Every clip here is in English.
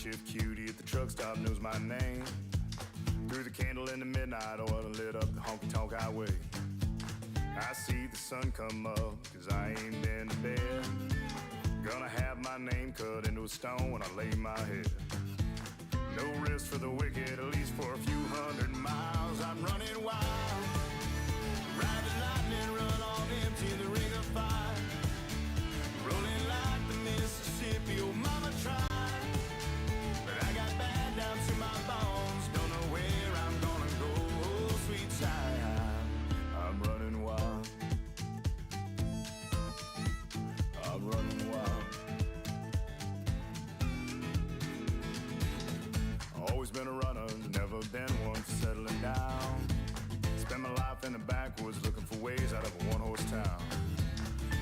makeshift cutie at the truck stop knows my name. Threw the candle in the midnight oil and lit up the honky-tonk highway. I see the sun come up, cause I ain't been to bed. Gonna have my name cut into a stone when I lay my head. No rest for the wicked, at least for a few 100 miles. I'm running wild, ride the lightning, run on empty, the ring of fire. Rolling like the Mississippi, oh mama tried. But I got bad down to my bones, don't know where I'm gonna go, oh sweet child. I'm running wild, I'm running wild. Always been a runner, never been one for settling down. Spent my life in the backwoods looking for ways out of a one-horse town.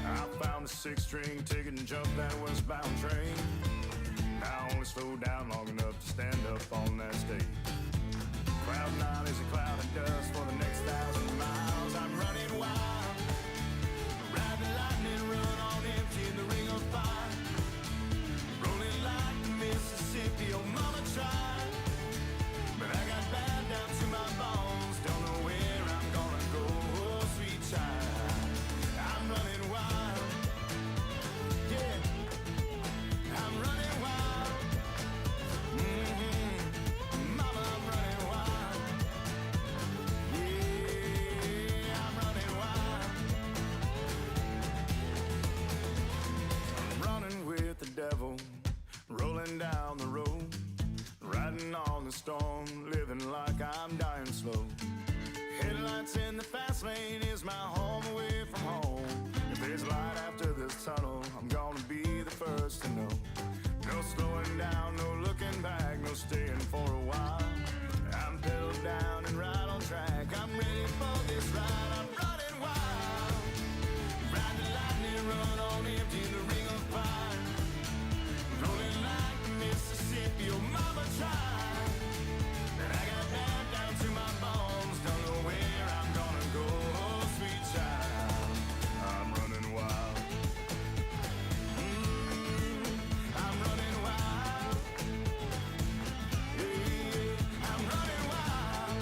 I found a 6-string ticket and jumped that westbound train. Now I only slow down long enough to stand up on that stage. Cloud 9 is a cloud of dust for the next 1,000 miles. I'm running wild, ride the lightning, run on empty in the ring of fire. Rolling like the Mississippi, oh mama tried. But I got bad down to my bones, don't know where I'm gonna go, oh sweet child. I'm running wild, yeah, I'm running wild. Mama, I'm running wild, yeah, I'm running wild. I'm running with the devil, rolling down the road, riding on the storm, living like I'm dying slow. Headlights in the fast lane is my home away from home. If there's light after this tunnel, I'm gonna be the first to know. No slowing down, no looking back, no staying for a while. I'm pedaled down and right on track, I'm ready for this ride. I'm running wild, ride the lightning, run on empty in the ring of fire. Rolling like the Mississippi, oh mama tried. And I got bad down to my bones, don't know where I'm gonna go, oh sweet child. I'm running wild, I'm running wild, yeah, I'm running wild,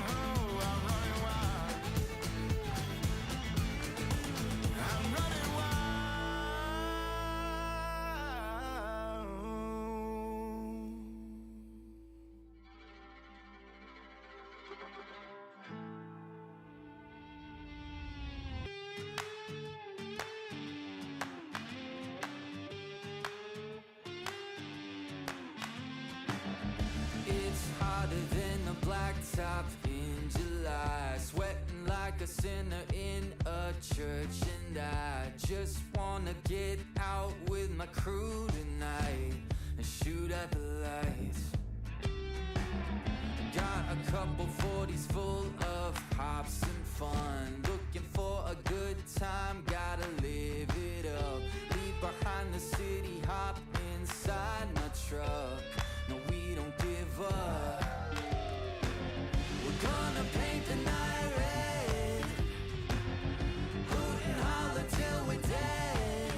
oh, I'm running wild, I'm running wild. It's hotter than a blacktop in July, sweating like a sinner in a church, and I just wanna get out with my crew tonight and shoot at the lights. Got a couple 40s full of hops and fun, looking for a good time, gotta live it up. Leave behind the city, hop inside my truck. No, we don't give up. We're gonna paint the night red, hoot and holler till we're dead.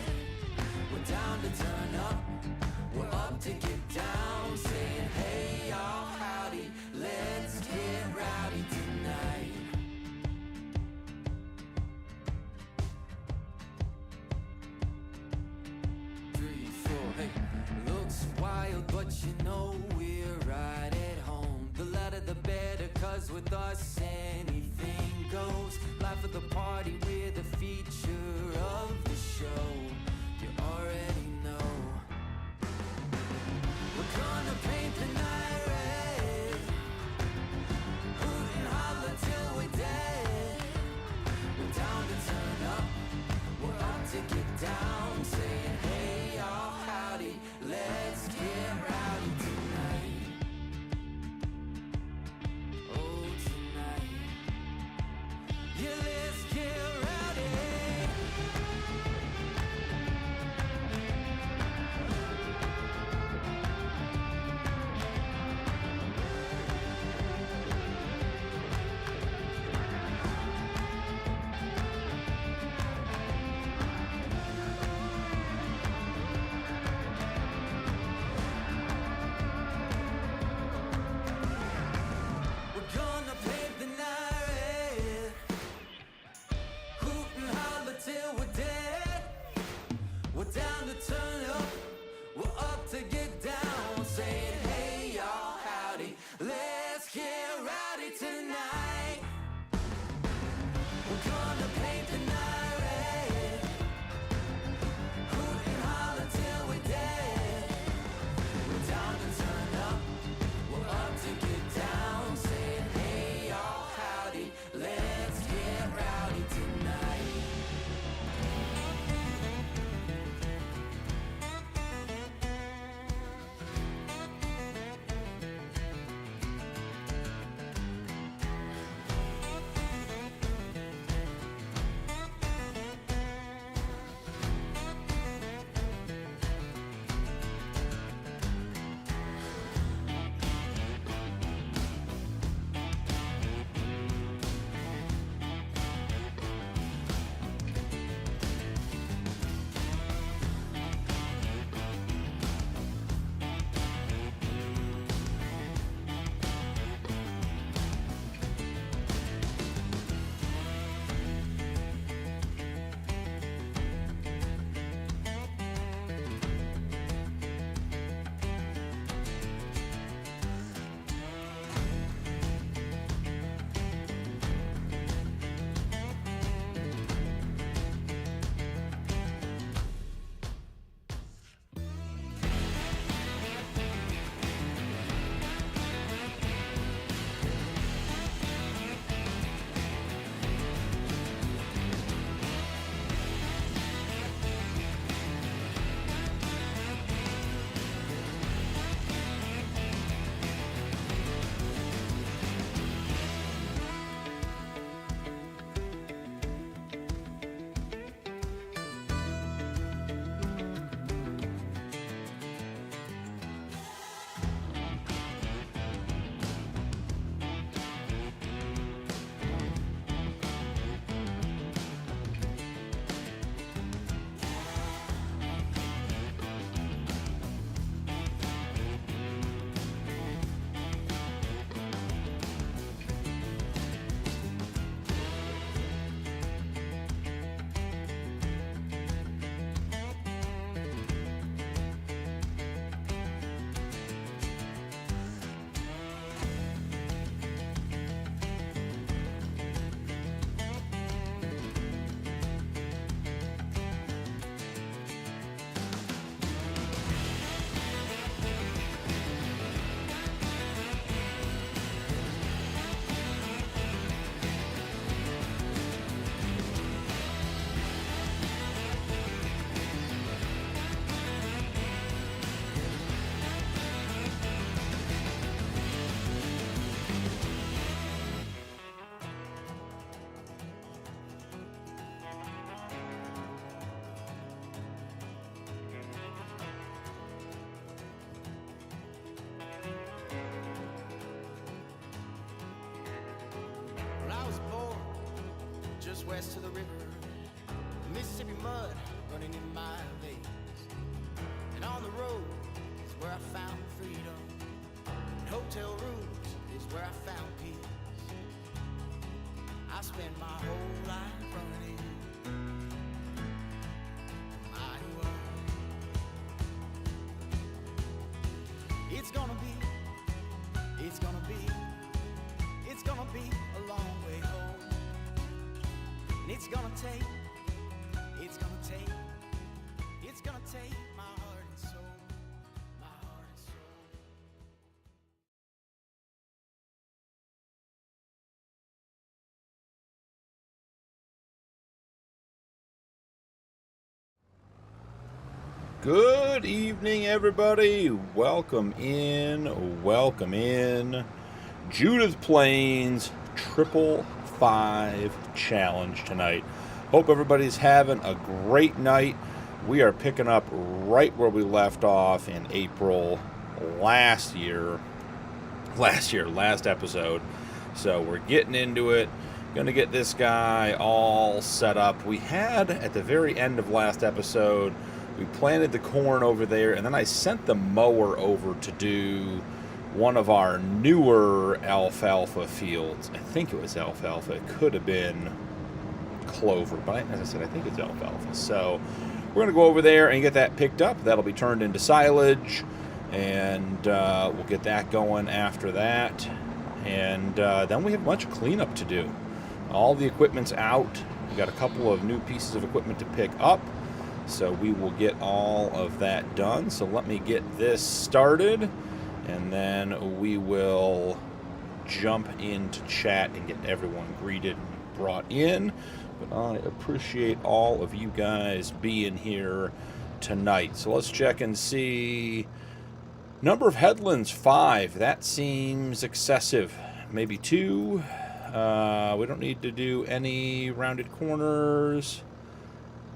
We're down to turn up, we're up to get down, saying hey y'all, howdy, let's get rowdy tonight. Three, four, hey. Looks wild, but you know we're right at home. The louder the better, cause with us anything goes. Life of the party, we're the feature of the show. You already know. We're gonna paint the night red, hoot and holler till we're dead. We're down to turn up, we're up to get down, saying hey y'all, howdy, let's get rowdy tonight. Oh tonight, yeah, let's get rowdy. just west of the river. Mississippi mud running in my veins. And on the road is where I found freedom. And hotel rooms is where I found peace. I spent my whole life running my way. It's gonna be a long way home. And it's gonna take my heart and soul, my heart and soul. Good evening, everybody. Welcome in. Judith Plains 555 challenge tonight. Hope everybody's having a great night. We are picking up right where we left off in April last episode. So we're getting into it. Going to get this guy all set up. We had, at the very end of last episode, we planted the corn over there, and then I sent the mower over to do one of our newer alfalfa fields. I think it was alfalfa. It could have been clover, but as I said, I think it's alfalfa. So we're going to go over there and get that picked up. That'll be turned into silage, and we'll get that going after that. And then we have a bunch of cleanup to do. All the equipment's out. We got a couple of new pieces of equipment to pick up. So we will get all of that done. So let me get this started, and then we will jump into chat and get everyone greeted and brought in. But I appreciate all of you guys being here tonight. So let's check and see. Number of headlands, 5. That seems excessive. Maybe 2. We don't need to do any rounded corners.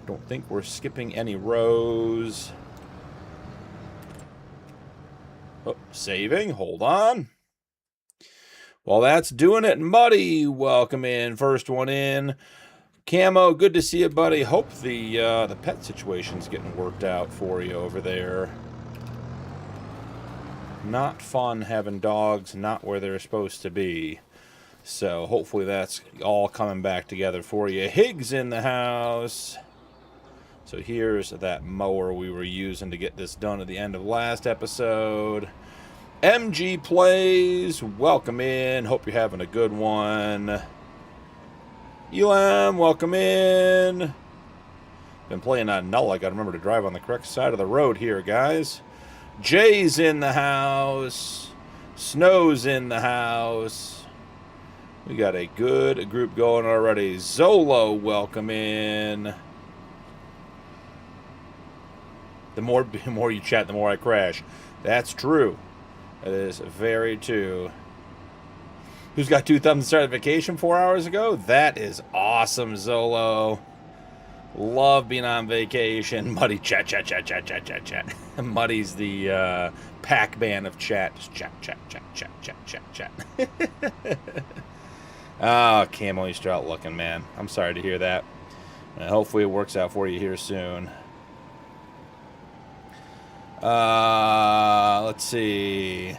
Don't think we're skipping any rows. Oh, saving. Hold on. Well, that's doing it. Muddy, welcome in. First one in. Camo, good to see you, buddy. Hope the pet situation's getting worked out for you over there. Not fun having dogs not where they're supposed to be. So hopefully that's all coming back together for you. Higgs in the house. So here's that mower we were using to get this done at the end of last episode. MG Plays, welcome in. Hope you're having a good one. Elam, welcome in. Been playing on Null. I got to remember to drive on the correct side of the road here, guys. Jay's in the house. Snow's in the house. We got a good group going already. Zolo, welcome in. The more you chat, the more I crash. That's true. That is very true. Who's got 2 thumbs and started vacation 4 hours ago? That is awesome, Zolo. Love being on vacation. Muddy, chat. Muddy's the Pac-Man of chat. Just chat. Oh, Camo, you're still out looking, man. I'm sorry to hear that. Hopefully it works out for you here soon. Let's see.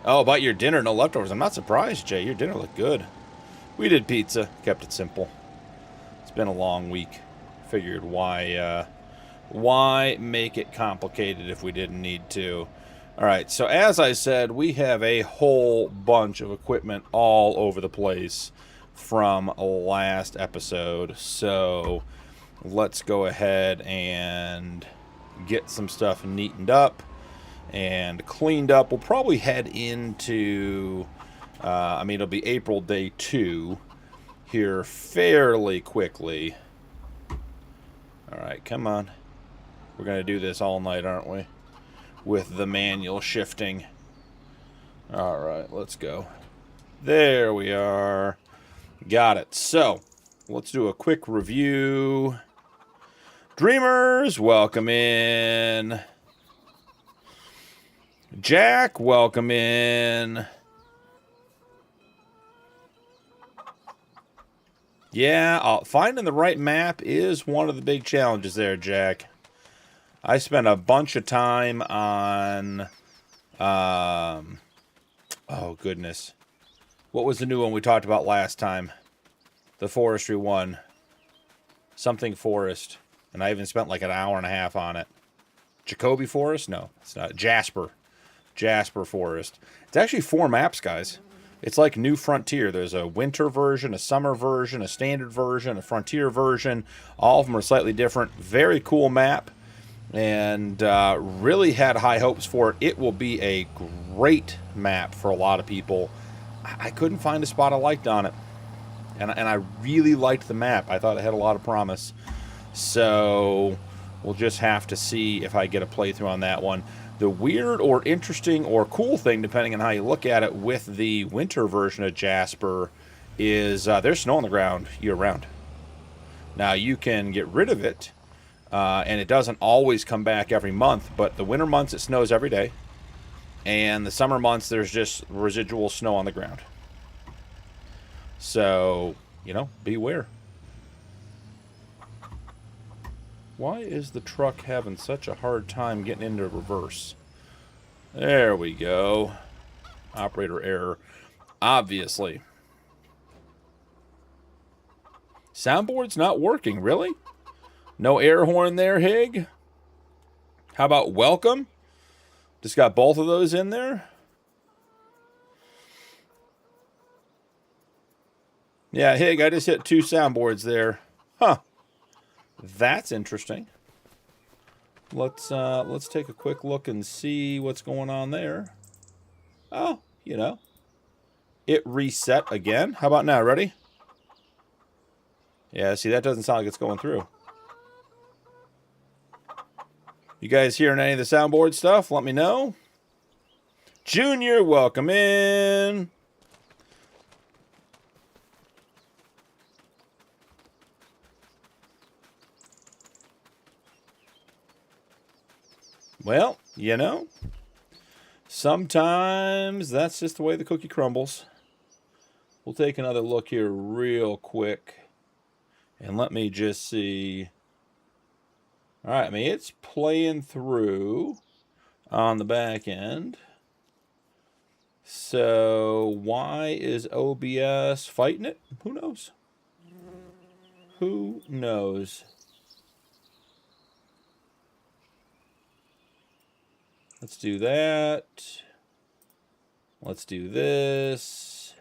Oh, about your dinner, no leftovers. I'm not surprised, Jay. Your dinner looked good. We did pizza. Kept it simple. It's been a long week. Figured why make it complicated if we didn't need to. All right, so as I said, we have a whole bunch of equipment all over the place from last episode. So let's go ahead and get some stuff neatened up and cleaned up. We'll probably head into, it'll be April day 2 here fairly quickly. All right, come on. We're going to do this all night, aren't we? With the manual shifting. All right, let's go. There we are. Got it. So, let's do a quick review. Dreamers, welcome in. Jack, welcome in. Yeah, finding the right map is one of the big challenges there, Jack. I spent a bunch of time on... oh, goodness. What was the new one we talked about last time? The forestry one. Something Forest. And I even spent like an hour and a half on it. Jacoby Forest? No, it's not. Jasper. Jasper Forest. It's actually 4 maps, guys. It's like New Frontier. There's a winter version, a summer version, a standard version, a frontier version. All of them are slightly different. Very cool map. And really had high hopes for it. It will be a great map for a lot of people. I couldn't find a spot I liked on it. And I really liked the map. I thought it had a lot of promise. So we'll just have to see if I get a playthrough on that one. The weird or interesting or cool thing, depending on how you look at it, with the winter version of Jasper is there's snow on the ground year-round. Now, you can get rid of it, and it doesn't always come back every month, but the winter months it snows every day, and the summer months there's just residual snow on the ground. So, you know, beware. Why is the truck having such a hard time getting into reverse? There we go. Operator error. Obviously. Soundboard's not working, really? No air horn there, Hig? How about welcome? Just got both of those in there? Yeah, Hig, I just hit 2 soundboards there. Huh. That's interesting. Let's take a quick look and see what's going on there. Oh, you know. It reset again. How about now? Ready? Yeah, see, that doesn't sound like it's going through. You guys hearing any of the soundboard stuff? Let me know. Junior, welcome in. Well, you know, sometimes that's just the way the cookie crumbles. We'll take another look here real quick. And let me just see. All right, I mean, it's playing through on the back end. So why is OBS fighting it? Who knows? Who knows? Let's do that. Let's do this.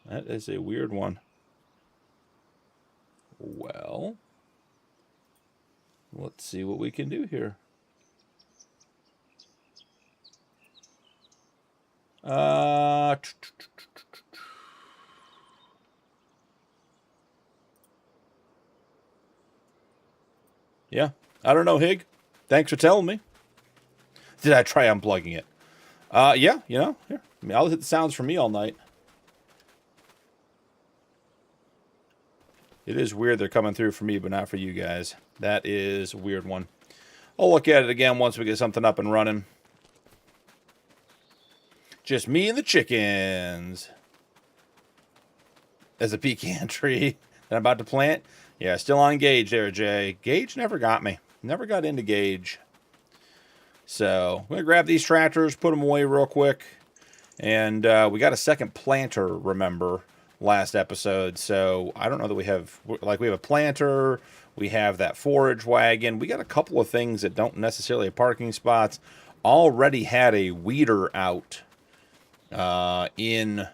That is a weird one. Well, let's see what we can do here. Yeah, I don't know, Hig. Thanks for telling me. Did I try unplugging it? Yeah, you know, here. I mean, I'll hit the sounds for me all night. It is weird they're coming through for me, but not for you guys. That is a weird one. I'll look at it again once we get something up and running. Just me and the chickens. As a pecan tree that I'm about to plant. Yeah, still on Gage there, Jay. Gage never got me. Never got into Gage. So, I'm going to grab these tractors, put them away real quick. And we got a second planter, remember, last episode. So, I don't know that we have... Like, we have a planter. We have that forage wagon. We got a couple of things that don't necessarily have parking spots. Already had a weeder out in,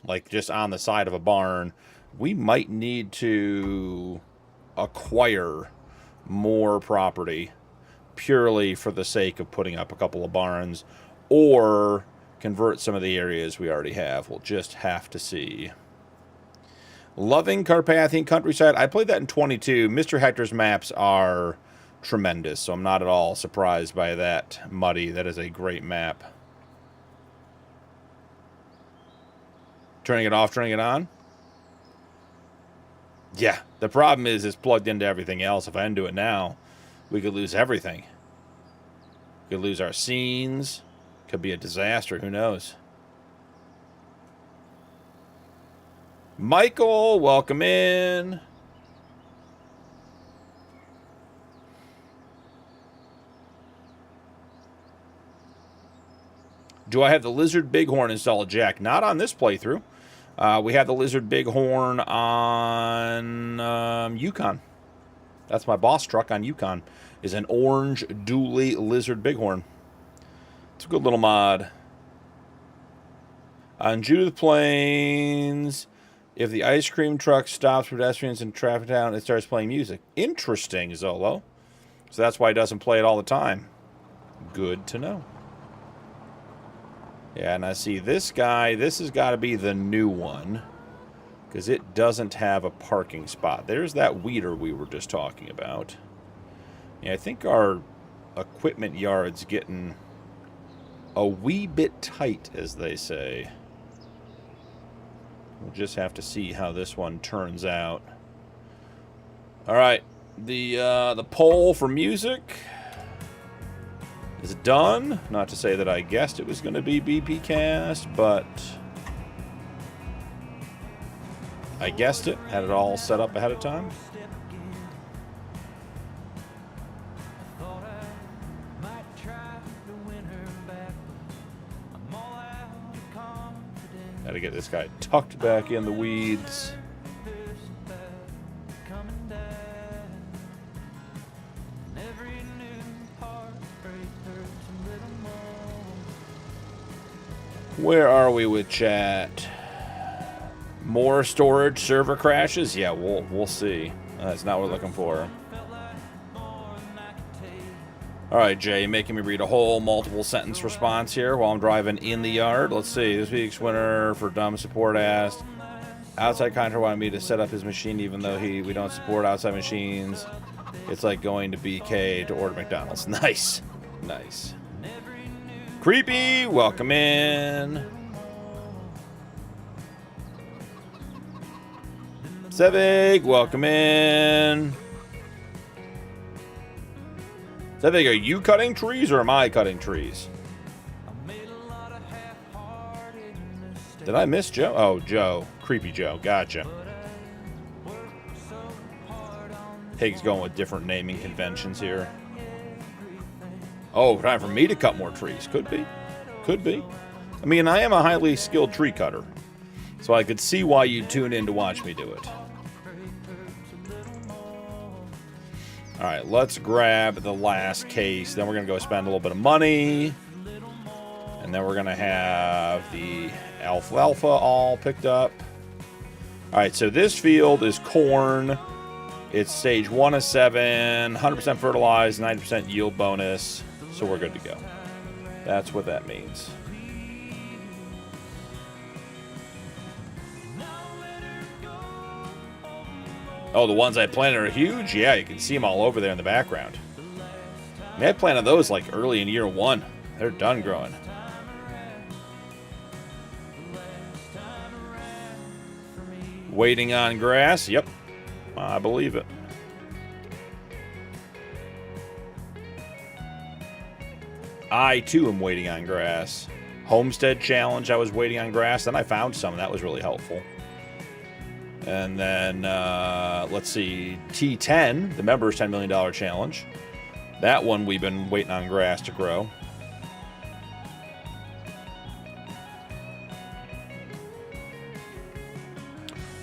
like, just on the side of a barn. We might need to acquire more property purely for the sake of putting up a couple of barns, or convert some of the areas we already have. We'll just have to see. Loving Carpathian Countryside. I played that in 22. Mr. Hector's maps are tremendous, so I'm not at all surprised by that, Muddy. That is a great map. Turning it off, turning it on. Yeah, the problem is it's plugged into everything else. If I undo it now, we could lose everything. We could lose our scenes. Could be a disaster. Who knows? Michael, welcome in. Do I have the Lizard Bighorn installed, Jack? Not on this playthrough. We have the Lizard Bighorn on Yukon. That's my boss truck on Yukon. Is an orange dually Lizard Bighorn. It's a good little mod. On Judith Plains, if the ice cream truck stops pedestrians and traffic down, it starts playing music. Interesting, Zolo. So that's why it doesn't play it all the time. Good to know. Yeah, and I see this guy. This has got to be the new one, because it doesn't have a parking spot. There's that weeder we were just talking about. Yeah, I think our equipment yard's getting a wee bit tight, as they say. We'll just have to see how this one turns out. All right, the poll for music is done. Not to say that I guessed it was going to be BP Cast, but I guessed it. Had it all set up ahead of time. Got to get this guy tucked back in the weeds. Where are we with chat? More storage server crashes? Yeah, we'll see. That's not what we're looking for. All right, Jay, making me read a whole multiple sentence response here while I'm driving in the yard. Let's see. This week's winner for dumb support asked, outside contractor wanted me to set up his machine even though we don't support outside machines. It's like going to BK to order McDonald's. Nice. Nice. Creepy, welcome in. Sevig, welcome in. Sevig, are you cutting trees or am I cutting trees? Did I miss Joe? Oh, Joe. Creepy Joe. Gotcha. Hig's going with different naming conventions here. Oh, time for me to cut more trees. Could be. Could be. I mean, I am a highly skilled tree cutter, so I could see why you'd tune in to watch me do it. All right, let's grab the last case. Then we're going to go spend a little bit of money. And then we're going to have the alfalfa all picked up. All right, so this field is corn. It's stage 1 of 7, 100% fertilized, 90% yield bonus. So we're good to go. That's what that means. Oh, the ones I planted are huge? Yeah, you can see them all over there in the background. I mean, I planted those like early in year 1. They're done growing. Waiting on grass? Yep. I believe it. I, too, am waiting on grass. Homestead challenge, I was waiting on grass. Then I found some, and that was really helpful. And then, let's see, T10, the members $10 million challenge. That one we've been waiting on grass to grow.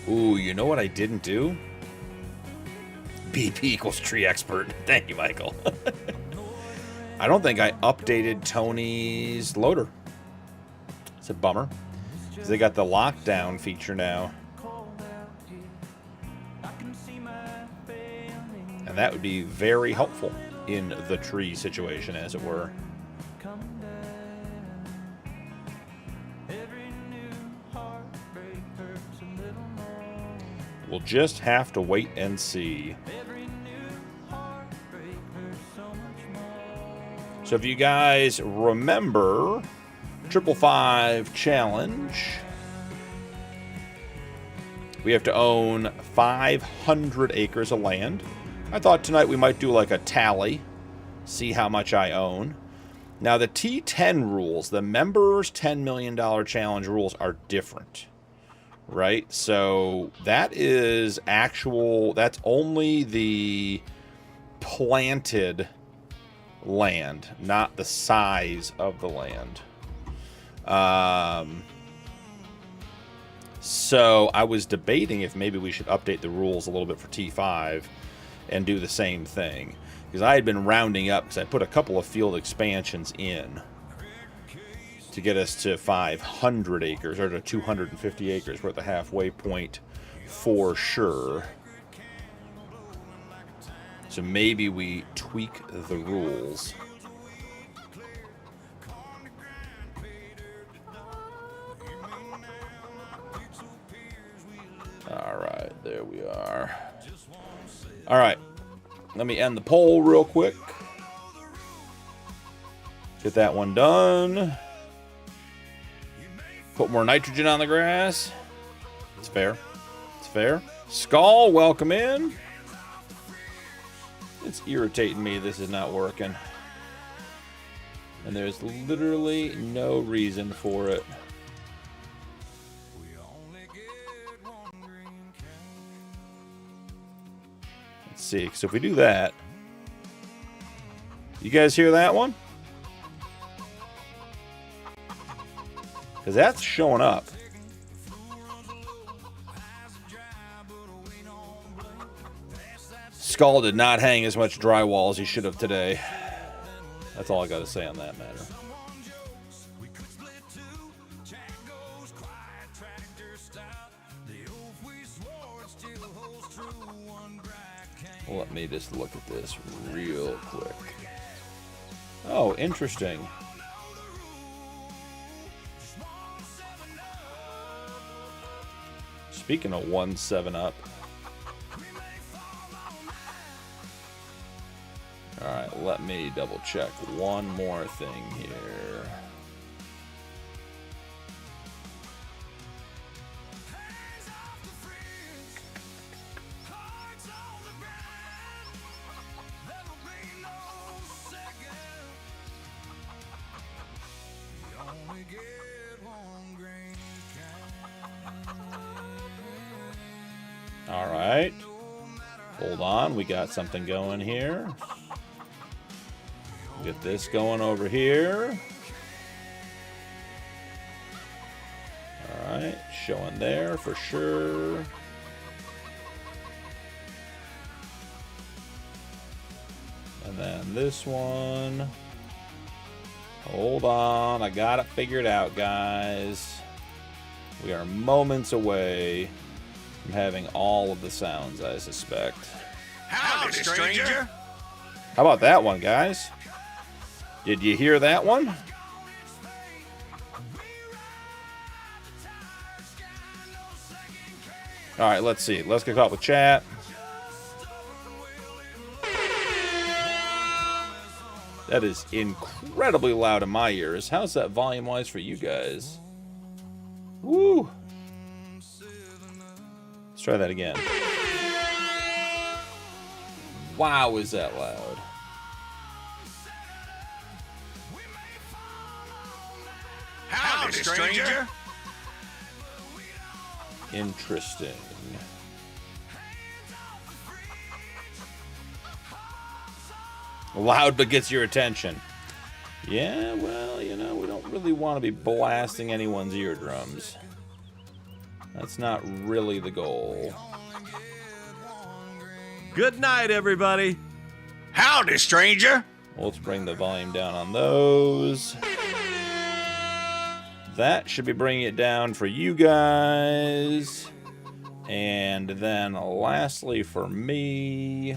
Ooh, you know what I didn't do? BP equals tree expert. Thank you, Michael. I don't think I updated Tony's loader. It's a bummer. Because they got the lockdown feature now. And that would be very helpful in the tree situation, as it were. We'll just have to wait and see. So if you guys remember 555 challenge, we have to own 500 acres of land. I thought tonight we might do like a tally, see how much I own. Now the T10 rules, the members $10 million challenge rules are different. right? So that is actual, that's only the planted land, not the size of the land. So I was debating if maybe we should update the rules a little bit for T5 and do the same thing. Because I had been rounding up, because I put a couple of field expansions in to get us to 500 acres, or to 250 acres. We're at the halfway point for sure. So maybe we tweak the rules. All right, there we are. All right, let me end the poll real quick. Get that one done. Put more nitrogen on the grass. It's fair. It's fair. Skull, welcome in. It's irritating me this is not working. And there's literally no reason for it. Let's see. So if we do that, you guys hear that one? Because that's showing up. Skull did not hang as much drywall as he should have today. That's all I got to say on that matter. Let me just look at this real quick. Oh, interesting. Speaking of 1-7-up. Alright, let me double check one more thing here. Alright. Hold on, we got something going here. Get this going over here. Alright, showing there for sure. And then this one. Hold on, I got it figured out, guys. We are moments away from having all of the sounds, I suspect. Howdy, stranger. How about that one, guys? Did you hear that one? All right, let's see. Let's get caught with chat. That is incredibly loud in my ears. How's that volume-wise for you guys? Woo! Let's try that again. Wow, is that loud? Howdy, stranger. Interesting. Loud but gets your attention. Yeah, well, you know, we don't really want to be blasting anyone's eardrums. That's not really the goal. Good night, everybody. Howdy, stranger. Well, let's bring the volume down on those. That should be bringing it down for you guys. And then lastly for me.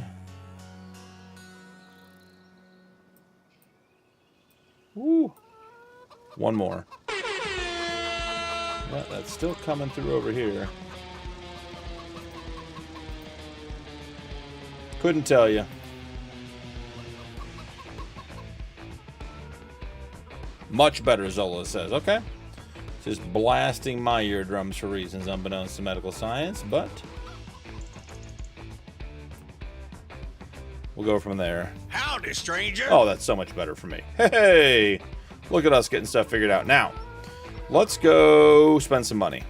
Woo. One more. Yeah, that's still coming through over here. Couldn't tell you. Much better, Zola says. Okay. Just blasting my eardrums for reasons unbeknownst to medical science, but we'll go from there. Howdy, stranger. Oh, that's so much better for me. Hey, look at us getting stuff figured out. Now, let's go spend some money.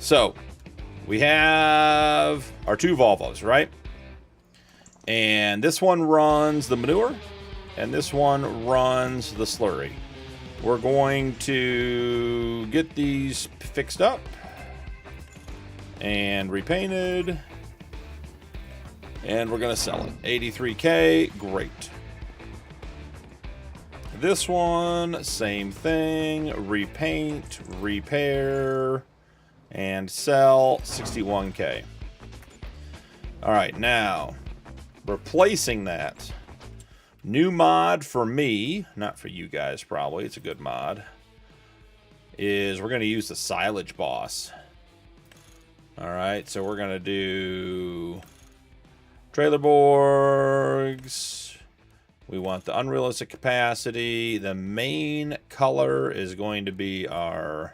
So we have our 2 Volvos, right? And this one runs the manure, and this one runs the slurry. We're going to get these fixed up and repainted, and we're going to sell it. 83K, great. This one, same thing, repaint, repair, and sell, 61K. All right, now, replacing that. New mod for me, not for you guys probably, it's a good mod, is we're going to use the silage boss. All right, so we're going to do trailer boards. We want the unrealistic capacity. The main color is going to be our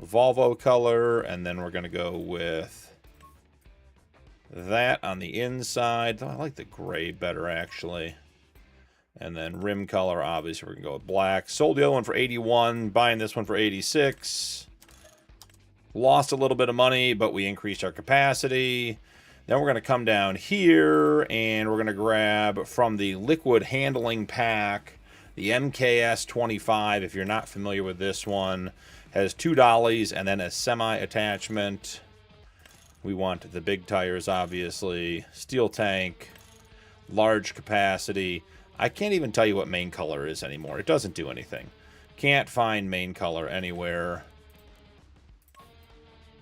Volvo color, and then we're going to go with that on the inside. Oh, I like the gray better, actually. And then rim color, obviously, we're going to go with black. Sold the other one for 81, buying this one for 86. Lost a little bit of money, but we increased our capacity. Then we're going to come down here, and we're going to grab from the liquid handling pack, the MKS 25. If you're not familiar with this one, has 2 dollies and then a semi-attachment. We want the big tires, obviously. Steel tank, large capacity. I can't even tell you what main color is anymore. It doesn't do anything. Can't find main color anywhere.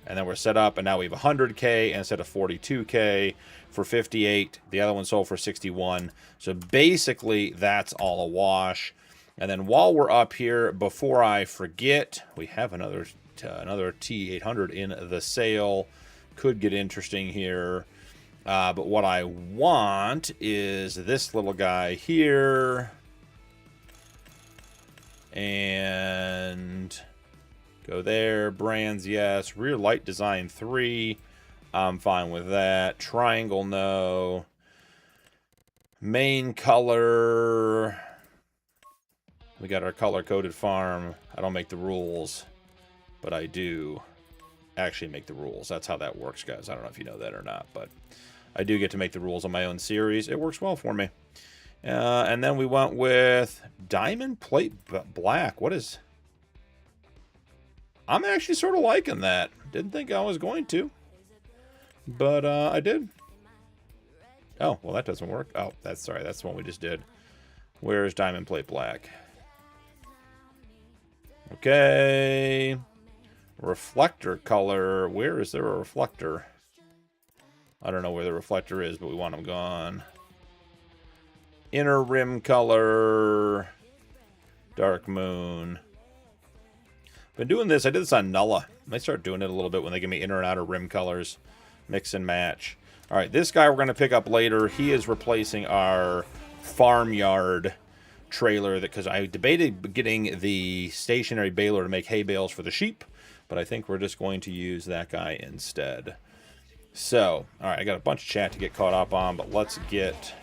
And then we're set up, and now we have 100K instead of 42K for 58. The other one sold for 61. So basically, that's all a wash. And then while we're up here, before I forget, we have another T800 in the sale. Could get interesting here. But what I want is this little guy here. And go there. Brands, yes. Rear light design 3. I'm fine with that. Triangle, no. Main color. We got our color-coded farm. I don't make the rules, but I do actually make the rules. That's how that works, guys. I don't know if you know that or not, but I do get to make the rules on my own series. It works well for me. And then we went with diamond plate black. What is... I'm actually sort of liking that. Didn't think I was going to, but I did. Oh, well, that doesn't work. Oh, that's sorry. That's the one we just did. Where's diamond plate black? Okay. Reflector color. Where is there a reflector? I don't know where the reflector is, but we want them gone. Inner rim color. Dark moon. Been doing this. I did this on Nulla. I might start doing it a little bit when they give me inner and outer rim colors. Mix and match. All right, this guy we're going to pick up later. He is replacing our farmyard trailer because I debated getting the stationary baler to make hay bales for the sheep, but I think we're just going to use that guy instead. So, all right, I got a bunch of chat to get caught up on, but let's get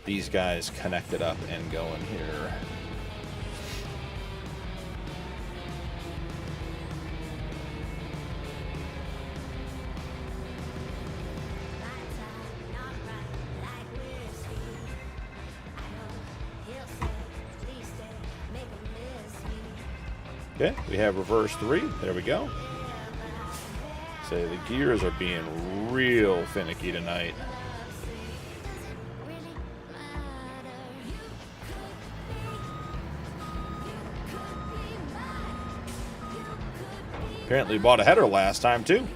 these guys connected up and going here. Okay, we have reverse 3. There we go. So the gears are being real finicky tonight. Apparently bought a header last time too.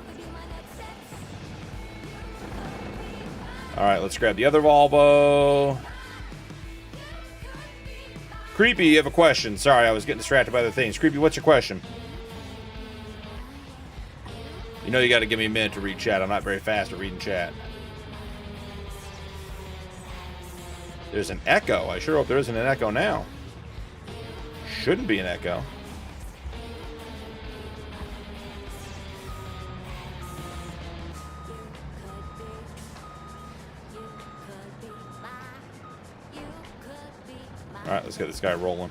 All right, let's grab the other Volvo. Creepy, you have a question. Sorry, I was getting distracted by other things. Creepy, what's your question? You know you got to give me a minute to read chat. I'm not very fast at reading chat. There's an echo. I sure hope there isn't an echo now. Shouldn't be an echo. All right, let's get this guy rolling.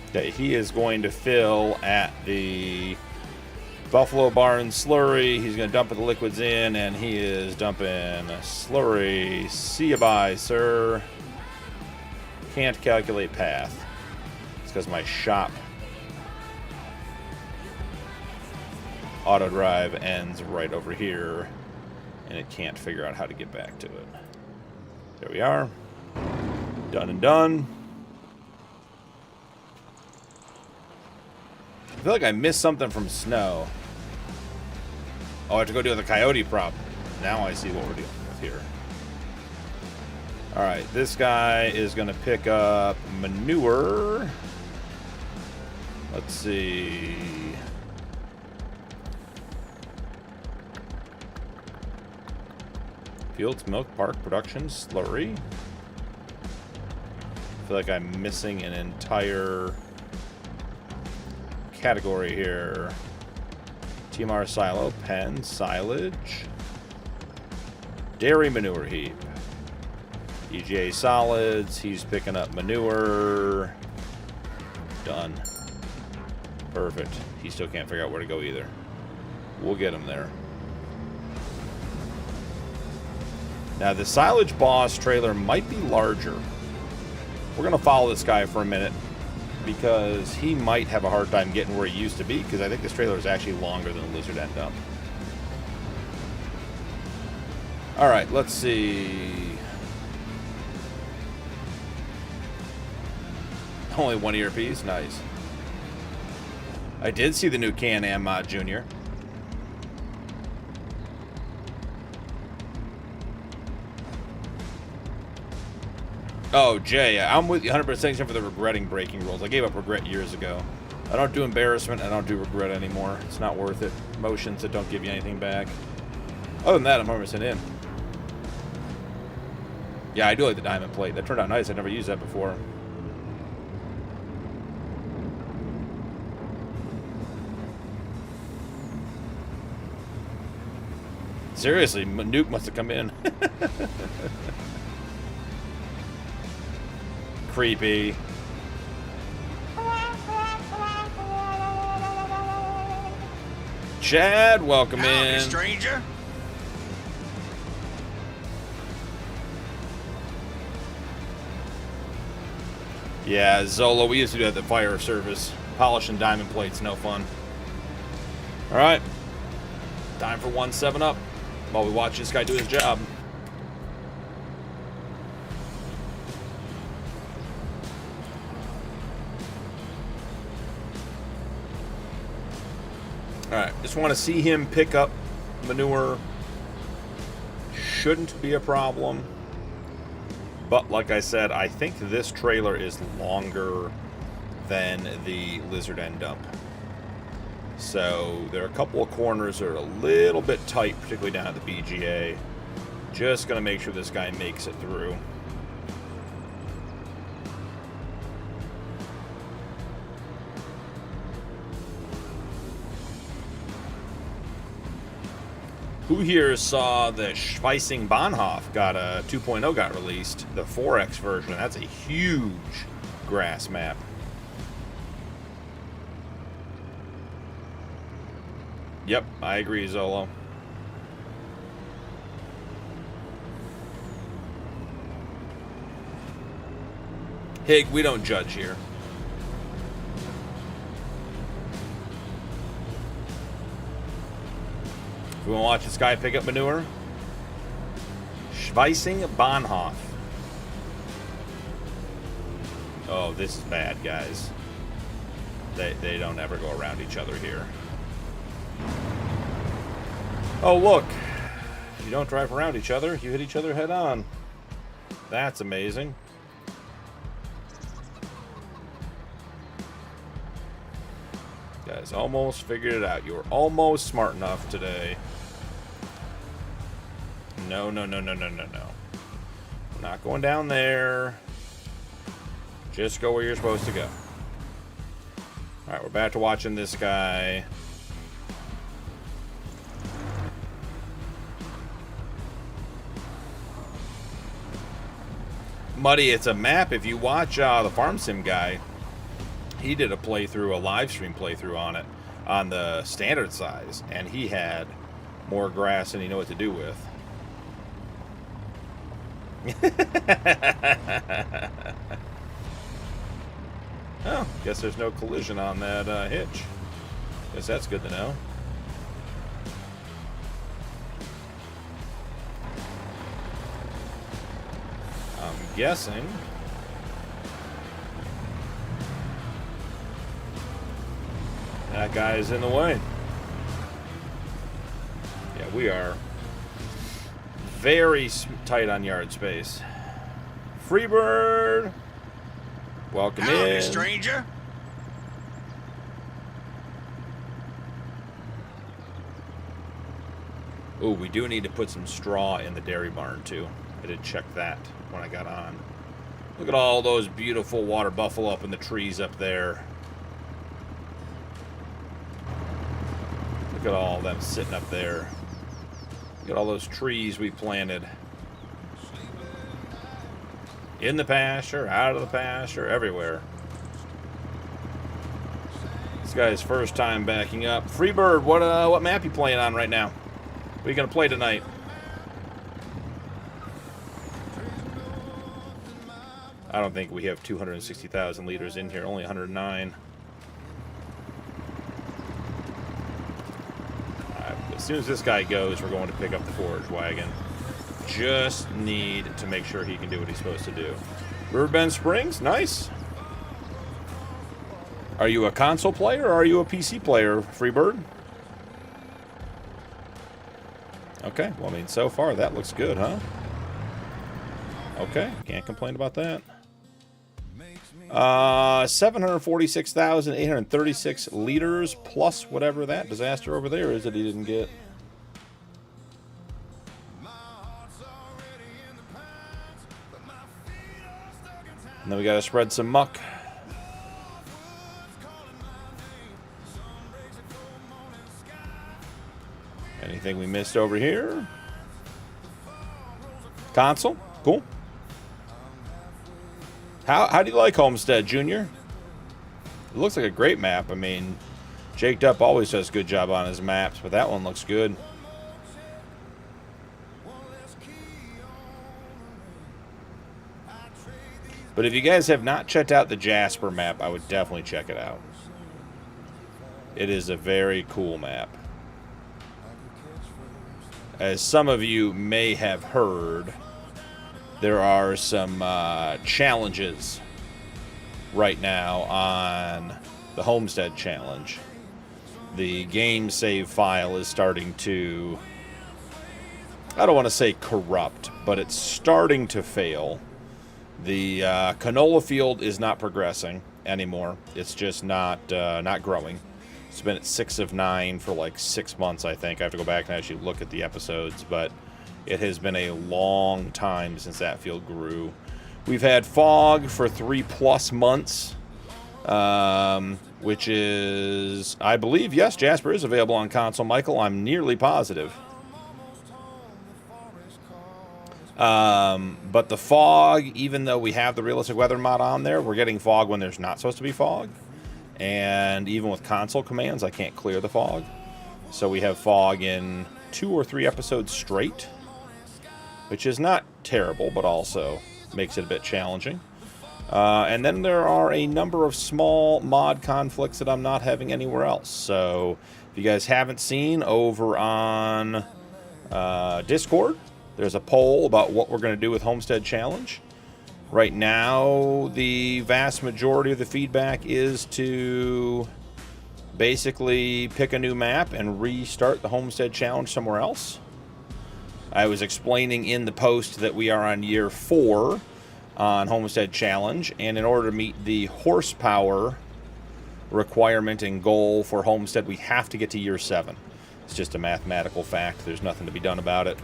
Okay, he is going to fill at the Buffalo Barn slurry. He's going to dump the liquids in, and he is dumping a slurry. See you bye, sir. Can't calculate path. It's because my shop auto drive ends right over here, and it can't figure out how to get back to it. There we are. Done and done. I feel like I missed something from snow. Oh, I have to go deal with the coyote prop. Now I see what we're dealing with here. Alright, this guy is going to pick up manure. Let's see. Fields, milk, park, production, slurry. I feel like I'm missing an entire category here. TMR silo, pen, silage, dairy manure heap. EGA solids, he's picking up manure. Done. Perfect. He still can't figure out where to go either. We'll get him there. Now, the silage boss trailer might be larger. We're going to follow this guy for a minute because he might have a hard time getting where he used to be, because I think this trailer is actually longer than the Lizard End Dump. Alright, let's see. Only one earpiece, nice. I did see the new Can-Am Mod Junior. Oh, Jay, I'm with you 100% except for the regretting breaking rules. I gave up regret years ago. I don't do embarrassment. I don't do regret anymore. It's not worth it. Motions that don't give you anything back. Other than that, I'm 100% in. Yeah, I do like the diamond plate. That turned out nice. I never used that before. Seriously, Nuke must have come in. Creepy. Chad, welcome in. Stranger. Yeah, Zolo, we used to do that at the fire service. Polishing diamond plates, no fun. Alright. Time for 1-7-up while we watch this guy do his job. Alright, just want to see him pick up manure. Shouldn't be a problem. But like I said, I think this trailer is longer than the Lizard End Dump. So there are a couple of corners that are a little bit tight, particularly down at the BGA. Just going to make sure this guy makes it through. Who here saw the Schweissing Bahnhof got a 2.0 got released, the 4X version? That's a huge grass map. Yep, I agree, Zolo. Hig, we don't judge here. If we want to watch this guy pick up manure, Schweissing Bahnhof. Oh, this is bad, guys. They don't ever go around each other here. Oh, look. You don't drive around each other, you hit each other head on. That's amazing. Guys, almost figured it out. You were almost smart enough today. No, no, no, no, no, no, no. I'm not going down there. Just go where you're supposed to go. Alright, we're back to watching this guy. Muddy, it's a map. If you watch the Farm Sim guy, he did a playthrough, a live stream playthrough on it. on the standard size, and he had more grass than he knew what to do with. Oh, guess there's no collision on that hitch. Guess that's good to know. I'm guessing that guy is in the way. Yeah, we are very tight on yard space. Freebird, welcome Howdy, in. stranger. Oh, we do need to put some straw in the dairy barn too. I did check that when I got on. Look at all those beautiful water buffalo up in the trees up there. Look at all them sitting up there. Look at all those trees we planted. In the pasture, out of the pasture, everywhere. This guy's first time backing up. Freebird, what map you playing on right now? What are you going to play tonight? I don't think we have 260,000 liters in here, only 109. As soon as this guy goes, we're going to pick up the forage wagon. Just need to make sure he can do what he's supposed to do. Riverbend Springs, nice. Are you a console player or are you a PC player, Freebird? Okay, well, I mean, so far that looks good, huh? Okay, can't complain about that. 746,836 liters plus whatever that disaster over there is that he didn't get. And then we got to spread some muck. Anything we missed over here? Console? Cool. How do you like Homestead, Junior? It looks like a great map. I mean, Jaked Up always does a good job on his maps, but that one looks good. But if you guys have not checked out the Jasper map, I would definitely check it out. It is a very cool map. As some of you may have heard, there are some challenges right now on the Homestead Challenge. The game save file is starting to, I don't want to say corrupt, but it's starting to fail. The canola field is not progressing anymore. It's just not growing. It's been at 6 of 9 for like 6 months, I think. I have to go back and actually look at the episodes, but it has been a long time since that field grew. We've had fog for 3+ months, which is, I believe, yes, Jasper is available on console. Michael, I'm nearly positive. But the fog, even though we have the realistic weather mod on there, we're getting fog when there's not supposed to be fog. And even with console commands, I can't clear the fog. So we have fog in 2 or 3 episodes straight, which is not terrible, but also makes it a bit challenging. And then there are a number of small mod conflicts that I'm not having anywhere else. So if you guys haven't seen over on Discord, there's a poll about what we're going to do with Homestead Challenge. Right now, the vast majority of the feedback is to basically pick a new map and restart the Homestead Challenge somewhere else. I was explaining in the post that we are on year 4 on Homestead Challenge, and in order to meet the horsepower requirement and goal for Homestead, we have to get to year 7. It's just a mathematical fact. There's nothing to be done about it.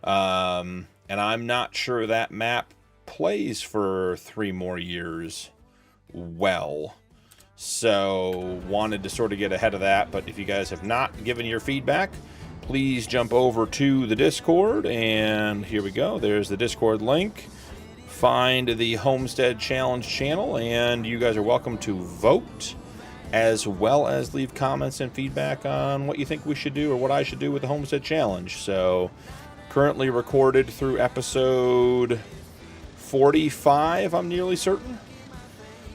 And I'm not sure that map plays for 3 more years well. So wanted to sort of get ahead of that, but if you guys have not given your feedback, please jump over to the Discord, and here we go. There's the Discord link. Find the Homestead Challenge channel, and you guys are welcome to vote as well as leave comments and feedback on what you think we should do or what I should do with the Homestead Challenge. So, currently recorded through episode 45, I'm nearly certain.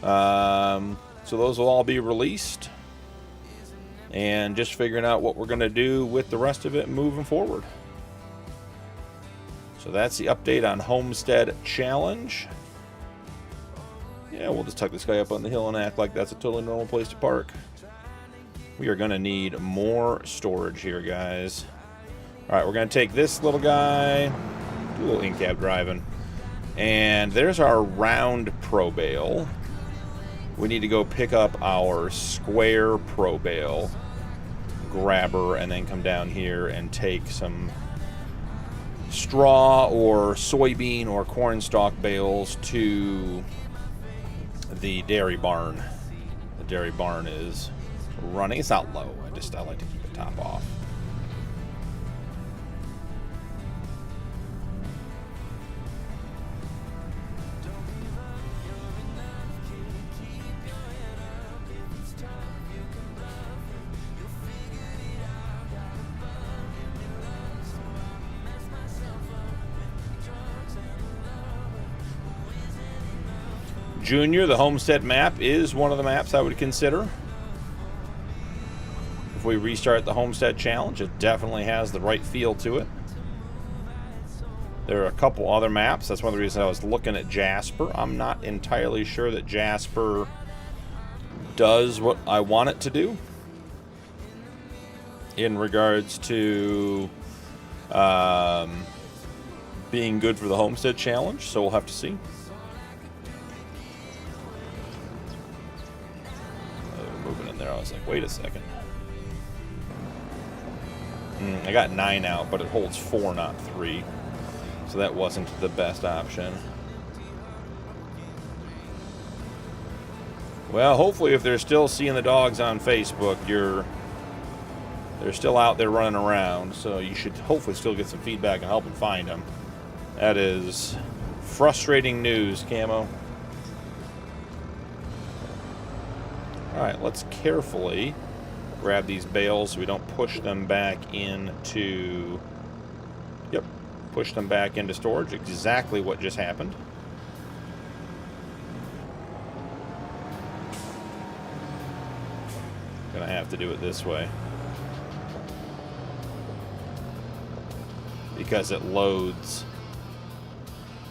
So those will all be released. And just figuring out what we're going to do with the rest of it moving forward. So that's the update on Homestead Challenge. Yeah, we'll just tuck this guy up on the hill and act like that's a totally normal place to park. We are going to need more storage here, guys. Alright, we're going to take this little guy, do a little in-cab driving. And there's our round pro bale. We need to go pick up our square pro bale grabber and then come down here and take some straw or soybean or corn stalk bales to the dairy barn. The dairy barn is running. It's not low. I like to keep the top off. Junior, the Homestead map is one of the maps I would consider. If we restart the Homestead Challenge, it definitely has the right feel to it. There are a couple other maps. That's one of the reasons I was looking at Jasper. I'm not entirely sure that Jasper does what I want it to do in regards to being good for the Homestead Challenge, so we'll have to see. There, I was like, wait a second. I got 9 out, but it holds 4, not 3. So that wasn't the best option. Well, hopefully if they're still seeing the dogs on Facebook, they're still out there running around. So you should hopefully still get some feedback and help them find them. That is frustrating news, Camo. Alright, let's carefully grab these bales so we don't push them back into... Yep, push them back into storage. Exactly what just happened. Gonna have to do it this way. Because it loads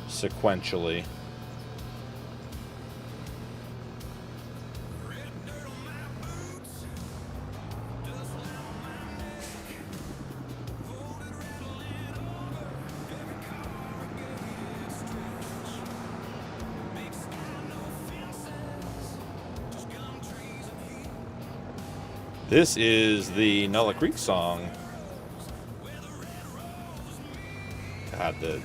sequentially. This is the Nulla Creek song. God, the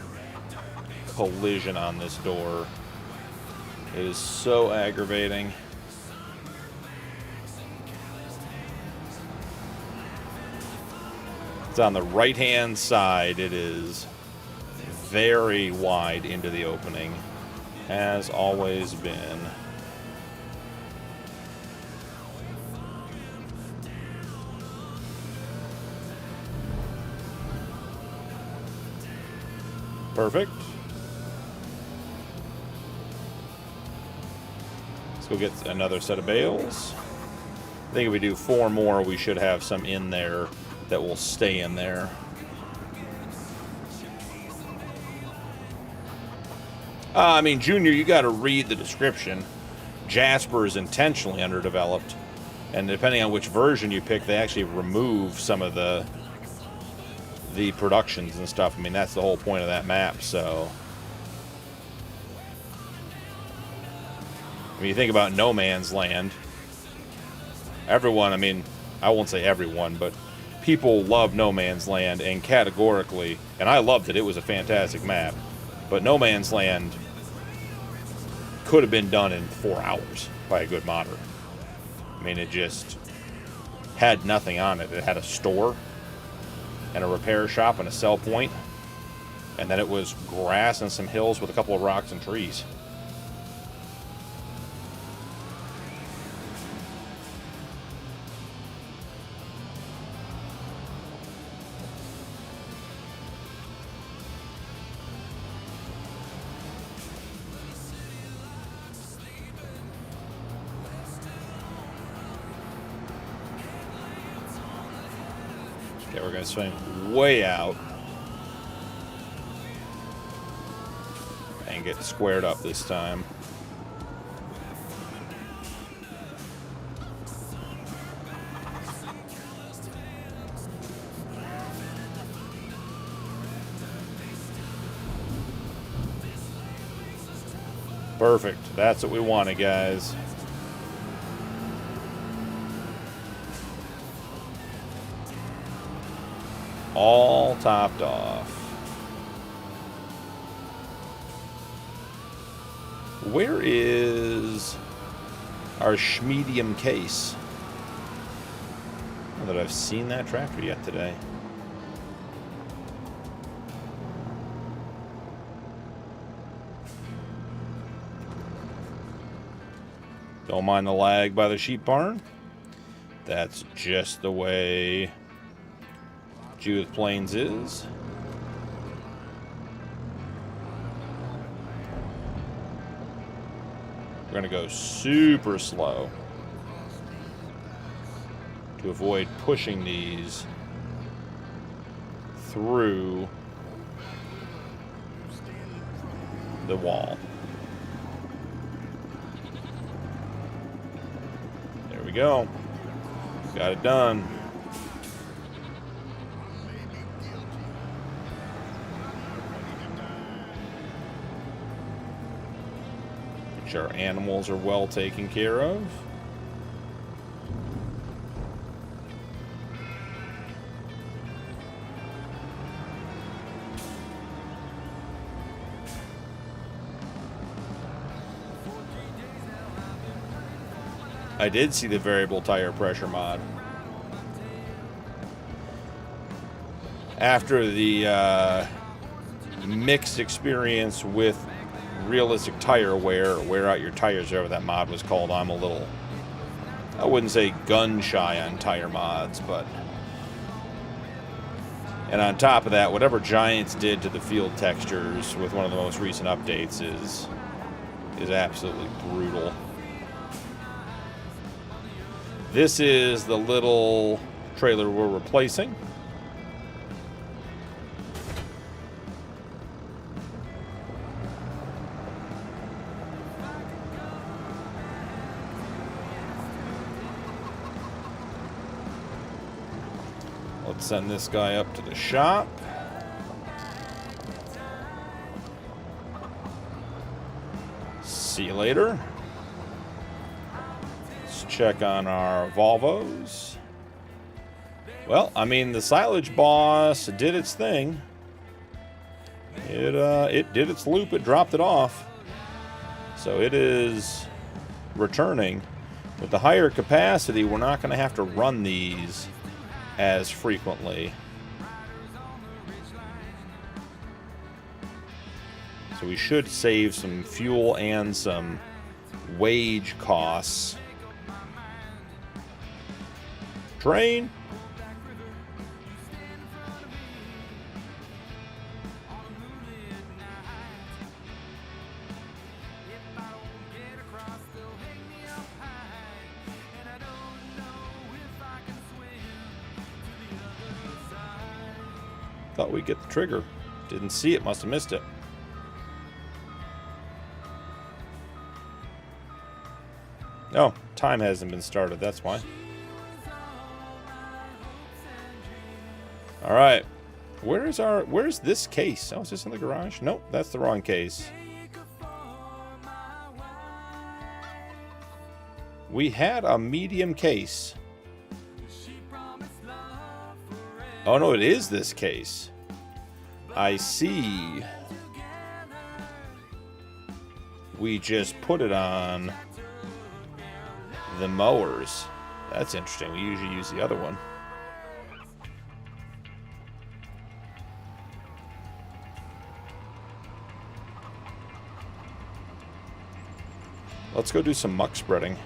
collision on this door is so aggravating. It's on the right-hand side. It is very wide into the opening. Has always been. Perfect. Let's go get another set of bales. I think if we do 4 more, we should have some in there that will stay in there. I mean, Junior, you got to read the description. Jasper is intentionally underdeveloped, and depending on which version you pick, they actually remove some of the productions and stuff. I mean, that's the whole point of that map. So when you think about No Man's Land, everyone, I mean, I won't say everyone, but people love No Man's Land, and categorically, and I loved it, it was a fantastic map, but No Man's Land could have been done in 4 hours by a good modder. I mean, it just had nothing on it. It had a store and a repair shop and a sell point, and then it was grass and some hills with a couple of rocks and trees. Okay, we're going to swing way out. And get squared up this time. Perfect. That's what we wanted, guys. All topped off. Where is our medium case? Not that I've seen that tractor yet today. Don't mind the lag by the sheep barn. That's just the way Judith Plains is. We're going to go super slow to avoid pushing these through the wall. There we go. Got it done. Make sure our animals are well taken care of. I did see the variable tire pressure mod. After the mixed experience with realistic tire wear out your tires, whatever that mod was called, I'm a little, I wouldn't say gun shy on tire mods, but. And on top of that, whatever Giants did to the field textures with one of the most recent updates is absolutely brutal. This is the little trailer we're replacing. Let's send this guy up to the shop. See you later. Check on our Volvos. Well, I mean, the silage boss did its thing. It did its loop. It dropped it off. So it is returning. With the higher capacity, we're not going to have to run these as frequently. So we should save some fuel and some wage costs. Train. Thought we'd get the trigger. Didn't see it, must have missed it. Oh, time hasn't been started, that's why. All right, where's this case? Oh, is this in the garage? Nope, that's the wrong case. We had a medium case. Oh no, it is this case. I see. We just put it on the mowers. That's interesting. We usually use the other one. Let's go do some muck spreading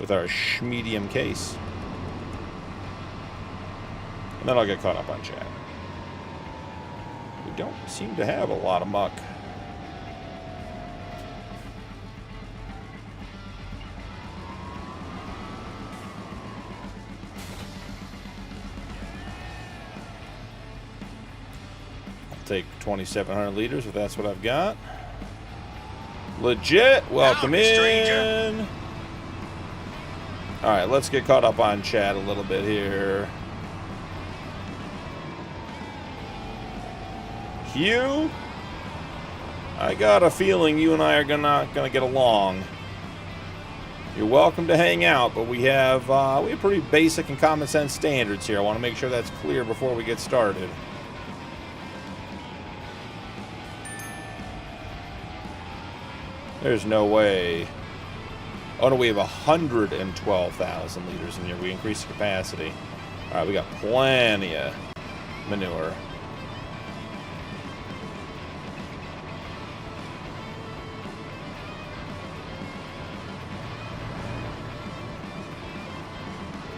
with our medium case. And then I'll get caught up on chat. We don't seem to have a lot of muck. take 2,700 liters if that's what I've got. Legit. Welcome in. All right, let's get caught up on chat a little bit here. Hugh, I got a feeling you and I are not gonna get along. You're welcome to hang out, but we have pretty basic and common sense standards here. I want to make sure that's clear before we get started. There's no way. Oh no, we have 112,000 liters in here. We increased the capacity. All right, we got plenty of manure.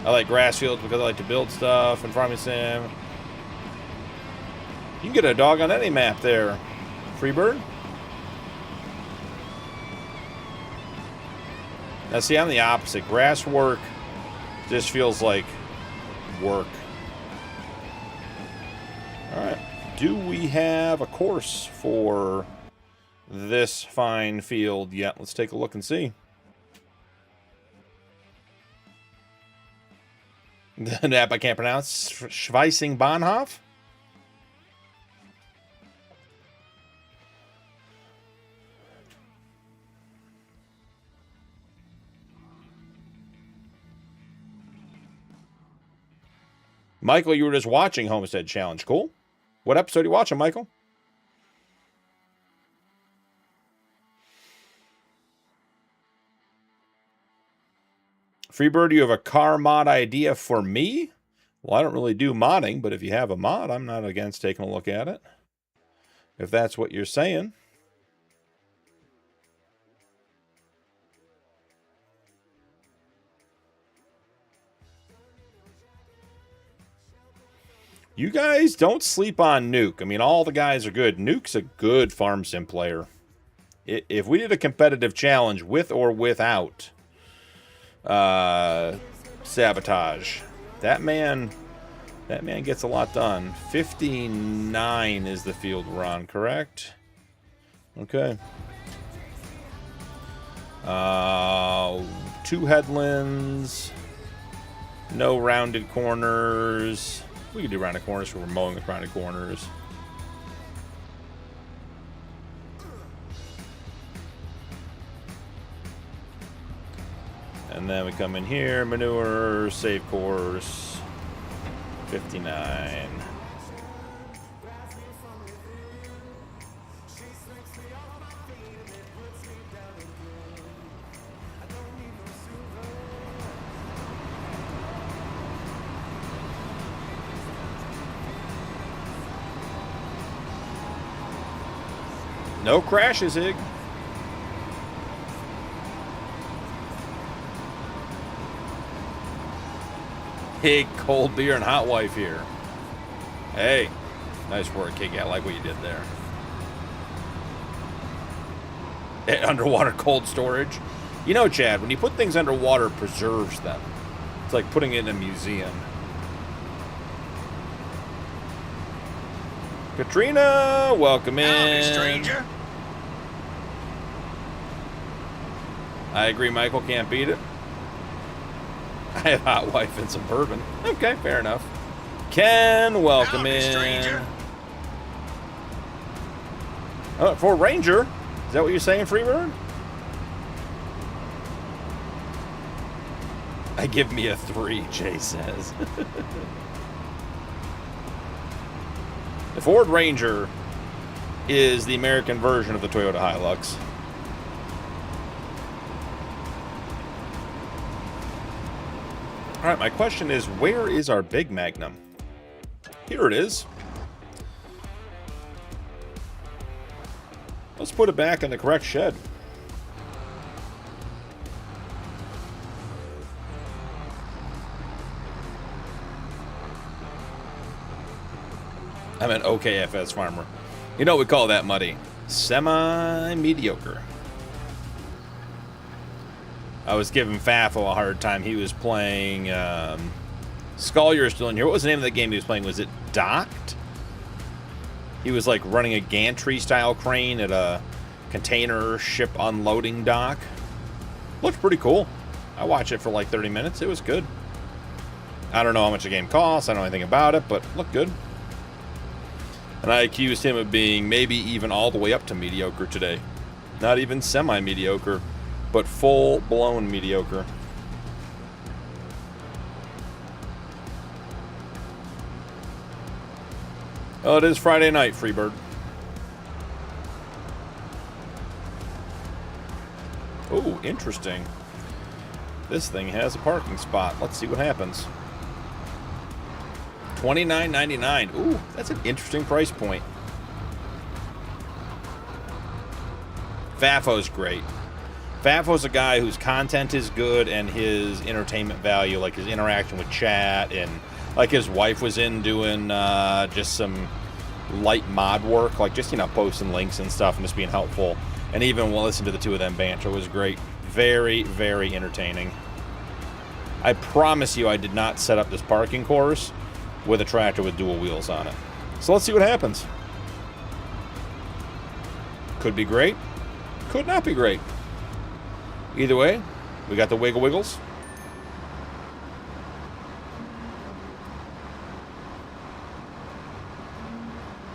I like grass fields because I like to build stuff and farming sim. You can get a dog on any map there, Freebird. Now see, I'm the opposite. Grass work just feels like work. Alright. Do we have a course for this fine field yet? Let's take a look and see. The app I can't pronounce. Schweissing Bahnhof? Michael, you were just watching Homestead Challenge. Cool. What episode are you watching, Michael? Freebird, you have a car mod idea for me? Well, I don't really do modding, but if you have a mod, I'm not against taking a look at it. If that's what you're saying. You guys don't sleep on Nuke. I mean, all the guys are good. Nuke's a good farm sim player. If we did a competitive challenge with or without sabotage, that man gets a lot done. 59 is the field we're on, correct? Okay. 2 headlands. No rounded corners. We can do rounded corners because we're mowing with rounded corners. And then we come in here, manure, save course, 59. No crashes, Hig. Hig, cold beer and hot wife here. Hey, nice work, Hig. I like what you did there. Underwater cold storage. You know, Chad, when you put things underwater, it preserves them. It's like putting it in a museum. Katrina, welcome in. Howdy, stranger. I agree, Michael. Can't beat it. I have hot wife and some bourbon. Okay, fair enough. Ken, welcome Howdy, in. stranger. For Ranger, is that what you're saying, Freebird? I give me a 3, Jay says. The Ford Ranger is the American version of the Toyota Hilux. All right, my question is, where is our big Magnum? Here it is. Let's put it back in the correct shed. I'm an OKFS farmer. You know what we call that, Muddy? Semi-mediocre. I was giving Fafo a hard time. He was playing... Scolier's still in here. What was the name of the game he was playing? Was it Docked? He was like running a gantry style crane at a container ship unloading dock. Looked pretty cool. I watched it for like 30 minutes. It was good. I don't know how much the game costs. I don't know anything about it, but looked good. And I accused him of being maybe even all the way up to mediocre today. Not even semi-mediocre, but full-blown mediocre. Oh, it is Friday night, Freebird. Oh, interesting. This thing has a parking spot. Let's see what happens. $29.99. Ooh, that's an interesting price point. Fafo's great. Fafo's a guy whose content is good and his entertainment value, like his interaction with chat, and like his wife was in doing just some light mod work, like just, you know, posting links and stuff and just being helpful. And even we'll listen to the two of them banter. It was great. Very, very entertaining. I promise you I did not set up this parking course with a tractor with dual wheels on it. So let's see what happens. Could be great. Could not be great. Either way, we got the wiggle wiggles.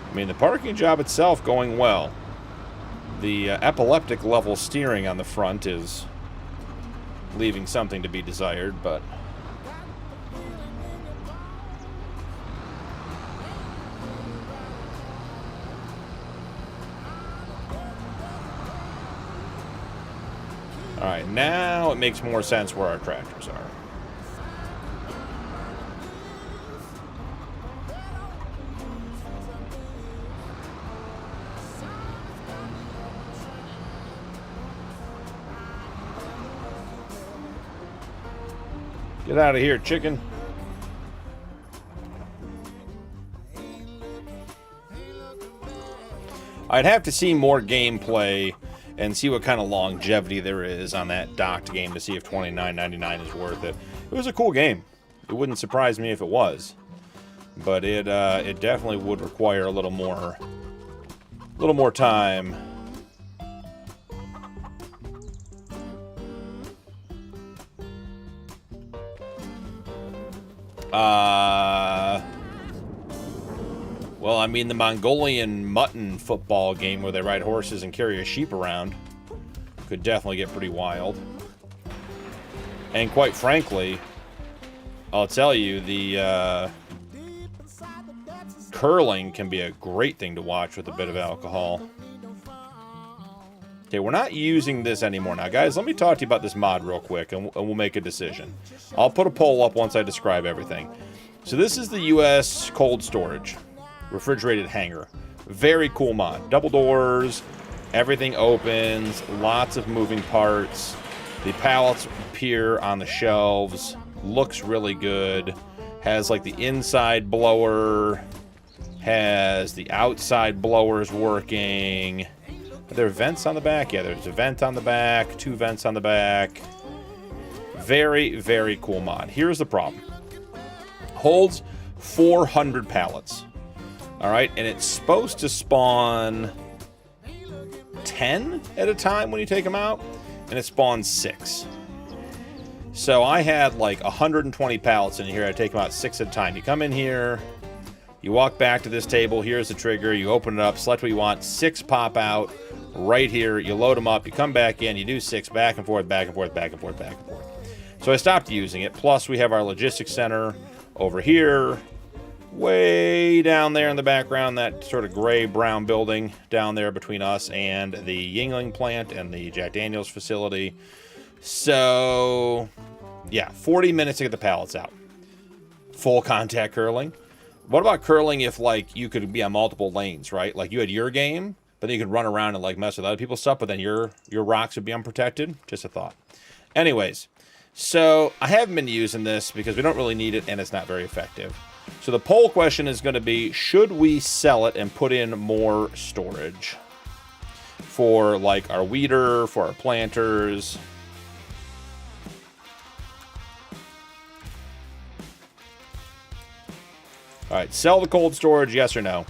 I mean, the parking job itself going well. The epileptic level steering on the front is leaving something to be desired, but all right, now it makes more sense where our tractors are. Get out of here, chicken. I'd have to see more gameplay and see what kind of longevity there is on that docked game to see if $29.99 is worth it. It was a cool game. It wouldn't surprise me if it was, but it definitely would require a little more time. Well, I mean, the Mongolian mutton football game where they ride horses and carry a sheep around could definitely get pretty wild. And quite frankly, I'll tell you, the curling can be a great thing to watch with a bit of alcohol. Okay, we're not using this anymore. Now, guys, let me talk to you about this mod real quick, and we'll make a decision. I'll put a poll up once I describe everything. So this is the U.S. cold storage refrigerated hangar. Very cool mod. Double doors, everything opens, lots of moving parts. The pallets appear on the shelves. Looks really good. Has like the inside blower. Has the outside blowers working. Are there vents on the back? Yeah, there's a vent on the back, 2 vents on the back. Very, very cool mod. Here's the problem. Holds 400 pallets. All right, and it's supposed to spawn 10 at a time when you take them out, and it spawns 6. So I had like 120 pallets in here. I take them out 6 at a time. You come in here, you walk back to this table, here's the trigger, you open it up, select what you want, 6 pop out right here, you load them up, you come back in, you do 6, back and forth, back and forth, back and forth, back and forth. So I stopped using it. Plus we have our logistics center over here, way down there in the background, that sort of gray-brown building down there between us and the Yingling plant and the Jack Daniels facility. So, yeah, 40 minutes to get the pallets out. Full contact curling. What about curling if, like, you could be on multiple lanes, right? Like, you had your game, but then you could run around and, like, mess with other people's stuff, but then your rocks would be unprotected? Just a thought. Anyways, so I haven't been using this because we don't really need it and it's not very effective. So the poll question is going to be, should we sell it and put in more storage for like our weeder, for our planters? All right, sell the cold storage, yes or no?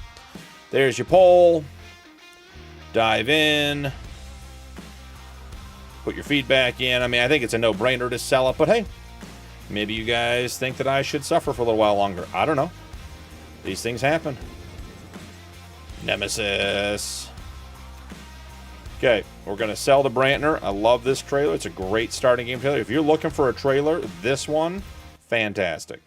There's your pole. Dive in. Put your feet back in. I mean, I think it's a no-brainer to sell it, but hey, maybe you guys think that I should suffer for a little while longer. I don't know. These things happen. Nemesis. Okay, we're going to sell the Brantner. I love this trailer. It's a great starting game trailer. If you're looking for a trailer, this one, fantastic.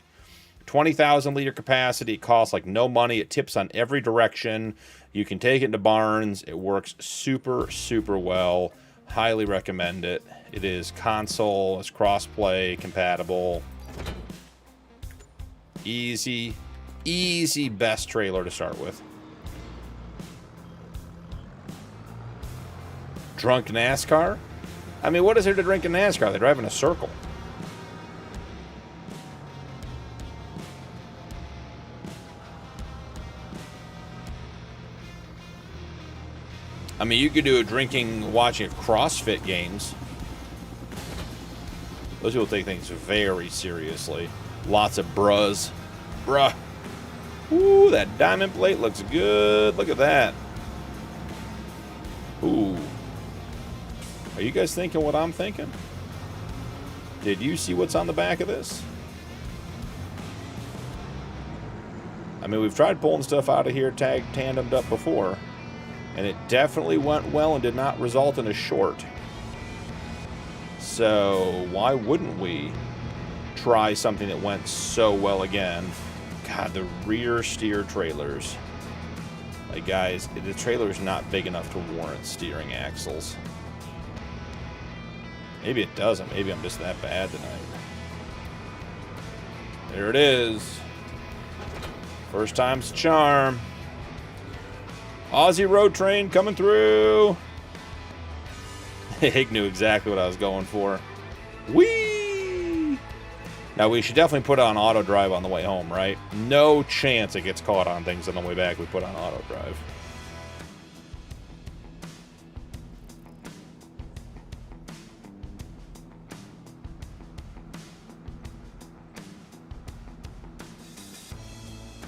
20,000 liter capacity. It costs like no money. It tips on every direction. You can take it into barns. It works super, super well. Highly recommend it. It is console, it's cross-play compatible. Easy, easy best trailer to start with. Drunk NASCAR? I mean, what is there to drink in NASCAR? They drive in a circle. I mean, you could do a drinking, watching of CrossFit games. Those people take things very seriously. Lots of bruh. Ooh, that diamond plate looks good. Look at that. Ooh. Are you guys thinking what I'm thinking? Did you see what's on the back of this? I mean, we've tried pulling stuff out of here tandemed up before. And it definitely went well and did not result in a short. So why wouldn't we try something that went so well again? God, the rear steer trailers. Like, guys, the trailer's not big enough to warrant steering axles. Maybe it doesn't. Maybe I'm just that bad tonight. There it is. First time's a charm. Aussie road train coming through. Hig knew exactly what I was going for. Whee! Now, we should definitely put it on auto drive on the way home, right? No chance it gets caught on things on the way back we put on auto drive.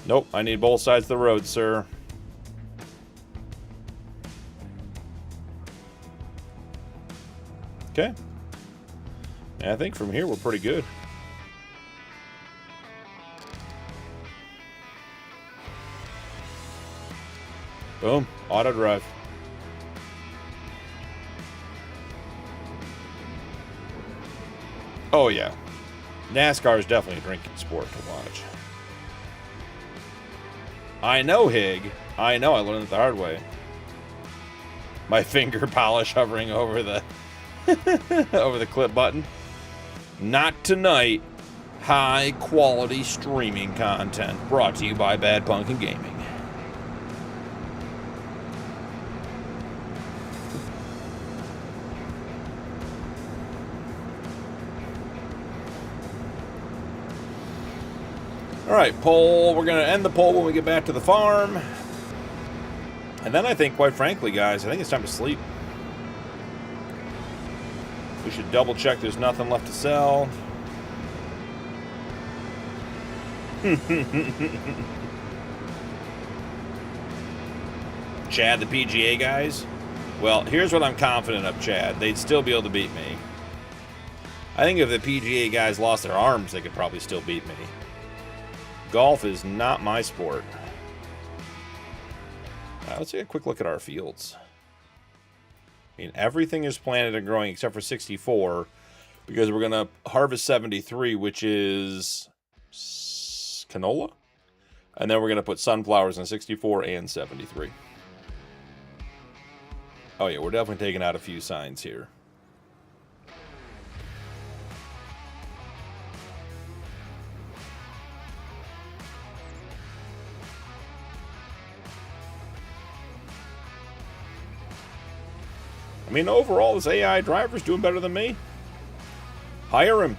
Nope, I need both sides of the road, sir. Okay. And I think from here we're pretty good. Boom. Auto drive. Oh, yeah. NASCAR is definitely a drinking sport to watch. I know, Hig. I know. I learned it the hard way. My finger polish hovering over the over the clip button. Not tonight. High quality streaming content brought to you by Bad Punkin Gaming. Alright, poll. We're going to end the poll when we get back to the farm. And then I think, quite frankly, guys, I think it's time to sleep. We should double check there's nothing left to sell. Chad, the PGA guys? Well, here's what I'm confident of, Chad. They'd still be able to beat me. I think if the PGA guys lost their arms, they could probably still beat me. Golf is not my sport. Let's take a quick look at our fields. I mean, everything is planted and growing except for 64, because we're going to harvest 73, which is canola. And then we're going to put sunflowers in 64 and 73. Oh, yeah, we're definitely taking out a few signs here. I mean, overall, this AI driver's doing better than me. Hire him.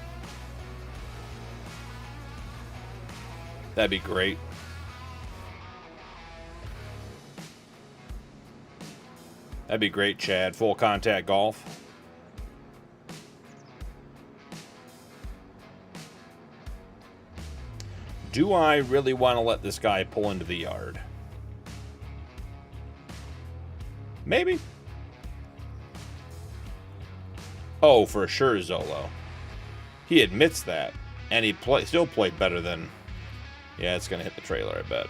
That'd be great. That'd be great, Chad. Full contact golf. Do I really want to let this guy pull into the yard? Maybe. Oh, for sure, Zolo. He admits that. And he still played better than... Yeah, it's going to hit the trailer, I bet.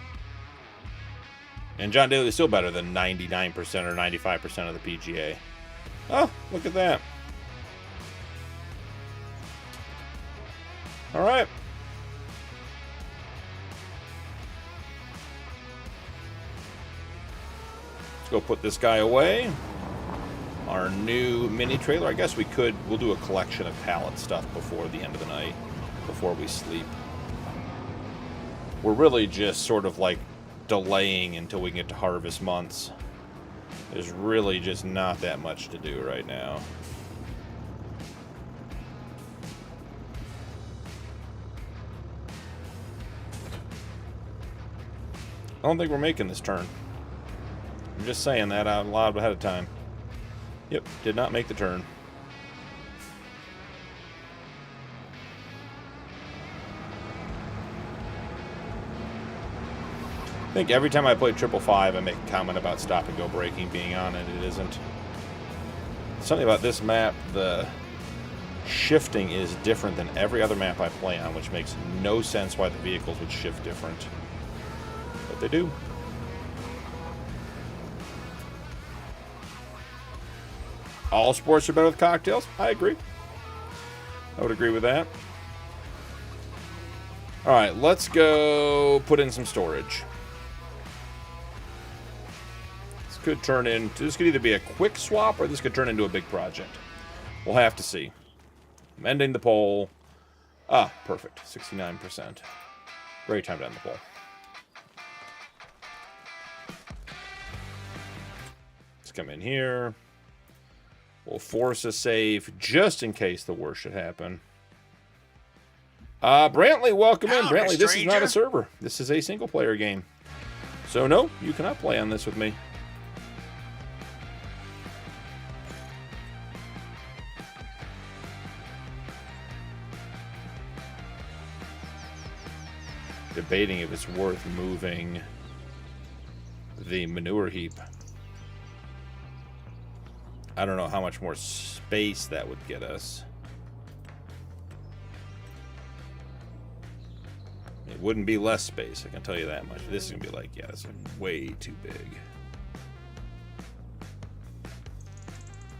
And John Daly is still better than 99% or 95% of the PGA. Oh, look at that. All right. Let's go put this guy away. Our new mini trailer. I guess we'll do a collection of pallet stuff before the end of the night, before we sleep. We're really just sort of like delaying until we can get to harvest months. There's really just not that much to do right now. I don't think we're making this turn. I'm just saying that out loud ahead of time. Yep, did not make the turn. I think every time I play 555, I make a comment about stop and go braking being on it. It isn't. Something about this map, the shifting is different than every other map I play on, which makes no sense why the vehicles would shift different. But they do. All sports are better with cocktails. I agree. I would agree with that. All right, let's go put in some storage. This could either be a quick swap or this could turn into a big project. We'll have to see. I'm ending the poll. Ah, perfect. 69%. Great time to end the poll. Let's come in here. We'll force a save just in case the worst should happen. Brantley, welcome in. Brantley, this is not a server. This is a single-player game. So, no, you cannot play on this with me. Debating if it's worth moving the manure heap. I don't know how much more space that would get us. It wouldn't be less space, I can tell you that much. This is going to be like, yeah, this is way too big.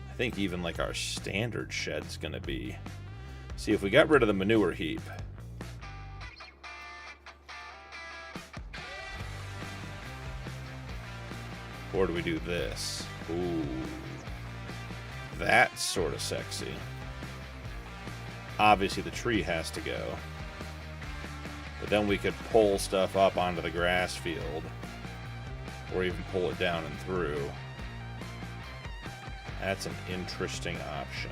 I think even like our standard shed's going to be... See, if we got rid of the manure heap... Or do we do this? Ooh. That's sort of sexy. Obviously, the tree has to go. But then we could pull stuff up onto the grass field. Or even pull it down and through. That's an interesting option.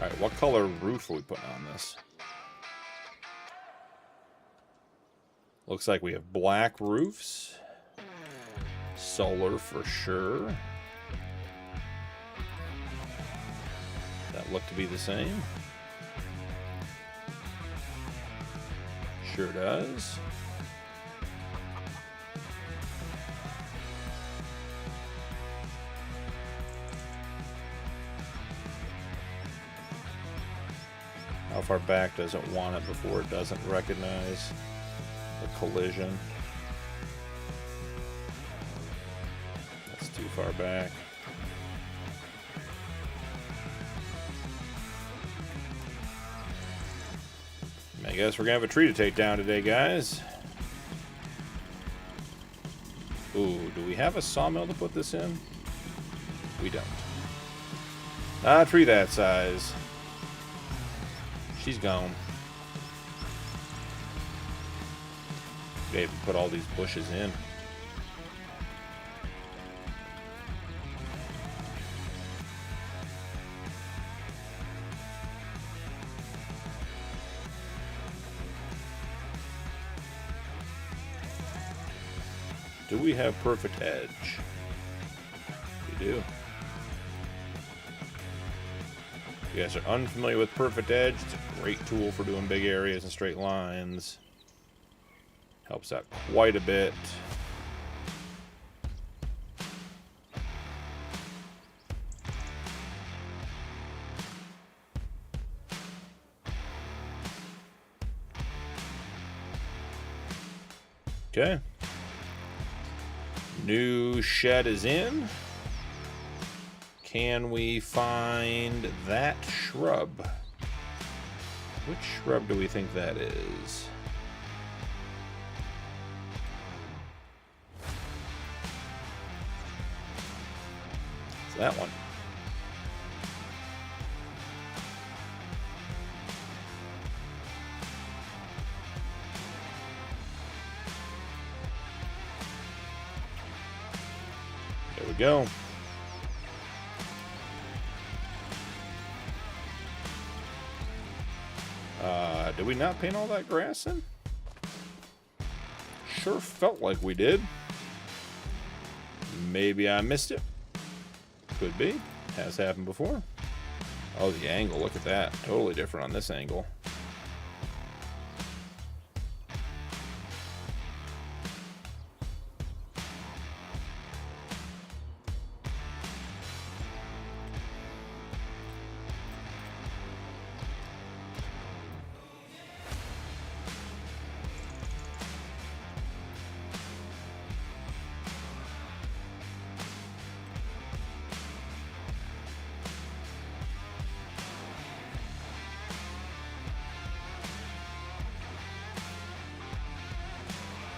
Alright, what color roof are we putting on this? Looks like we have black roofs. Solar for sure. That look to be the same. Sure does. How far back does it want it before it doesn't recognize the collision? That's too far back. I guess we're gonna have a tree to take down today, guys. Ooh, do we have a sawmill to put this in? We don't. Not a tree that size. She's gone. We even put all these bushes in. Do we have perfect edge? We do. If you guys are unfamiliar with perfect edge, it's a great tool for doing big areas and straight lines. Helps out quite a bit. Okay. New shed is in. Can we find that shrub? Which shrub do we think that is? It's that one. There we go. Did we not paint all that grass in? Sure felt like we did. Maybe I missed it. Could be. Has happened before. Oh, the angle. Look at that. Totally different on this angle.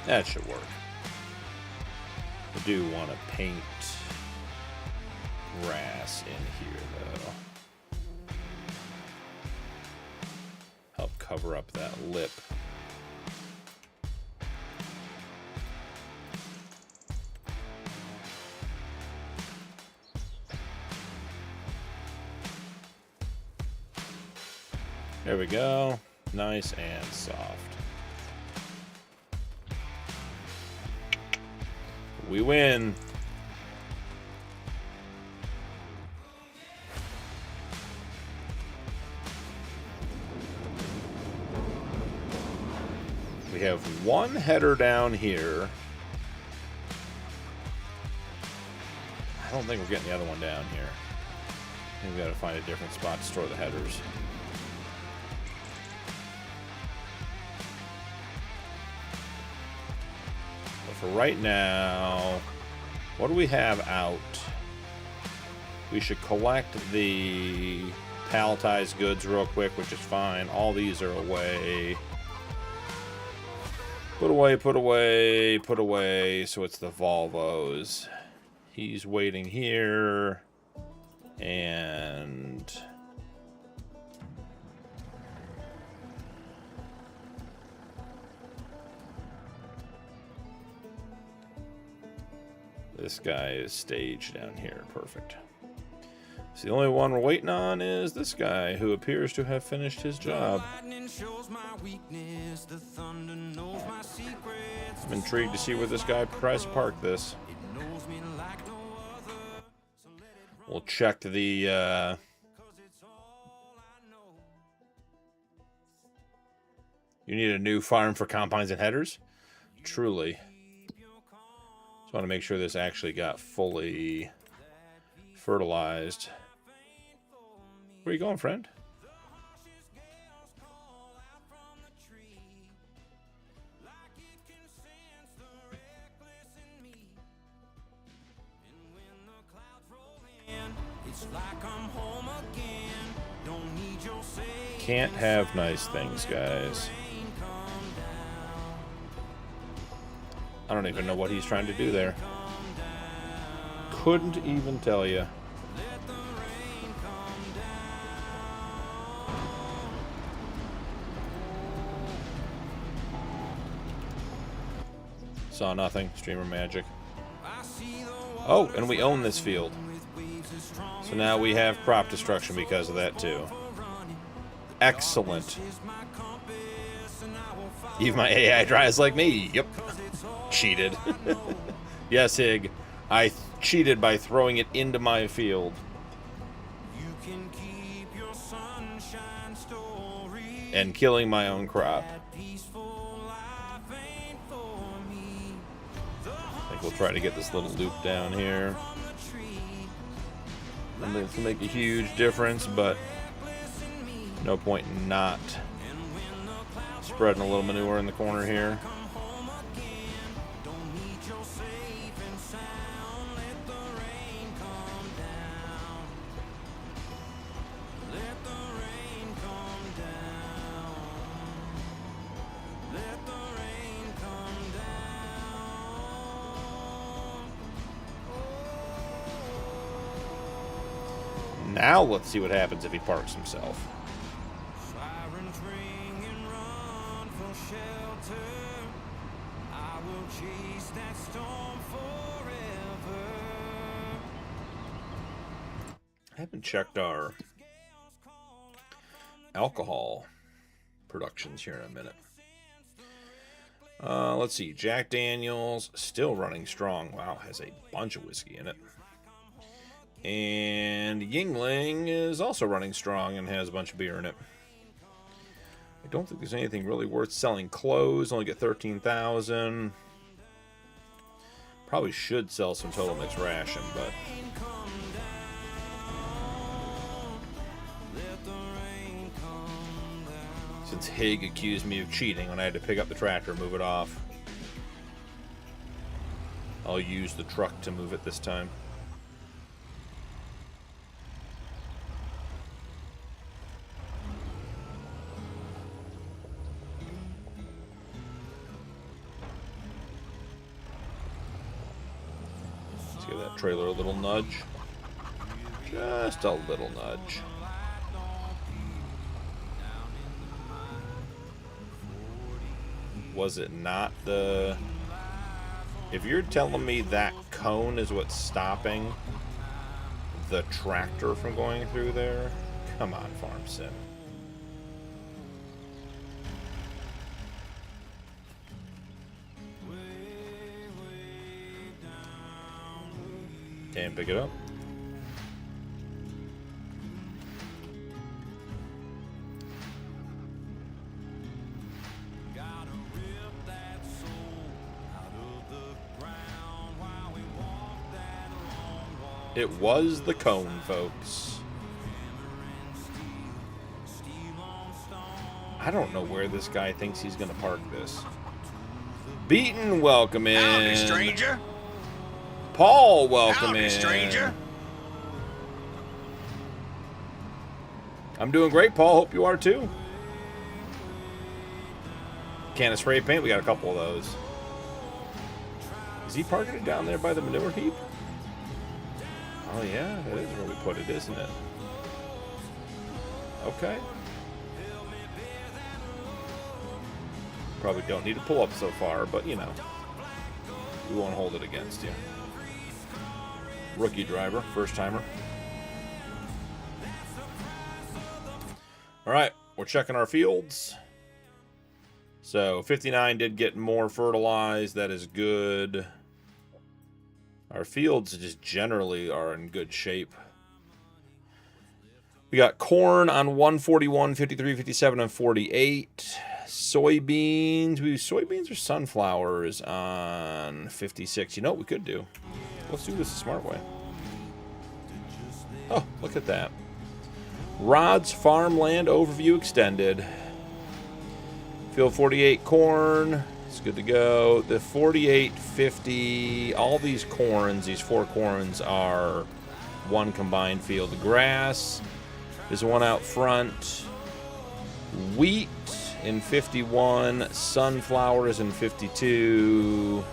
That should work. I do want to paint grass in here, though. Help cover up that lip. There we go. Nice and soft. We win. We have one header down here. I don't think we're getting the other one down here. I think we gotta find a different spot to store the headers. For right now, what do we have out? We should collect the palletized goods real quick, which is fine. All these are away. Put away, put away, put away. So it's the Volvos. He's waiting here. And this guy is staged down here. Perfect. So the only one we're waiting on is this guy, who appears to have finished his job. I'm intrigued to see where this guy tries to park this. We'll check the you need a new farm for combines and headers? Truly. Just want to make sure this actually got fully fertilized. Where are you going, friend? Can't have nice things, guys. I don't even know what he's trying to do there. Couldn't even tell you. Saw nothing. Streamer magic. Oh, and we own this field. So now we have crop destruction because of that too. Excellent. Even my AI dries like me. Yep. Cheated. Yes, Hig. I cheated by throwing it into my field. And killing my own crop. I think we'll try to get this little loop down here. It's gonna make a huge difference, but no point in not spreading a little manure in the corner here. Now let's see what happens if he parks himself. Sirens ring and run for shelter. I will chase that storm forever. I haven't checked our alcohol productions here in a minute. Let's see. Jack Daniels still running strong. Wow, has a bunch of whiskey in it. And Yingling is also running strong and has a bunch of beer in it. I don't think there's anything really worth selling. Clothes only get 13,000. Probably should sell some Total Mix Ration, but since Hig accused me of cheating when I had to pick up the tractor and move it off, I'll use the truck to move it this time. Let's give that trailer a little nudge. Just a little nudge. Was it not the... If you're telling me that cone is what's stopping the tractor from going through there, come on, Farm Sim. Can't pick it up. It was the cone, folks. I don't know where this guy thinks he's going to park this. Beaton, welcome in. Howdy, stranger. Paul, welcome Howdy, in. stranger. I'm doing great, Paul. Hope you are too. Can of spray paint? We got a couple of those. Is he parking it down there by the manure heap? Oh yeah, that is where we put it, isn't it? Okay. Probably don't need to pull up so far, but you know, we won't hold it against you. Rookie driver, first timer. All right, we're checking our fields. So 59 did get more fertilized. That is good. Our fields just generally are in good shape. We got corn on 141, 53, 57, and 48. Soybeans. Soybeans or sunflowers on 56. You know what we could do? Let's do this the smart way. Oh, look at that. Rod's Farmland Overview Extended. Field 48 corn. It's good to go. The 48, 50, all these corns, these four corns are one combined field. The grass is one out front. Wheat in 51. Sunflowers in 52.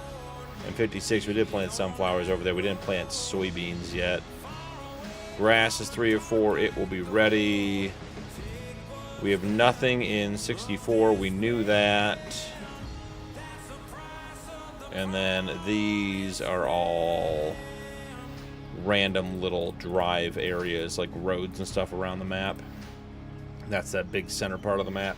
And 56, we did plant sunflowers over there. We didn't plant soybeans yet. Grass is 3 or 4. It will be ready. We have nothing in 64. We knew that. And then these are all random little drive areas, like roads and stuff around the map. That's that big center part of the map.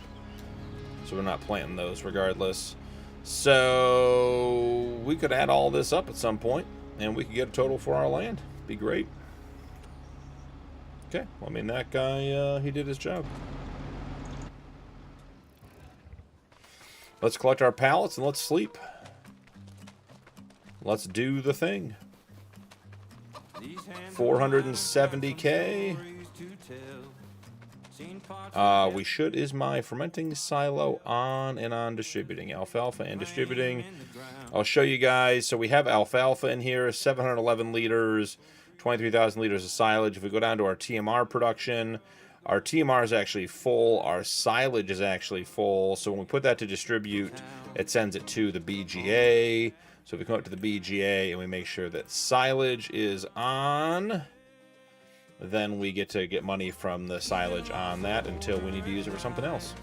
So we're not planting those regardless. So we could add all this up at some point, and we could get a total for our land. Be great. Okay, well, I mean, that guy, he did his job. Let's collect our pallets and let's sleep. Let's do the thing. 470K. We should. Is my fermenting silo on and on distributing? Alfalfa and distributing. I'll show you guys. So we have alfalfa in here, 711 liters, 23,000 liters of silage. If we go down to our TMR production, our TMR is actually full. Our silage is actually full. So when we put that to distribute, it sends it to the BGA. So if we come up to the BGA and we make sure that silage is on, then we get to get money from the silage on that until we need to use it for something else.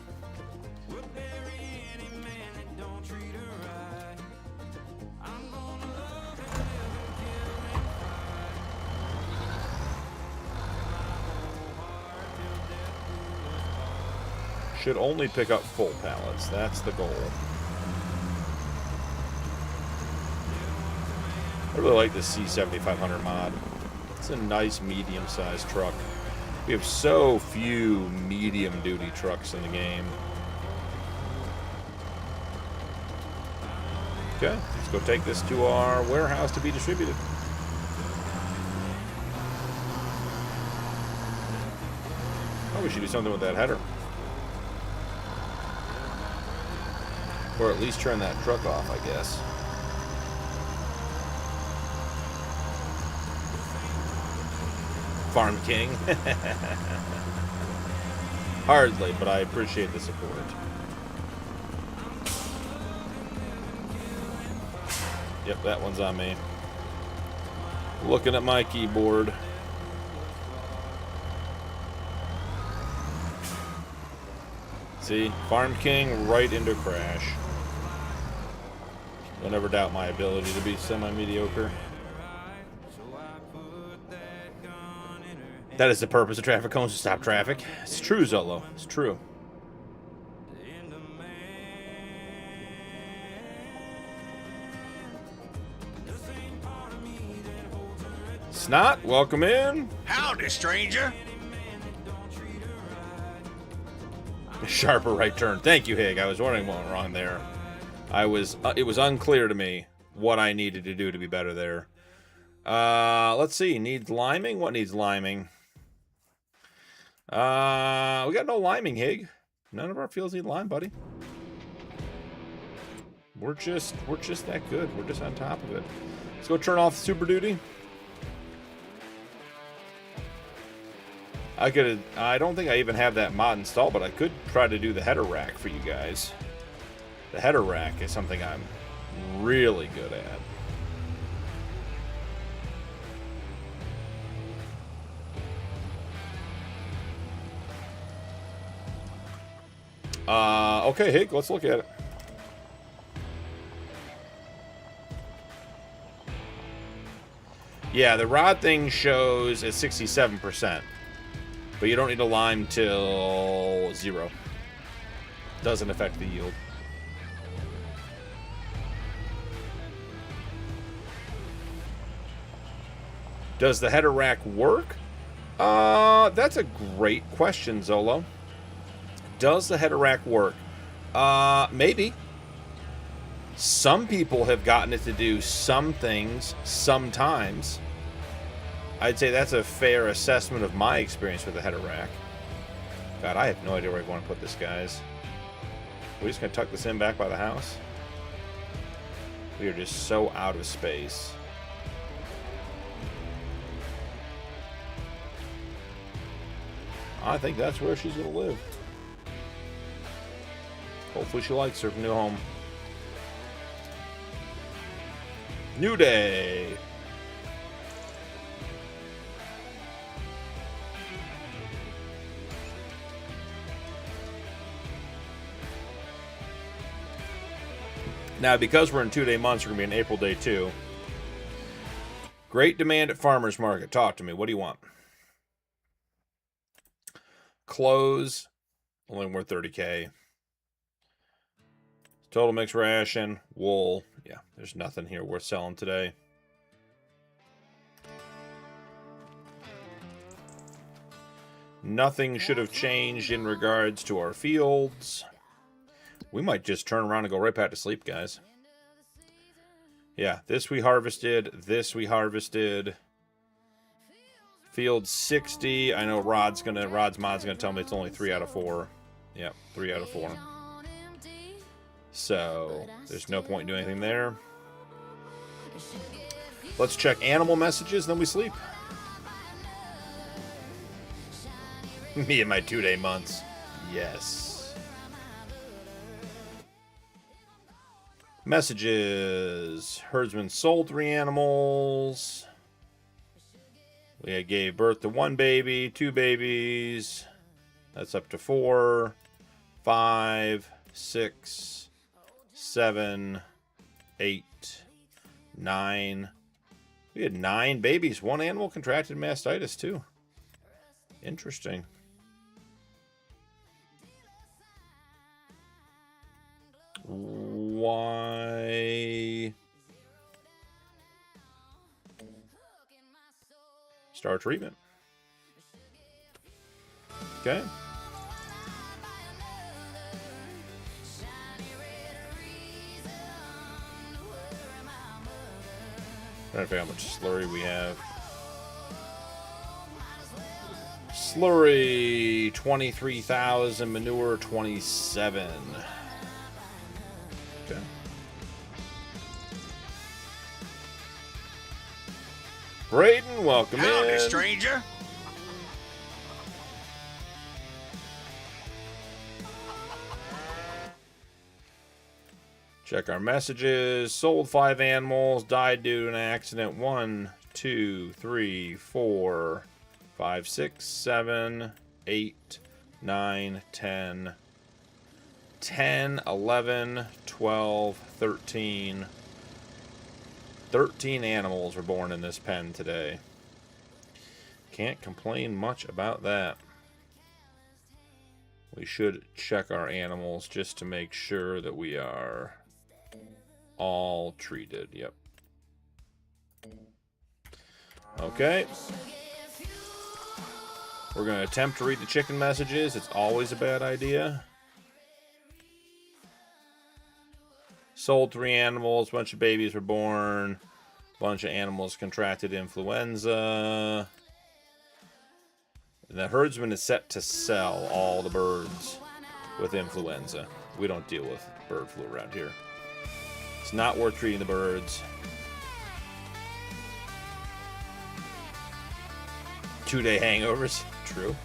Should only pick up full pallets. That's the goal. I really like the C7500 mod. It's a nice medium-sized truck. We have so few medium-duty trucks in the game. Okay, let's go take this to our warehouse to be distributed. Oh, we should do something with that header. Or at least turn that truck off, I guess. Farm King. Hardly, but I appreciate the support. Yep, that one's on me. Looking at my keyboard. See, Farm King right into crash. Don't ever doubt my ability to be semi-mediocre. That is the purpose of traffic cones, to stop traffic. It's true, Zolo. It's true. Snot, welcome in. Howdy, stranger. Sharper right turn. Thank you, Hig. I was wondering what went wrong there. It was unclear to me what I needed to do to be better there. Let's see. Needs liming? What needs liming? We got no liming, Hig. None of our fields need lime, buddy. We're just that good. We're just on top of it. Let's go turn off the Super Duty. I don't think I even have that mod installed, but I could try to do the header rack for you guys. The header rack is something I'm really good at. Okay, Hig, let's look at it. Yeah, the rod thing shows at 67%. But you don't need a lime till 0. Doesn't affect the yield. Does the header rack work? That's a great question, Zolo. Does the header rack work? Maybe. Some people have gotten it to do some things sometimes. I'd say that's a fair assessment of my experience with the header rack. God, I have no idea where I want to put this, guys. We're just going to tuck this in back by the house. We are just so out of space. I think that's where she's going to live. Hopefully she likes her new home. New day. Now, because we're in 2-day months, we're going to be in April day 2. Great demand at farmer's market. Talk to me. What do you want? Clothes, only worth 30K. Total mixed ration, wool. Yeah, there's nothing here worth selling today. Nothing should have changed in regards to our fields. We might just turn around and go right back to sleep, guys. Yeah, this we harvested. This we harvested. Field 60. I know Rod's mod's gonna tell me it's only 3 out of 4. Yep, 3 out of 4. So there's no point in doing anything there. Let's check animal messages, then we sleep. Me and my 2-day months. Yes. Messages. Herdsman sold 3 animals. We gave birth to 1 baby, 2 babies. That's up to 4, 5, 6, 7, 8, 9. We had 9 babies. 1 animal contracted mastitis, too. Interesting. Why? Start treatment. Okay. Trying to figure out how much slurry we have. Slurry 23,000, manure 27. Okay. Braden, welcome Howdy, in. stranger. Check our messages. Sold 5 animals. Died due to an accident. 1, 2, 3, 4, 5, 6, 7, 8, 9, 10, 10, 11, 12, 13. 13 animals were born in this pen today. Can't complain much about that. We should check our animals just to make sure that we are all treated. Yep. Okay. We're going to attempt to read the chicken messages. It's always a bad idea. Sold 3 animals. A bunch of babies were born. A bunch of animals contracted influenza. And the herdsman is set to sell all the birds with influenza. We don't deal with bird flu around here. It's not worth treating the birds. 2-day hangovers. True.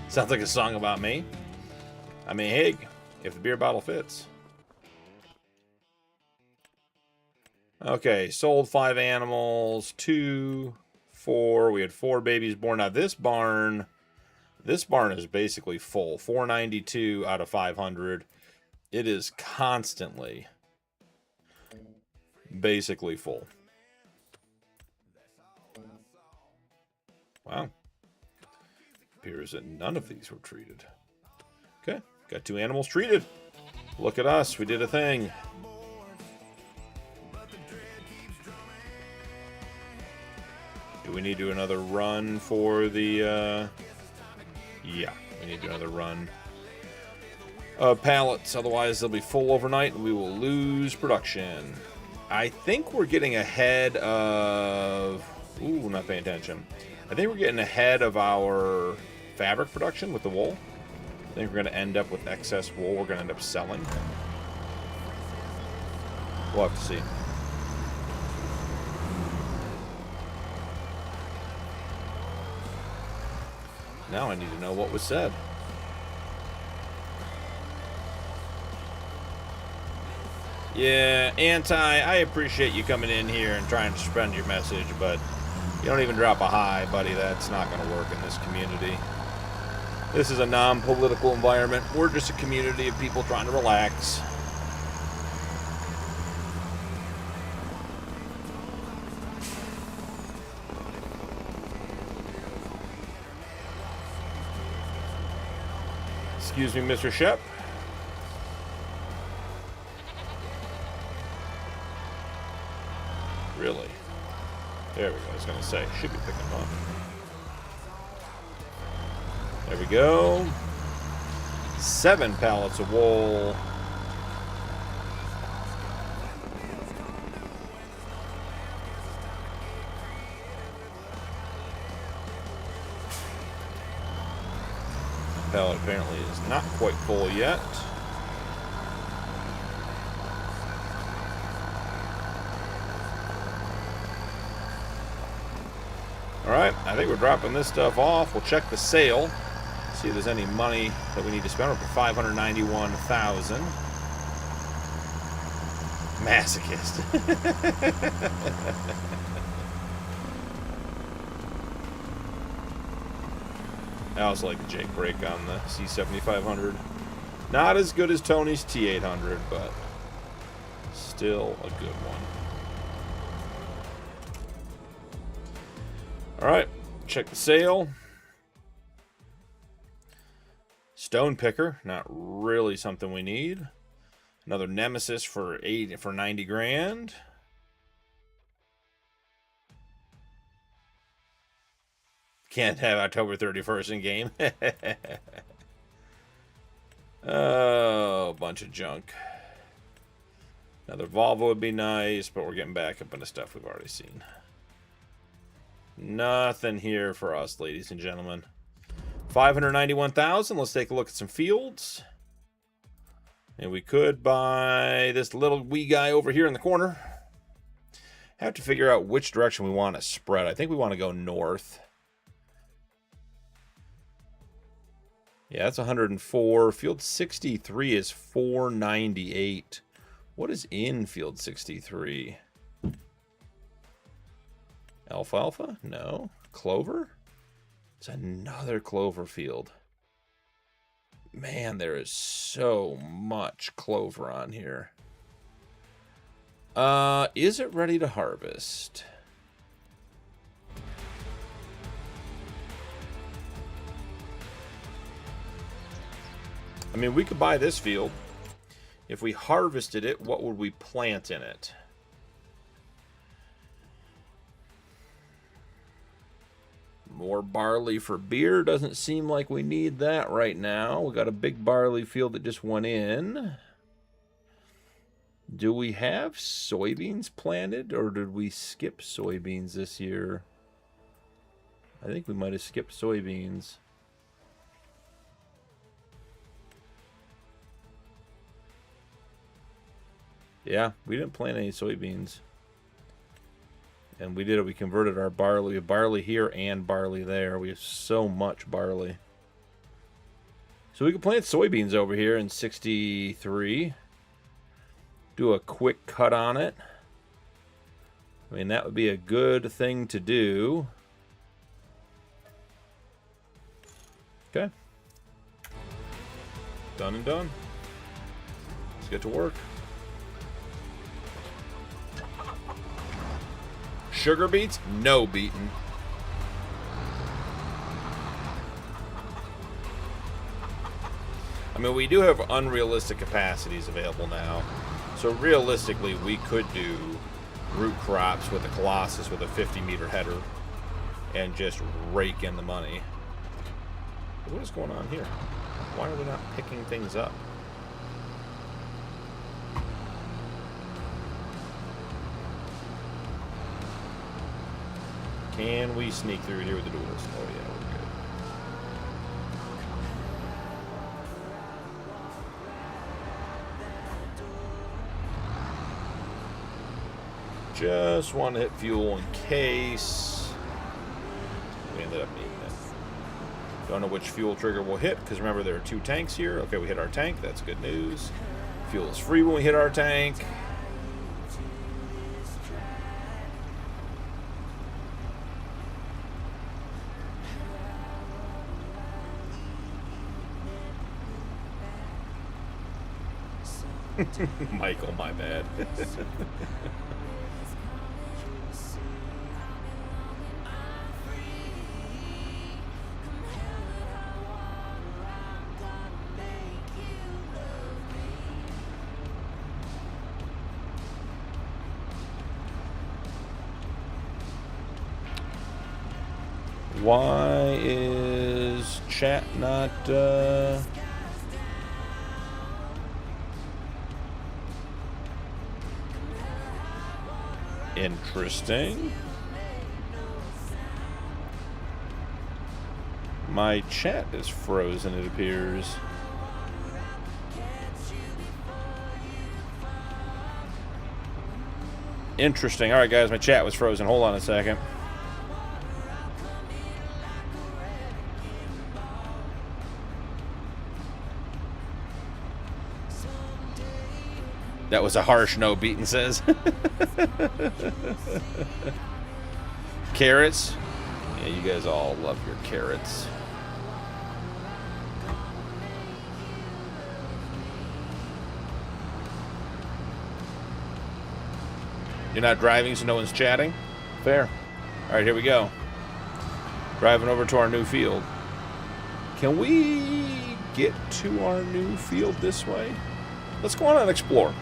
Sounds like a song about me. I mean, hey, if the beer bottle fits. Okay, sold 5 animals. 2, 4. We had 4 babies born. Now this barn is basically full. 492 out of 500. It is constantly basically full. Wow. Appears that none of these were treated. Okay, got 2 animals treated. Look at us, we did a thing. Do we need to do another run for the, yeah, we need to do another run. Pallets, otherwise they'll be full overnight and we will lose production. I think we're getting ahead of... Ooh, not paying attention. I think we're getting ahead of our fabric production with the wool. I think we're going to end up with excess wool we're going to end up selling. We'll have to see. Now I need to know what was said. Yeah, I appreciate you coming in here and trying to spread your message, but you don't even drop a hi, buddy. That's not going to work in this community. This is a non-political environment. We're just a community of people trying to relax. Excuse me, Mr. Shep. Really? There we go. I was going to say, should be picking them up. There we go. 7 pallets of wool. Pallet apparently is not quite full yet. Alright, I think we're dropping this stuff off. We'll check the sale. See if there's any money that we need to spend. We're up to 591,000. Masochist. I also like the Jake brake on the C7500. Not as good as Tony's T800, but still a good one. Alright, check the sale. Stone picker, not really something we need. Another Nemesis for 90 grand. Can't have October 31st in game. Oh, bunch of junk. Another Volvo would be nice, but we're getting back up into stuff we've already seen. Nothing here for us, ladies and gentlemen. 591,000. Let's take a look at some fields. And we could buy this little wee guy over here in the corner. Have to figure out which direction we want to spread. I think we want to go north. Yeah, that's 104. Field 63 is 498. What is in field 63? Alfalfa? No. Clover? It's another clover field. Man, there is so much clover on here. Is it ready to harvest? I mean, we could buy this field. If we harvested it, what would we plant in it? More barley for beer. Doesn't seem like we need that right now. We got a big barley field that just went in. Do we have soybeans planted, or did we skip soybeans this year? I think we might have skipped soybeans. Yeah, we didn't plant any soybeans. And we did it. We converted our barley. We have barley here and barley there. We have so much barley. So we could plant soybeans over here in 63. Do a quick cut on it. I mean, that would be a good thing to do. Okay. Done and done. Let's get to work. Sugar beets? No beaten. I mean, we do have unrealistic capacities available now. So realistically, we could do root crops with a Colossus with a 50-meter header and just rake in the money. But what is going on here? Why are we not picking things up? Can we sneak through here with the duelist? Oh yeah, we're good. Just want to hit fuel in case we ended up needing it. Don't know which fuel trigger we'll hit, because remember there are 2 tanks here. Okay, we hit our tank. That's good news. Fuel is free when we hit our tank. Michael, my bad. Why is chat not interesting? My chat is frozen, it appears. Interesting. Alright guys, my chat was frozen. Hold on a second. That was a harsh no, Beaton says. Carrots? Yeah, you guys all love your carrots. You're not driving, so no one's chatting? Fair. All right, here we go. Driving over to our new field. Can we get to our new field this way? Let's go on and explore.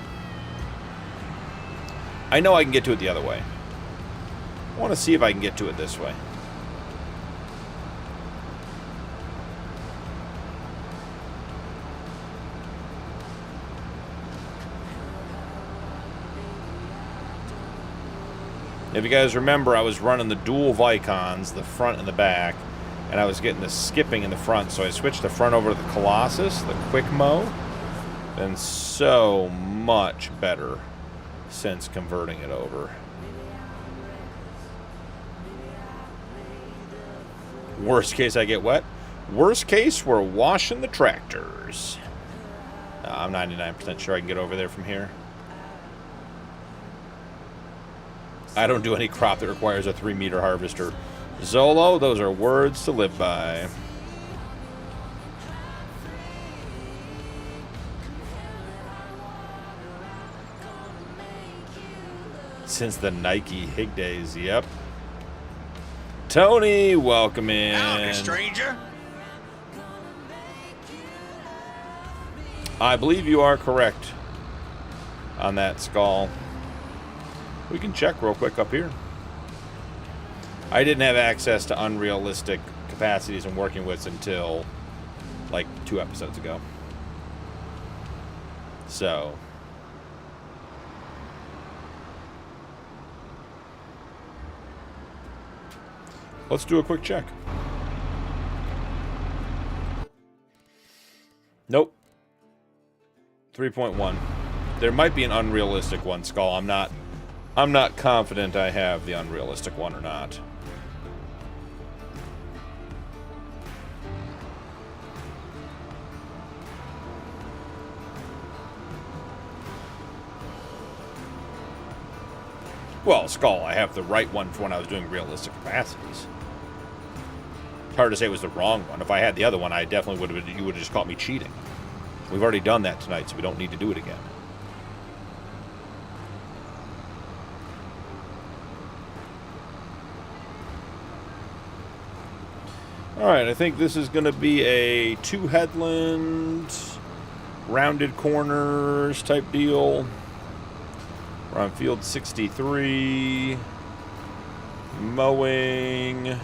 I know I can get to it the other way. I want to see if I can get to it this way. If you guys remember, I was running the dual Vicons, the front and the back, and I was getting the skipping in the front, so I switched the front over to the Colossus, the Quick Mow, and so much better since converting it over. Worst case, I get wet. Worst case, we're washing the tractors. I'm 99% sure I can get over there from here. I don't do any crop that requires a 3-meter harvester. Zolo, those are words to live by. Since the Nike Hig days, yep. Tony, welcome in. Howdy, stranger. I believe you are correct on that, Skull. We can check real quick up here. I didn't have access to unrealistic capacities and working widths until like 2 episodes ago. So let's do a quick check. Nope. 3.1. There might be an unrealistic one, Skull. I'm not confident I have the unrealistic one or not. Well, Skull, I have the right one for when I was doing realistic capacities. It's hard to say it was the wrong one. If I had the other one, I definitely would have. You would have just caught me cheating. We've already done that tonight, so we don't need to do it again. Alright, I think this is going to be a 2-headland, rounded corners type deal. We're on field 63. Mowing.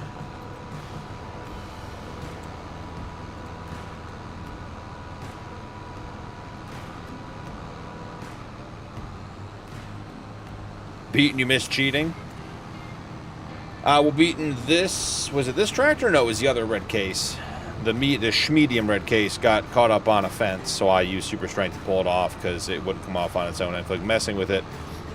Beaten, you missed cheating. We're beating this. Was it this tractor? No, it was the other red case. The medium red case got caught up on a fence, so I used super strength to pull it off because it wouldn't come off on its own. I felt like messing with it.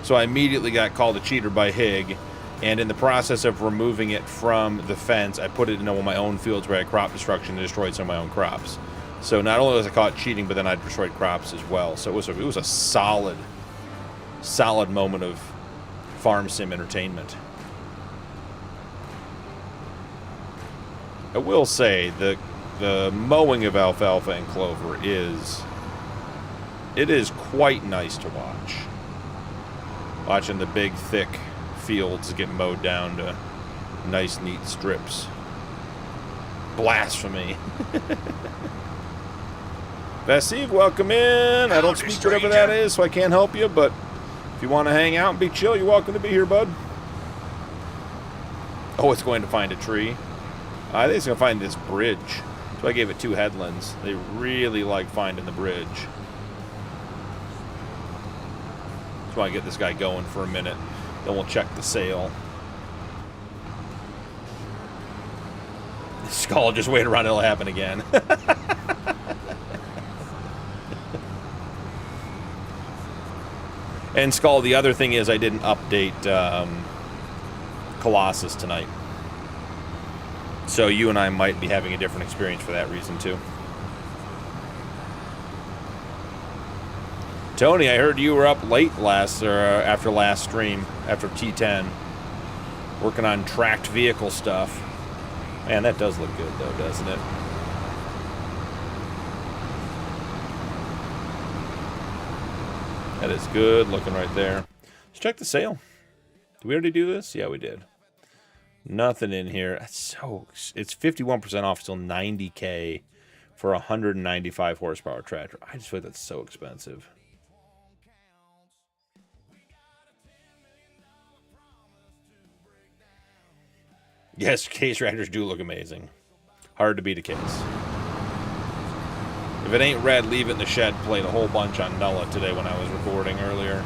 So I immediately got called a cheater by Hig, and in the process of removing it from the fence, I put it into one of my own fields where I had crop destruction and destroyed some of my own crops. So not only was I caught cheating, but then I destroyed crops as well. So it was a solid moment of farm sim entertainment. I will say the mowing of alfalfa and clover is quite nice to watch. Watching the big, thick fields get mowed down to nice, neat strips. Blasphemy. Vassive, welcome in. I don't speak whatever that is, so I can't help you, but if you want to hang out and be chill, you're welcome to be here, bud. Oh, it's going to find a tree. I think it's going to find this bridge. So I gave it 2 headlands. They really like finding the bridge. Just want to get this guy going for a minute. Then we'll check the sail. Skull, just wait around. It'll happen again. And Skull, the other thing is I didn't update Colossus tonight. So you and I might be having a different experience for that reason, too. Tony, I heard you were up late after last stream, after T10, working on tracked vehicle stuff. Man, that does look good, though, doesn't it? That is good looking right there. Let's check the sail. Did we already do this? Yeah, we did. Nothing in here. It's 51% off, still $90K for a 195 horsepower tractor. I just feel like that's so expensive. Yes, case tractors do look amazing. Hard to beat a case. If it ain't red, leave it in the shed. Played a whole bunch on Nulla today when I was recording earlier.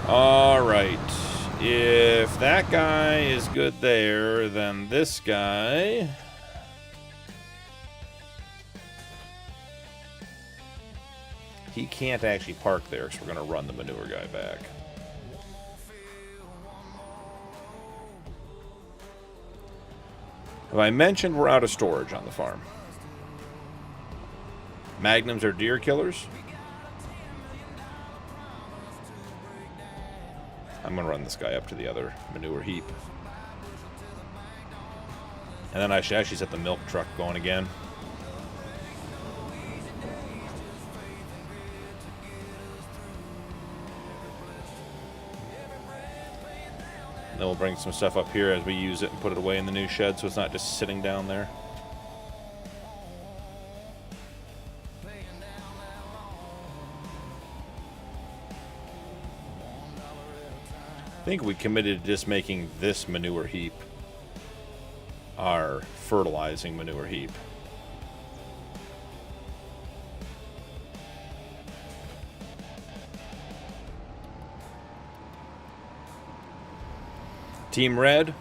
All right. If that guy is good there, then this guy... He can't actually park there, so we're going to run the manure guy back. Have I mentioned we're out of storage on the farm? Magnums are deer killers. I'm going to run this guy up to the other manure heap. And then I should actually set the milk truck going again. And then we'll bring some stuff up here as we use it and put it away in the new shed so it's not just sitting down there. I think we committed to just making this manure heap our fertilizing manure heap. Team Red.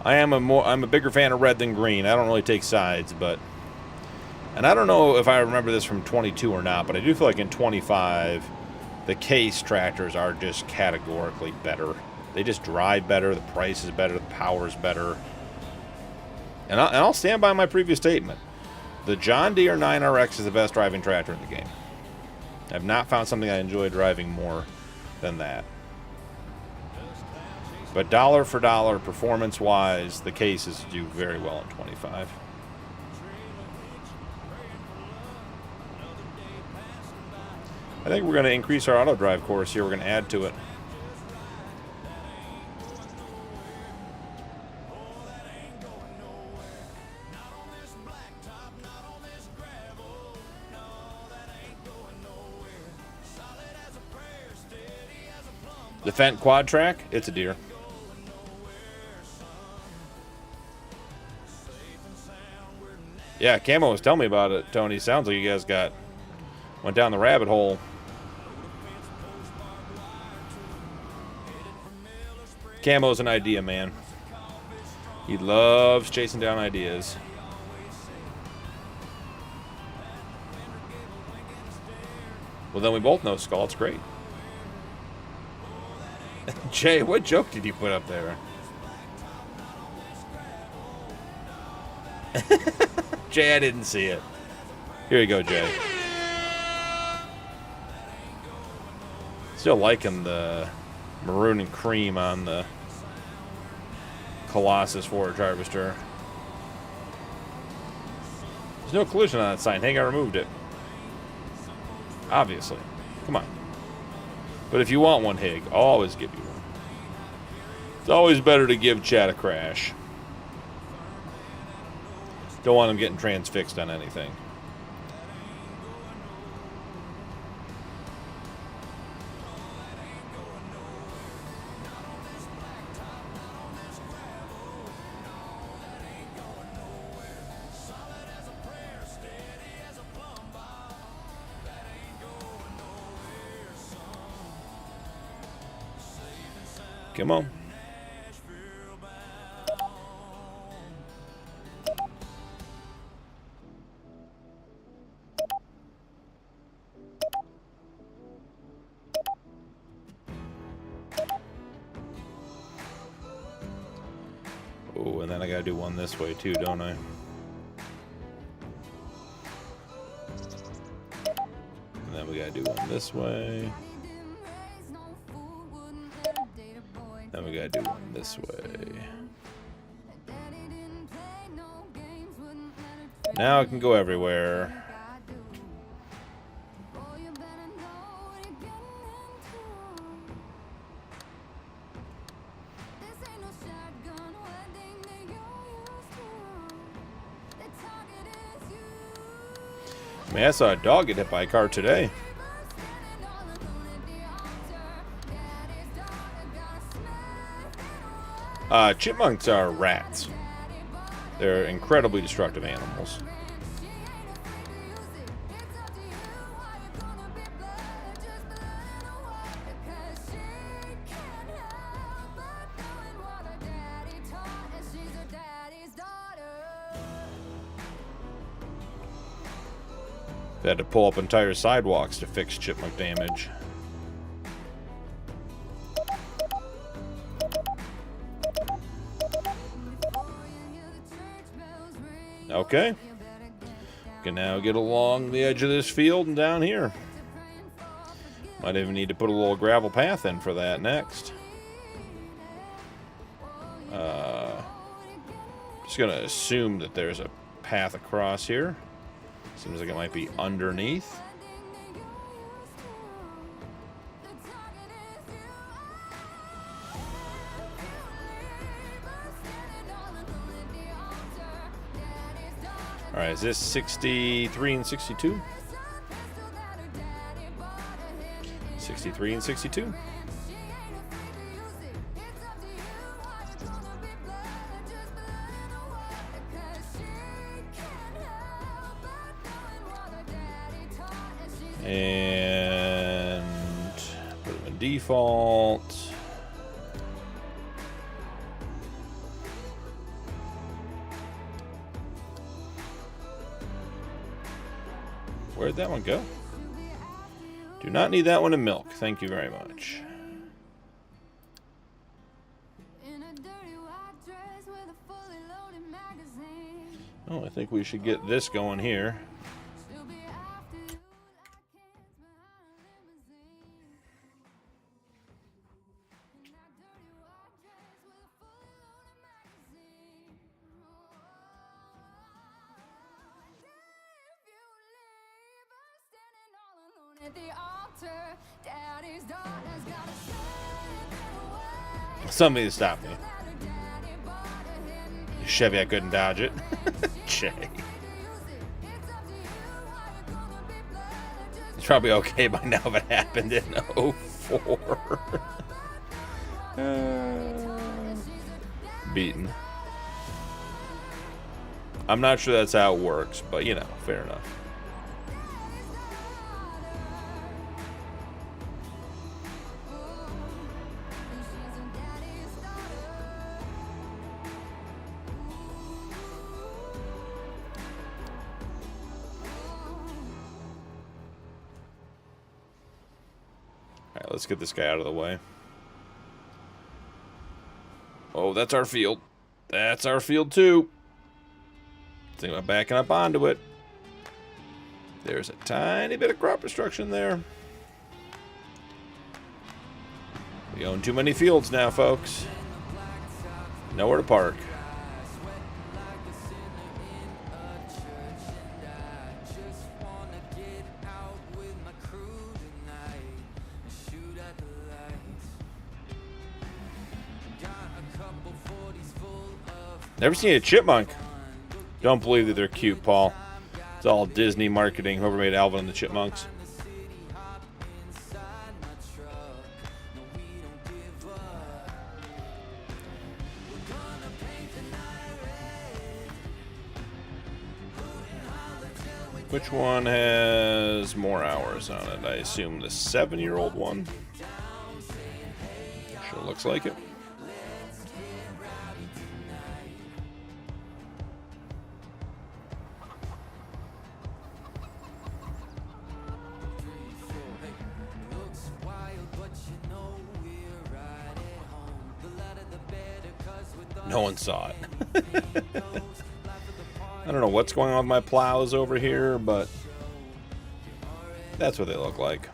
I'm a bigger fan of red than green. I don't really take sides, but, and I don't know if I remember this from 22 or not, but I do feel like in 25 the case tractors are just categorically better. They just drive better, the price is better, the power is better. And I'll stand by my previous statement. The John Deere 9RX is the best driving tractor in the game. I've not found something I enjoy driving more than that. But dollar for dollar, performance-wise, the cases do very well in 25. I think we're going to increase our auto drive course here. We're going to add to it. The Fendt quad track, it's a deer. Yeah, Camo was telling me about it, Tony. Sounds like you guys went down the rabbit hole. Camo's an idea man. He loves chasing down ideas. Well, then we both know Skull. It's great. Jay, what joke did you put up there? Jay, I didn't see it. Here you go, Jay. Still liking the maroon and cream on the Colossus forage harvester. There's no collision on that sign. Hey, I removed it. Obviously. Come on. But if you want one, Hig, I'll always give you one. It's always better to give Chad a crash. Don't want him getting transfixed on anything. Come on. Oh, and then I gotta do one this way too, don't I? And then we gotta do one this way. Then we gotta do one this way. Now it can go everywhere. I mean, I saw a dog get hit by a car today. Chipmunks are rats. They're incredibly destructive animals. They had to pull up entire sidewalks to fix chipmunk damage. Okay. Can now get along the edge of this field and down here. Might even need to put a little gravel path in for that next. Just gonna assume that there's a path across here. Seems like it might be underneath. Alright, is this 63 and 62? 63 and 62. And put them in default. Where'd that one go? Do not need that one in milk. Thank you very much. Oh, I think we should get this going here. Somebody to stop me. Chevy, I couldn't dodge it. Jay. It's probably okay by now if it happened in 04. Beaten. I'm not sure that's how it works, but you know, fair enough. Alright, let's get this guy out of the way. Oh, that's our field. That's our field too. Think about backing up onto it. There's a tiny bit of crop destruction there. We own too many fields now, folks. Nowhere to park. Never seen a chipmunk. Don't believe that they're cute, Paul. It's all Disney marketing. Whoever made Alvin and the Chipmunks. Which one has more hours on it? I assume the 7-year-old one. Sure looks like it. No one saw it. I don't know what's going on with my plows over here, but that's what they look like.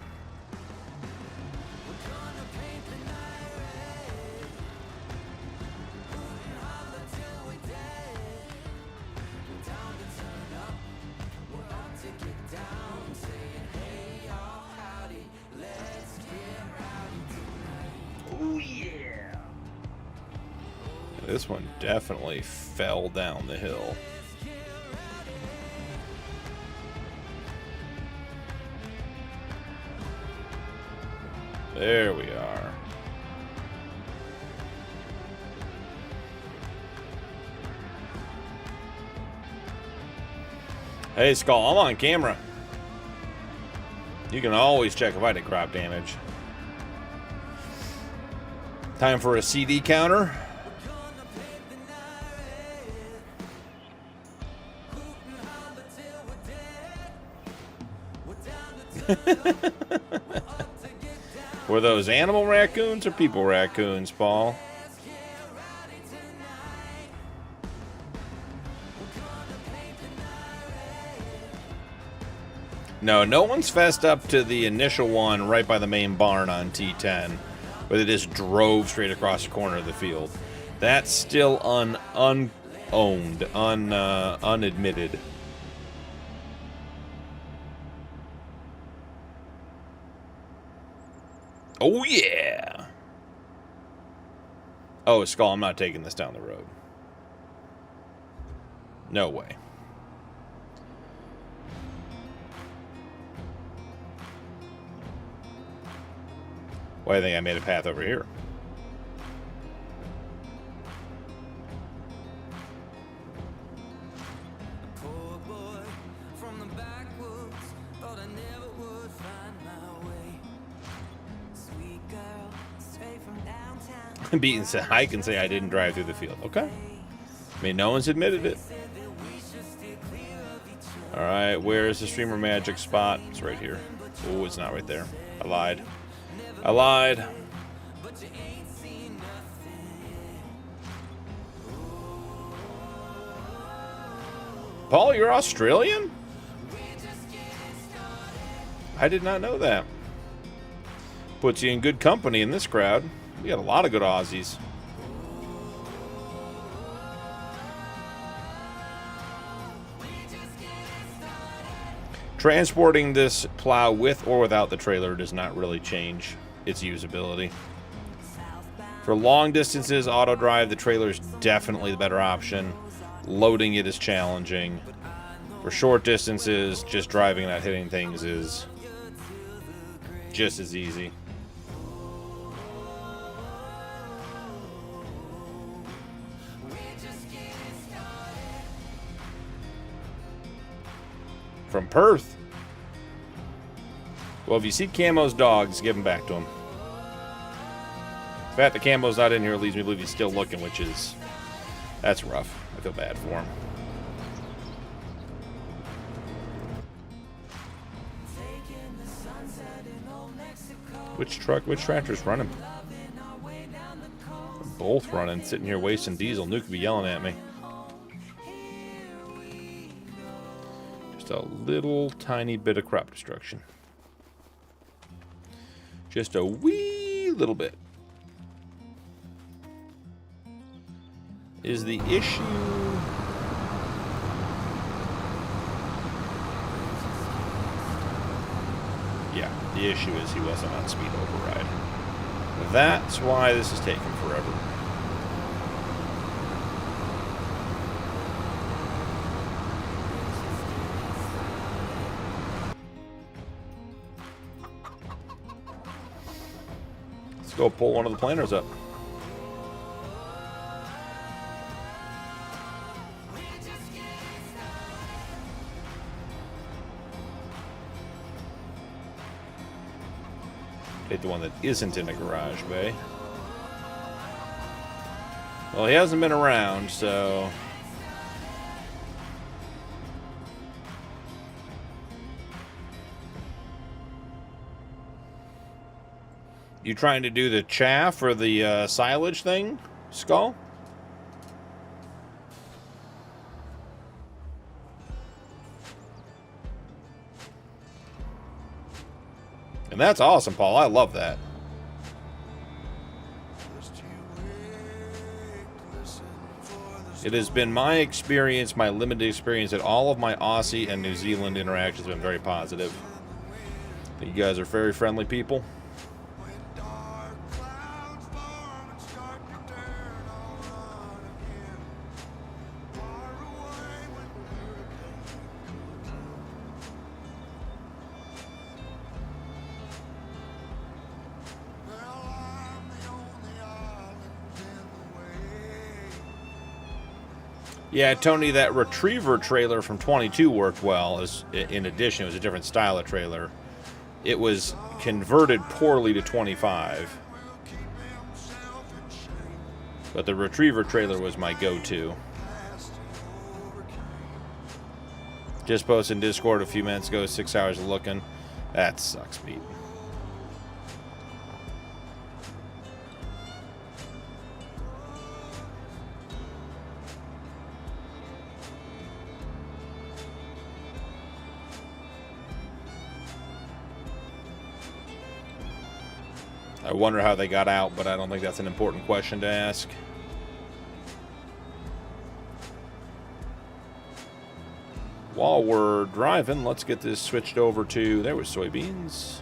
This one definitely fell down the hill. There we are. Hey, Skull, I'm on camera. You can always check if I did crop damage. Time for a CD counter. Were those animal raccoons or people raccoons, Paul? No one's fessed up to the initial one right by the main barn on T10, where they just drove straight across the corner of the field. That's still unowned, unadmitted. Oh, yeah. Oh, Skull, I'm not taking this down the road. No way. Why do you think I made a path over here? Poor boy from the backwoods, thought I never would find my way. Sweet girl, straight from downtown. Beaton said, I can say I didn't drive through the field. Okay. I mean, no one's admitted it. Alright, where's the streamer magic spot? It's right here. Oh, it's not right there. I lied. I lied. Paul, you're Australian? I did not know that. Puts you in good company in this crowd. We got a lot of good Aussies. Transporting this plow with or without the trailer does not really change its usability. For long distances, auto drive, the trailer is definitely the better option. Loading it is challenging. For short distances, just driving and not hitting things is just as easy. From Perth. Well, if you see Camo's dogs, give them back to him. The fact that Camo's not in here leads me to believe he's still looking, which is... that's rough. I feel bad for him. Which tractor's running? They're both running, sitting here wasting diesel. Nuke could be yelling at me. Just a little tiny bit of crop destruction. Just a wee little bit. Is the issue... yeah, the issue is he wasn't on speed override. That's why this is taking forever. Let's go pull one of the planters up. Take the one that isn't in a garage bay. Well, he hasn't been around, so... you trying to do the chaff or the silage thing, Skull? And that's awesome, Paul. I love that. It has been my experience, my limited experience, that all of my Aussie and New Zealand interactions have been very positive. You guys are very friendly people. Yeah, Tony, that Retriever trailer from 22 worked well. In addition, it was a different style of trailer. It was converted poorly to 25. But the Retriever trailer was my go-to. Just posted in Discord a few minutes ago, 6 hours of looking. That sucks, Pete. I wonder how they got out, but I don't think that's an important question to ask. While we're driving, let's get this switched over to... There was soybeans.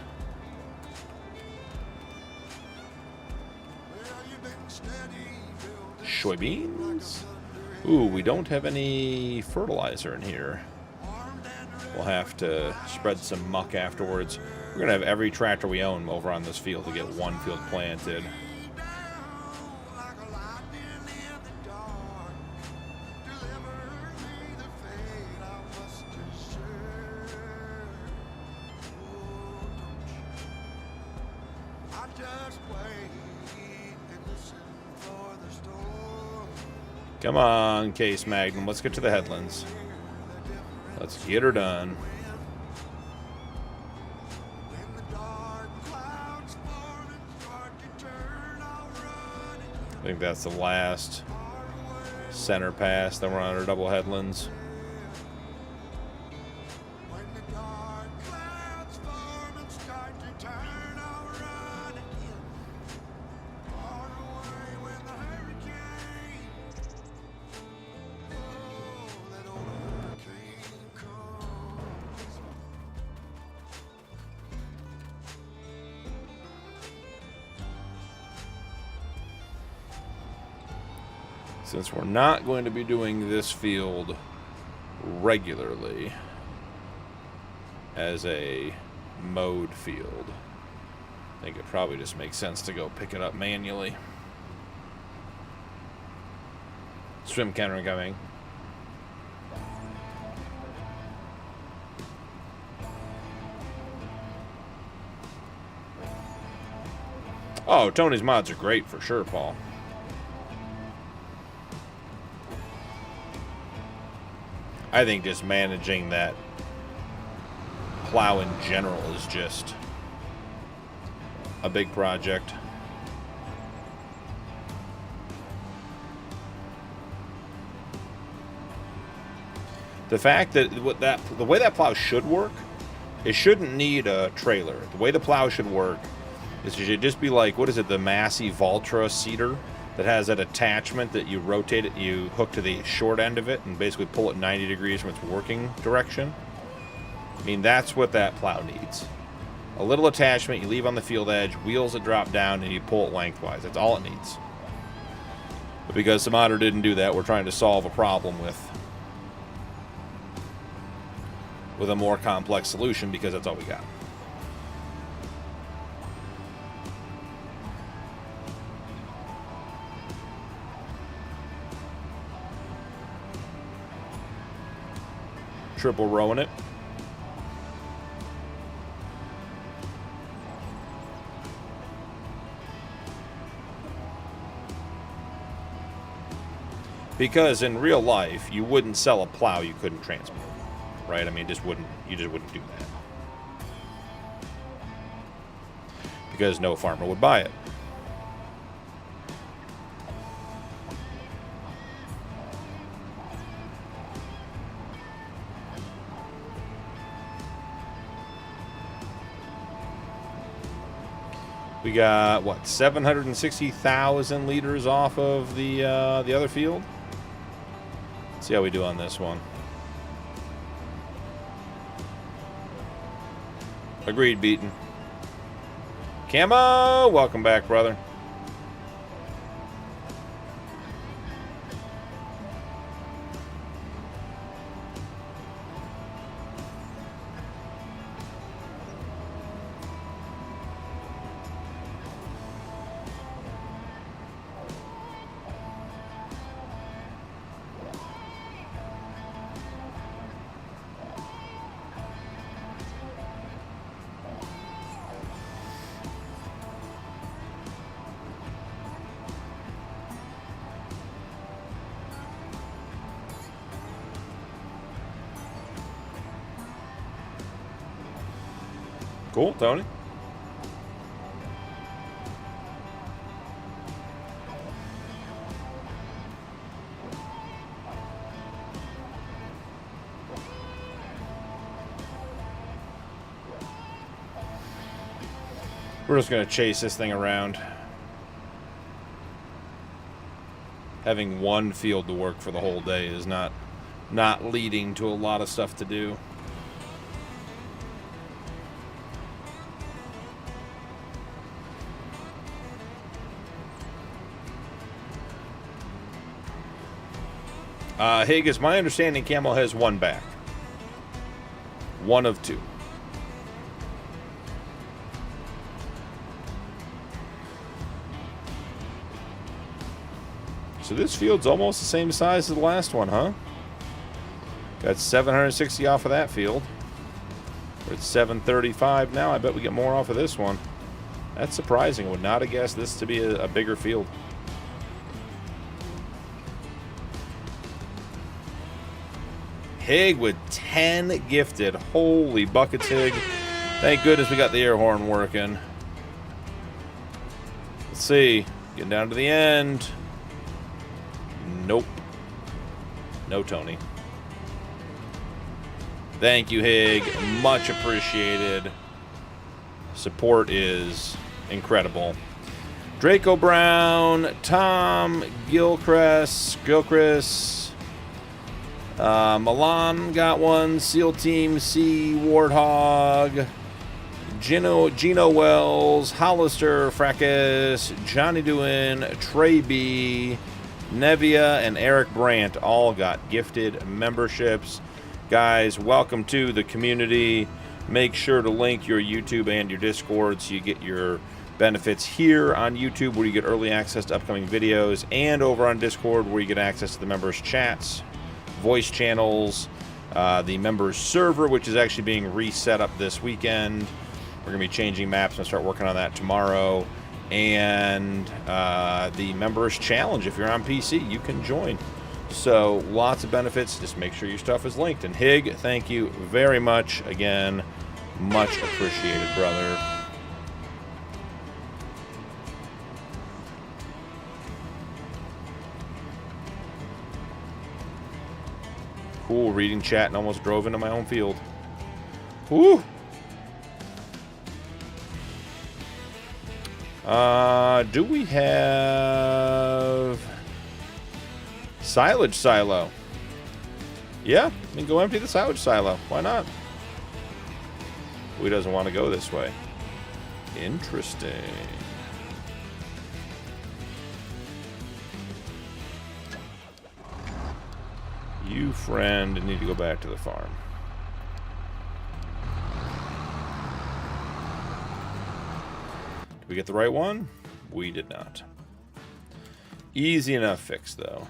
Soybeans? Ooh, we don't have any fertilizer in here. We'll have to spread some muck afterwards. We're going to have every tractor we own over on this field to get one field planted. Come on, Case Magnum. Let's get to the headlands. Let's get her done. I think that's the last center pass. Then we're on our double headlands. Since we're not going to be doing this field regularly as a mode field, I think it probably just makes sense to go pick it up manually. Swim counter coming. Oh, Tony's mods are great for sure, Paul. I think just managing that plow in general is just a big project. The fact that the way that plow should work, it shouldn't need a trailer. The way the plow should work is it should just be like, what is it, the Massey Valtra seeder that has that attachment that you rotate it, you hook to the short end of it and basically pull it 90 degrees from its working direction. I mean, that's what that plow needs. A little attachment you leave on the field edge, wheels that drop down, and you pull it lengthwise. That's all it needs. But because the modder didn't do that, we're trying to solve a problem with a more complex solution because that's all we got. Triple rowing it. Because in real life, you wouldn't sell a plow you couldn't transport, right? I mean, you just wouldn't do that. Because no farmer would buy it. We got, what, 760,000 liters off of the other field? Let's see how we do on this one. Agreed, beaten. Camo, welcome back, brother. Cool, Tony. We're just going to chase this thing around. Having one field to work for the whole day is not leading to a lot of stuff to do. Hig, is my understanding Camel has one back. One of two. So this field's almost the same size as the last one, huh? Got 760 off of that field. We're at 735 now. I bet we get more off of this one. That's surprising. Would not have guessed this to be a bigger field. Hig with 10 gifted. Holy buckets, Hig. Thank goodness we got the air horn working. Let's see. Getting down to the end. Nope. No, Tony. Thank you, Hig. Much appreciated. Support is incredible. Draco Brown, Tom Gilchrist, Milan got one. SEAL Team C, Warthog, Gino Wells, Hollister, Fracas, Johnny Dewin, Trey B, Nevia, and Eric Brandt all got gifted memberships. Guys, welcome to the community. Make sure to link your YouTube and your Discord so you get your benefits here on YouTube, where you get early access to upcoming videos, and over on Discord, where you get access to the members' chats, voice channels, the members server, which is actually being reset up this weekend. We're going to be changing maps and start working on that tomorrow. And the members challenge. If you're on PC, you can join. So lots of benefits. Just make sure your stuff is linked. And Hig, thank you very much again. Much appreciated, brother. Cool, reading chat and almost drove into my own field. Woo! Do we have silage silo? Yeah, we can go empty the silage silo. Why not? Who doesn't want to go this way? Interesting. You, friend, need to go back to the farm. Did we get the right one? We did not. Easy enough fix, though.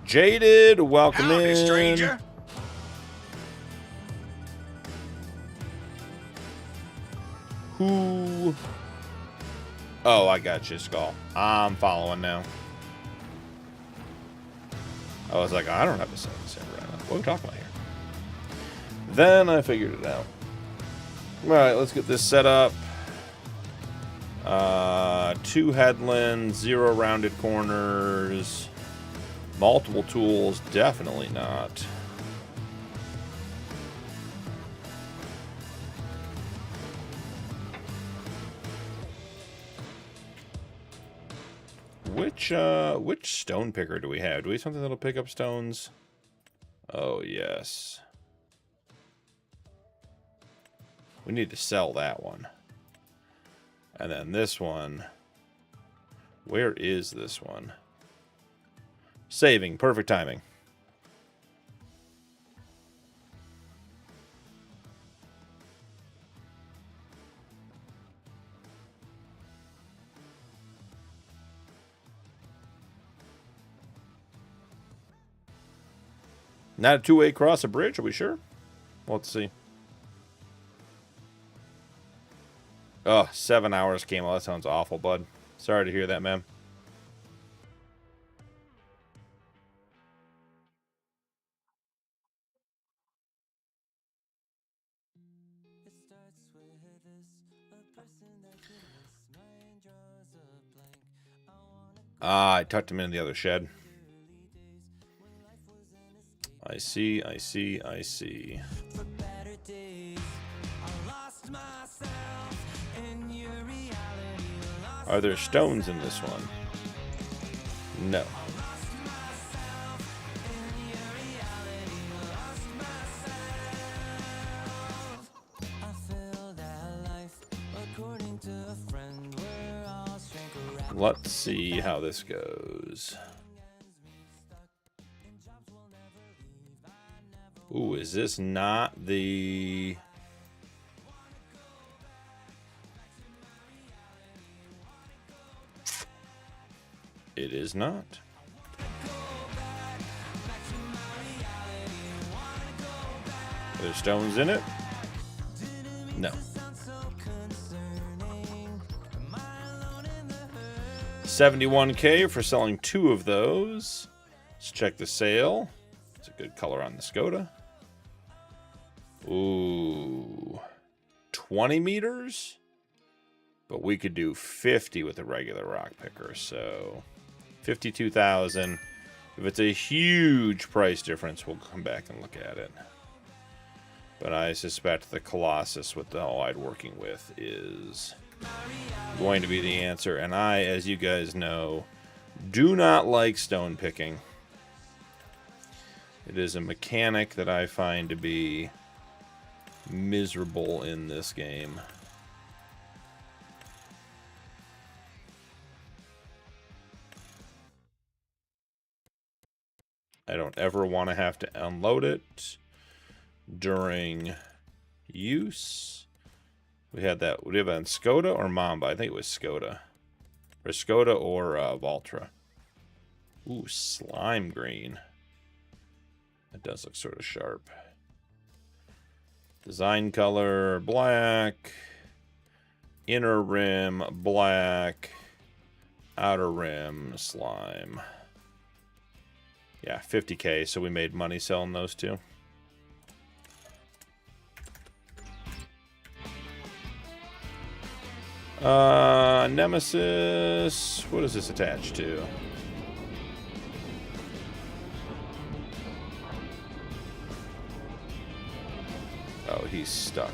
Jaded, welcome Howdy, in. stranger. Who? Oh, I got you, Skull. I'm following now. I was like, I don't have a 7 right now. What are we talking about here? Then I figured it out. All right, let's get this set up. 2 headlands, 0 rounded corners. Multiple tools, definitely not. Which stone picker do we have? Do we have something that'll pick up stones? Oh, yes. We need to sell that one. And then this one. Where is this one? Saving. Perfect timing. Not a two-way cross a bridge, are we sure? Well, let's see. Oh, 7 hours, Camo. That sounds awful, bud. Sorry to hear that, man. Ah, I tucked him in the other shed. I see, I see, I see. Are there stones in this one? No. Let's see how this goes. Ooh, is this not the... It is not. Are there stones in it? No. 71K for selling 2 of those. Let's check the sale. It's a good color on the Skoda. Ooh. 20 meters? But we could do 50 with a regular rock picker, so 52,000. If it's a huge price difference, we'll come back and look at it. But I suspect the Colossus with the Allied working with is going to be the answer. And I, as you guys know, do not like stone picking. It is a mechanic that I find to be miserable in this game. I don't ever want to have to unload it during use. We had that. Would we have that in Skoda or Mamba? I think it was Skoda. Or Skoda or Valtra. Ooh, slime green. That does look sort of sharp. Design color, black. Inner rim, black. Outer rim, slime. Yeah, 50K, so we made money selling those two. Nemesis. What is this attached to? Oh, he's stuck.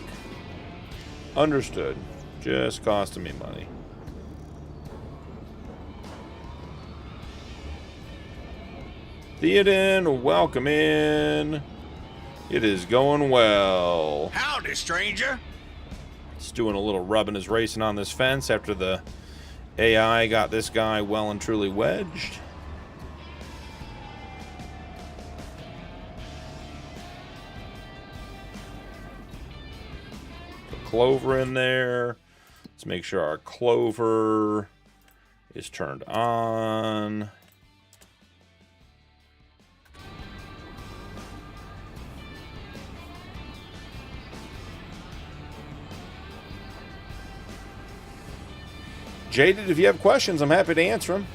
Understood. Just costing me money. Theoden, welcome in. It is going well. Howdy, stranger. He's doing a little rubbing his racing on this fence after the AI got this guy well and truly wedged. Put Clover in there. Let's make sure our Clover is turned on. Jaded, if you have questions, I'm happy to answer them.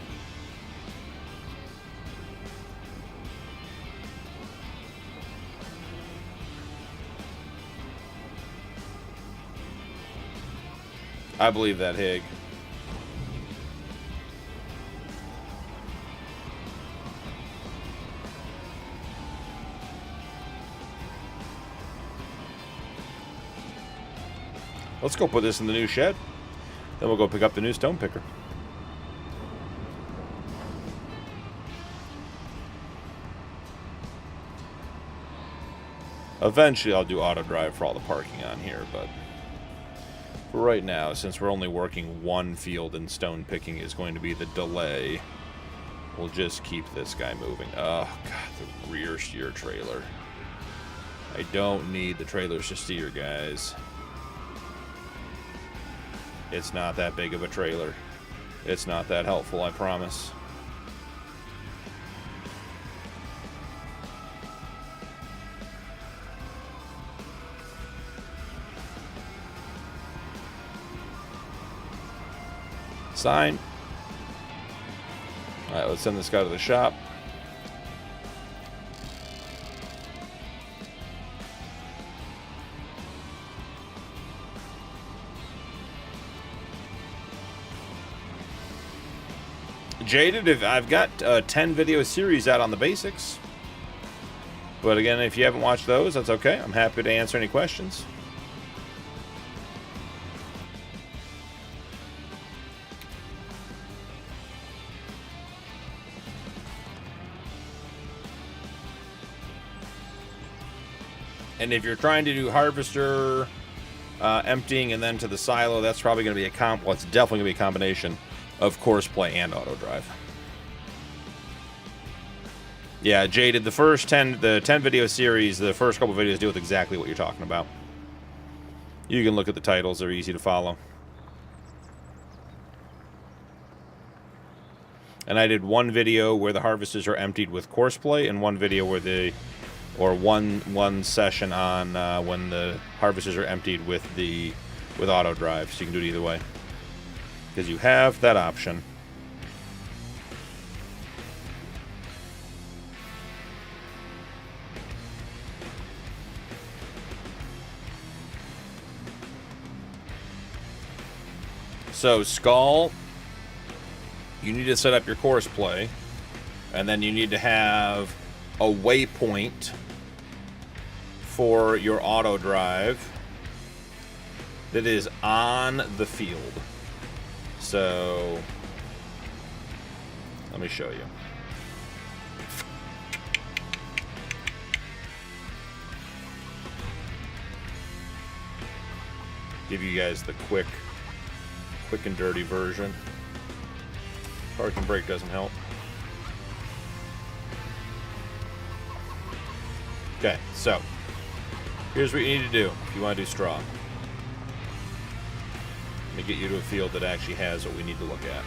I believe that, Hig. Let's go put this in the new shed. Then we'll go pick up the new stone picker. Eventually I'll do auto drive for all the parking on here, but for right now, since we're only working one field and stone picking is going to be the delay, we'll just keep this guy moving. Oh, God, the rear steer trailer. I don't need the trailers to steer, guys. It's not that big of a trailer. It's not that helpful, I promise. sign. All right, let's send this guy to the shop. Jaded, if I've got a 10 video series out on the basics. But again, if you haven't watched those, that's okay. I'm happy to answer any questions. And if you're trying to do harvester, emptying, and then to the silo, that's probably going to be well, it's definitely going to be a combination of course play and auto drive. Yeah, Jaded, the 10 video series, the first couple videos deal with exactly what you're talking about. You can look at the titles, they're easy to follow. And I did one video where the harvesters are emptied with course play, and one video where one session on when the harvesters are emptied with auto drive, so you can do it either way. Because you have that option. So, Skull, you need to set up your course play, and then you need to have a waypoint for your auto drive that is on the field. So, let me show you. Give you guys the quick and dirty version. Parking brake doesn't help. Okay, so here's what you need to do if you want to do straw. Let me get you to a field that actually has what we need to look at.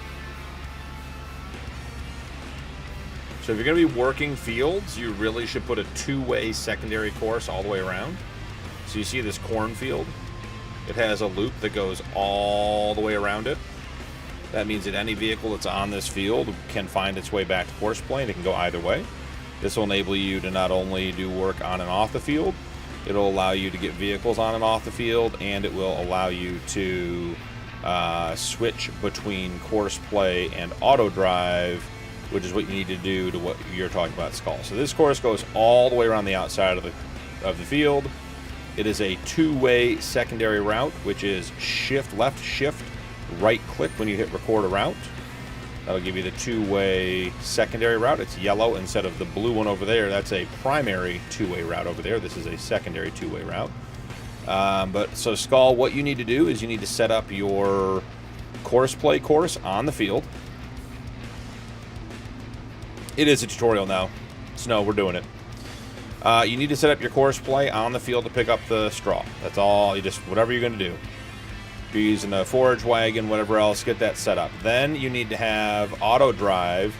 So if you're going to be working fields, you really should put a two-way secondary course all the way around. So you see this cornfield? It has a loop that goes all the way around it. That means that any vehicle that's on this field can find its way back to course play, and it can go either way. This will enable you to not only do work on and off the field, it'll allow you to get vehicles on and off the field, and it will allow you to switch between course play and auto drive, which is what you need to do to what you're talking about, Skull. So this course goes all the way around the outside of the field. It is a two-way secondary route, which is shift left, shift right click when you hit record a route. That'll give you the two-way secondary route. It's yellow instead of the blue one over there. That's a primary two-way route over there. This is a secondary two-way route. So Skull, what you need to do is you need to set up your course play course on the field. It is a tutorial now. Snow, we're doing it. You need to set up your course play on the field to pick up the straw. That's all. You just, whatever you're going to do. If you're using a forage wagon, whatever else, get that set up. Then you need to have auto drive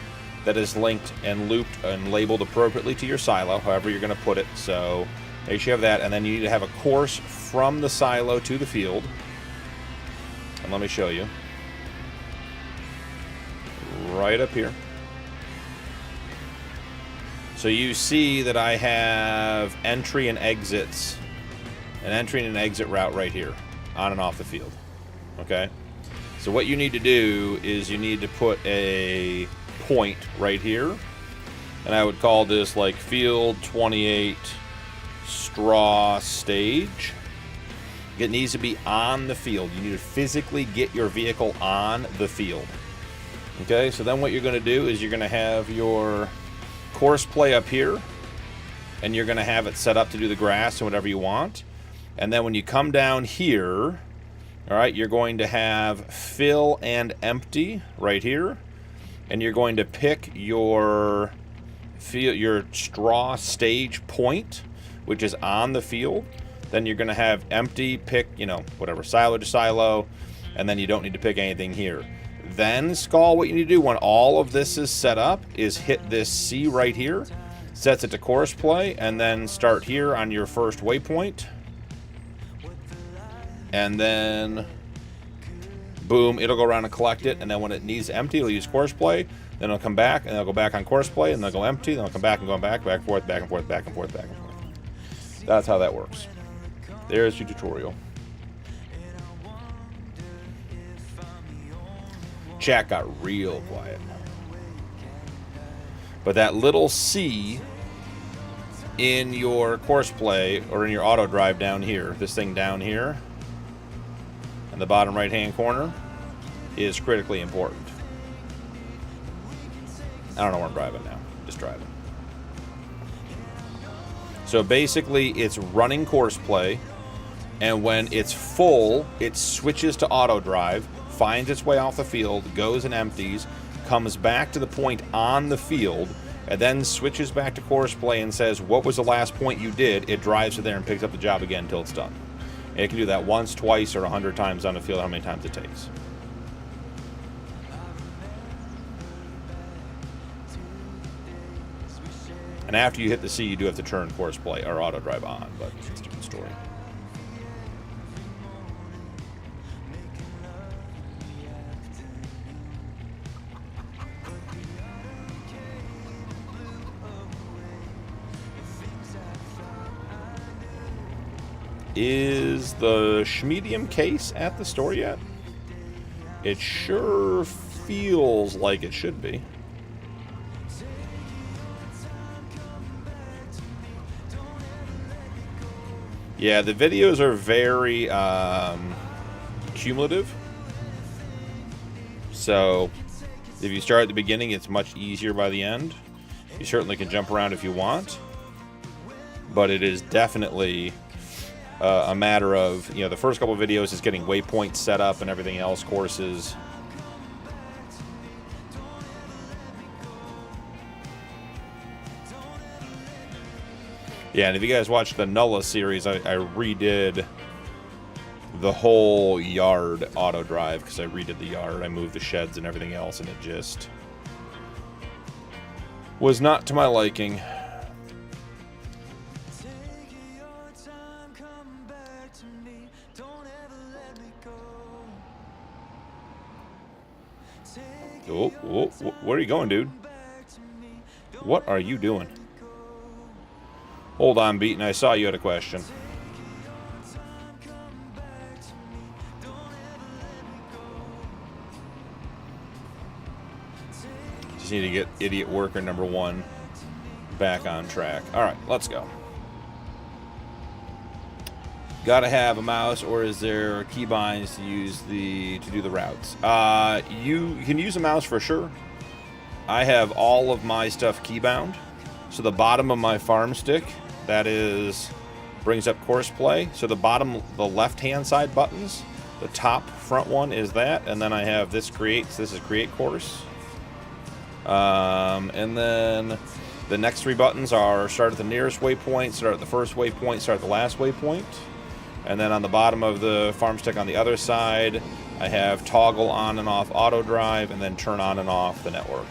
that is linked and looped and labeled appropriately to your silo, however you're going to put it. So make sure you have that. And then you need to have a course from the silo to the field. And let me show you. Right up here. So you see that I have entry and exits, an entry and an exit route right here, on and off the field. Okay? So what you need to do is you need to put a point right here, and I would call this like field 28 straw stage. It needs to be on the field. You need to physically get your vehicle on the field. Okay? So then what you're going to do is you're going to have your course play up here, and you're going to have it set up to do the grass and whatever you want. And then when you come down here, all right, you're going to have fill and empty right here, and you're going to pick your straw stage point, which is on the field. Then you're going to have empty, pick, whatever, silo to silo, and then you don't need to pick anything here. Then, Skull, what you need to do when all of this is set up is hit this C right here, sets it to course play, and then start here on your first waypoint. And then boom, it'll go around and collect it, and then when it needs to empty, it'll use course play, then it'll come back, and it'll go back on course play, and then it'll go empty, then it'll come back and go back and forth, back and forth, back and forth, back and forth. That's how that works. There's your tutorial. Chat got real quiet. But that little C in your course play or in your auto drive down here, this thing down here in the bottom right hand corner, is critically important. I don't know where I'm driving now. Just driving. So basically it's running course play, and when it's full it switches to auto drive, finds its way off the field, goes and empties, comes back to the point on the field, and then switches back to course play and says, what was the last point you did? It drives to there and picks up the job again until it's done. And it can do that once, twice, or 100 times on the field, how many times it takes. And after you hit the C, you do have to turn course play or auto drive on, but it's a different story. Is the Schmedium case at the store yet? It sure feels like it should be. Yeah, the videos are very cumulative. So if you start at the beginning, it's much easier by the end. You certainly can jump around if you want. But it is definitely a matter of, you know, the first couple of videos is getting waypoints set up and everything else, courses. Yeah, and if you guys watched the Nulla series, I redid the whole yard auto drive because I redid the yard. I moved the sheds and everything else, and it just was not to my liking. Oh, where are you going, dude? What are you doing? Hold on, Beaton. I saw you had a question. Just need to get idiot worker number 1 back on track. All right, let's go. Gotta have a mouse, or is there keybinds to use to do the routes? You can use a mouse for sure. I have all of my stuff keybound. So the bottom of my Farmstick, that brings up course play. So the bottom, the left-hand side buttons, the top front one is that, and then I have this this is create course. And then the next 3 buttons are start at the nearest waypoint, start at the first waypoint, start at the last waypoint. And then on the bottom of the Farmstick on the other side, I have toggle on and off auto drive, and then turn on and off the network.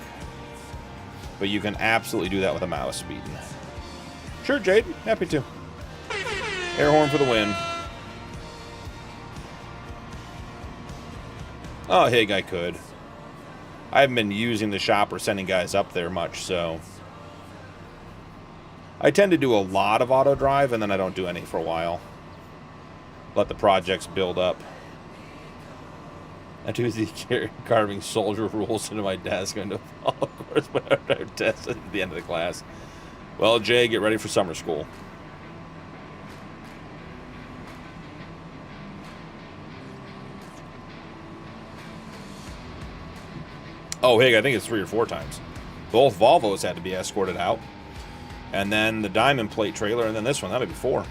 But you can absolutely do that with a mouse, Beaton. Sure, Jade. Happy to. Air horn for the win. Oh, Hig, I could. I haven't been using the shop or sending guys up there much, so I tend to do a lot of auto drive, and then I don't do any for a while. Let the projects build up. I do the carving soldier rules into my desk and to follow course whenever I test at the end of the class. Well, Jay, get ready for summer school. Oh, hey, I think it's 3 or 4 times. Both Volvos had to be escorted out. And then the diamond plate trailer, and then this one. That would be 4.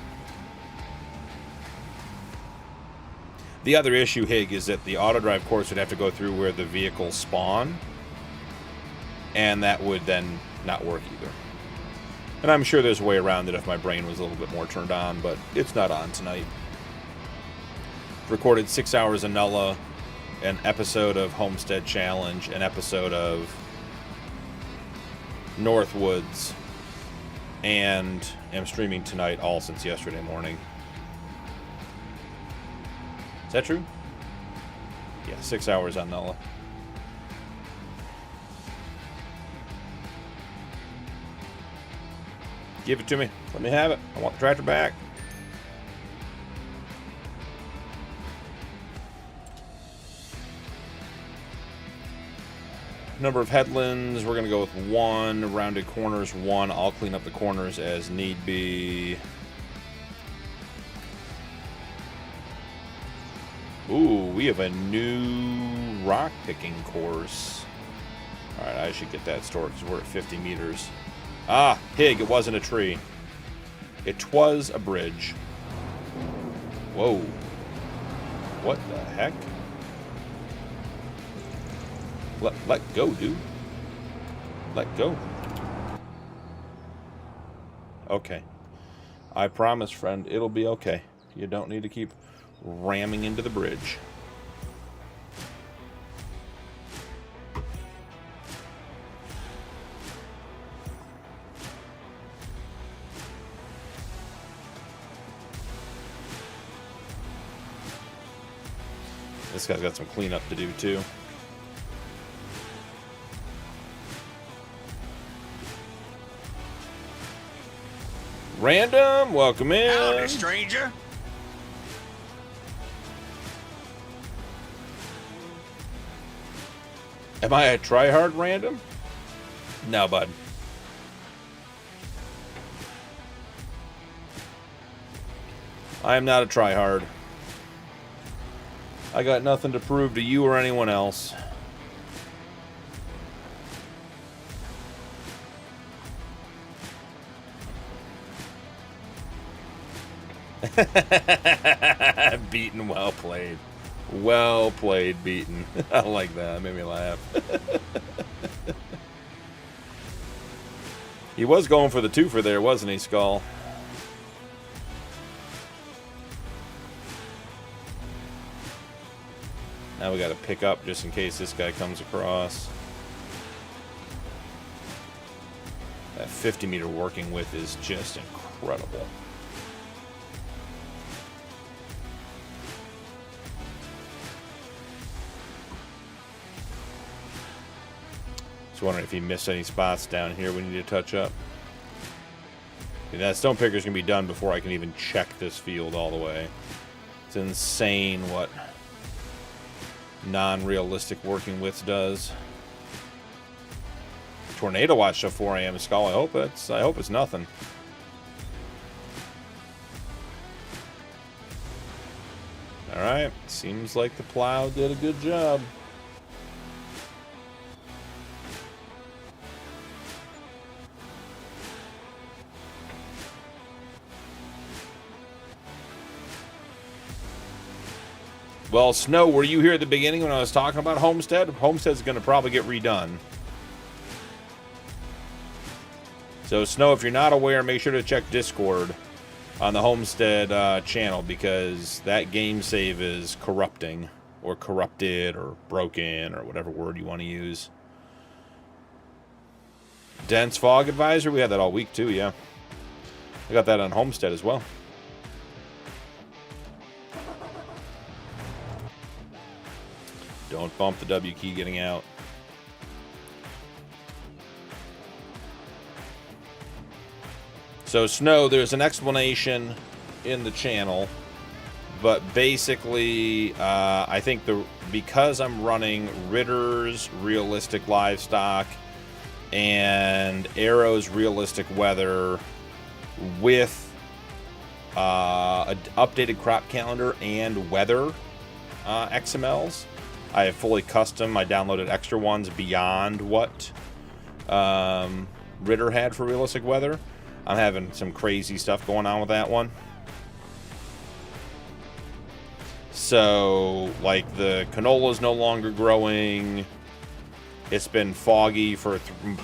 The other issue, Hig, is that the auto drive course would have to go through where the vehicles spawn, and that would then not work either. And I'm sure there's a way around it if my brain was a little bit more turned on, but it's not on tonight. Recorded 6 hours of Nulla, an episode of Homestead Challenge, an episode of Northwoods, and am streaming tonight all since yesterday morning. Is that true? Yeah, 6 hours on Nulla. Give it to me. Let me have it. I want the tractor back. Number of headlands, we're going to go with 1. Rounded corners, 1. I'll clean up the corners as need be. Ooh, we have a new rock picking course. Alright, I should get that stored because we're at 50 meters. Ah, pig, it wasn't a tree. It was a bridge. Whoa. What the heck? Let go, dude. Let go. Okay. I promise, friend, it'll be okay. You don't need to keep ramming into the bridge. This guy's got some cleanup to do, too. Random, welcome in. Howdy, stranger. Am I a tryhard random? No, bud. I am not a tryhard. I got nothing to prove to you or anyone else. Beaten, well played. Well played, Beaten. I like that. It made me laugh. He was going for the twofer there, wasn't he, Skull? Now we got to pick up just in case this guy comes across. That 50 meter working width is just incredible. Just wondering if he missed any spots down here we need to touch up. And that stone picker's gonna be done before I can even check this field all the way. It's insane what non-realistic working widths does. Tornado watch till 4 a.m. Skull. I hope it's nothing. All right, seems like the plow did a good job. Well, Snow, were you here at the beginning when I was talking about Homestead? Homestead's going to probably get redone. So, Snow, if you're not aware, make sure to check Discord on the Homestead channel, because that game save is corrupting, or corrupted, or broken, or whatever word you want to use. Dense fog advisor, we had that all week too, yeah. I got that on Homestead as well. Don't bump the W key getting out. So, Snow, there's an explanation in the channel, but basically, I think because I'm running Ritter's Realistic Livestock and Arrow's Realistic Weather with an updated crop calendar and weather XMLs, I have fully custom. I downloaded extra ones beyond what Ritter had for realistic weather. I'm having some crazy stuff going on with that one. So, like, the canola's no longer growing. It's been foggy for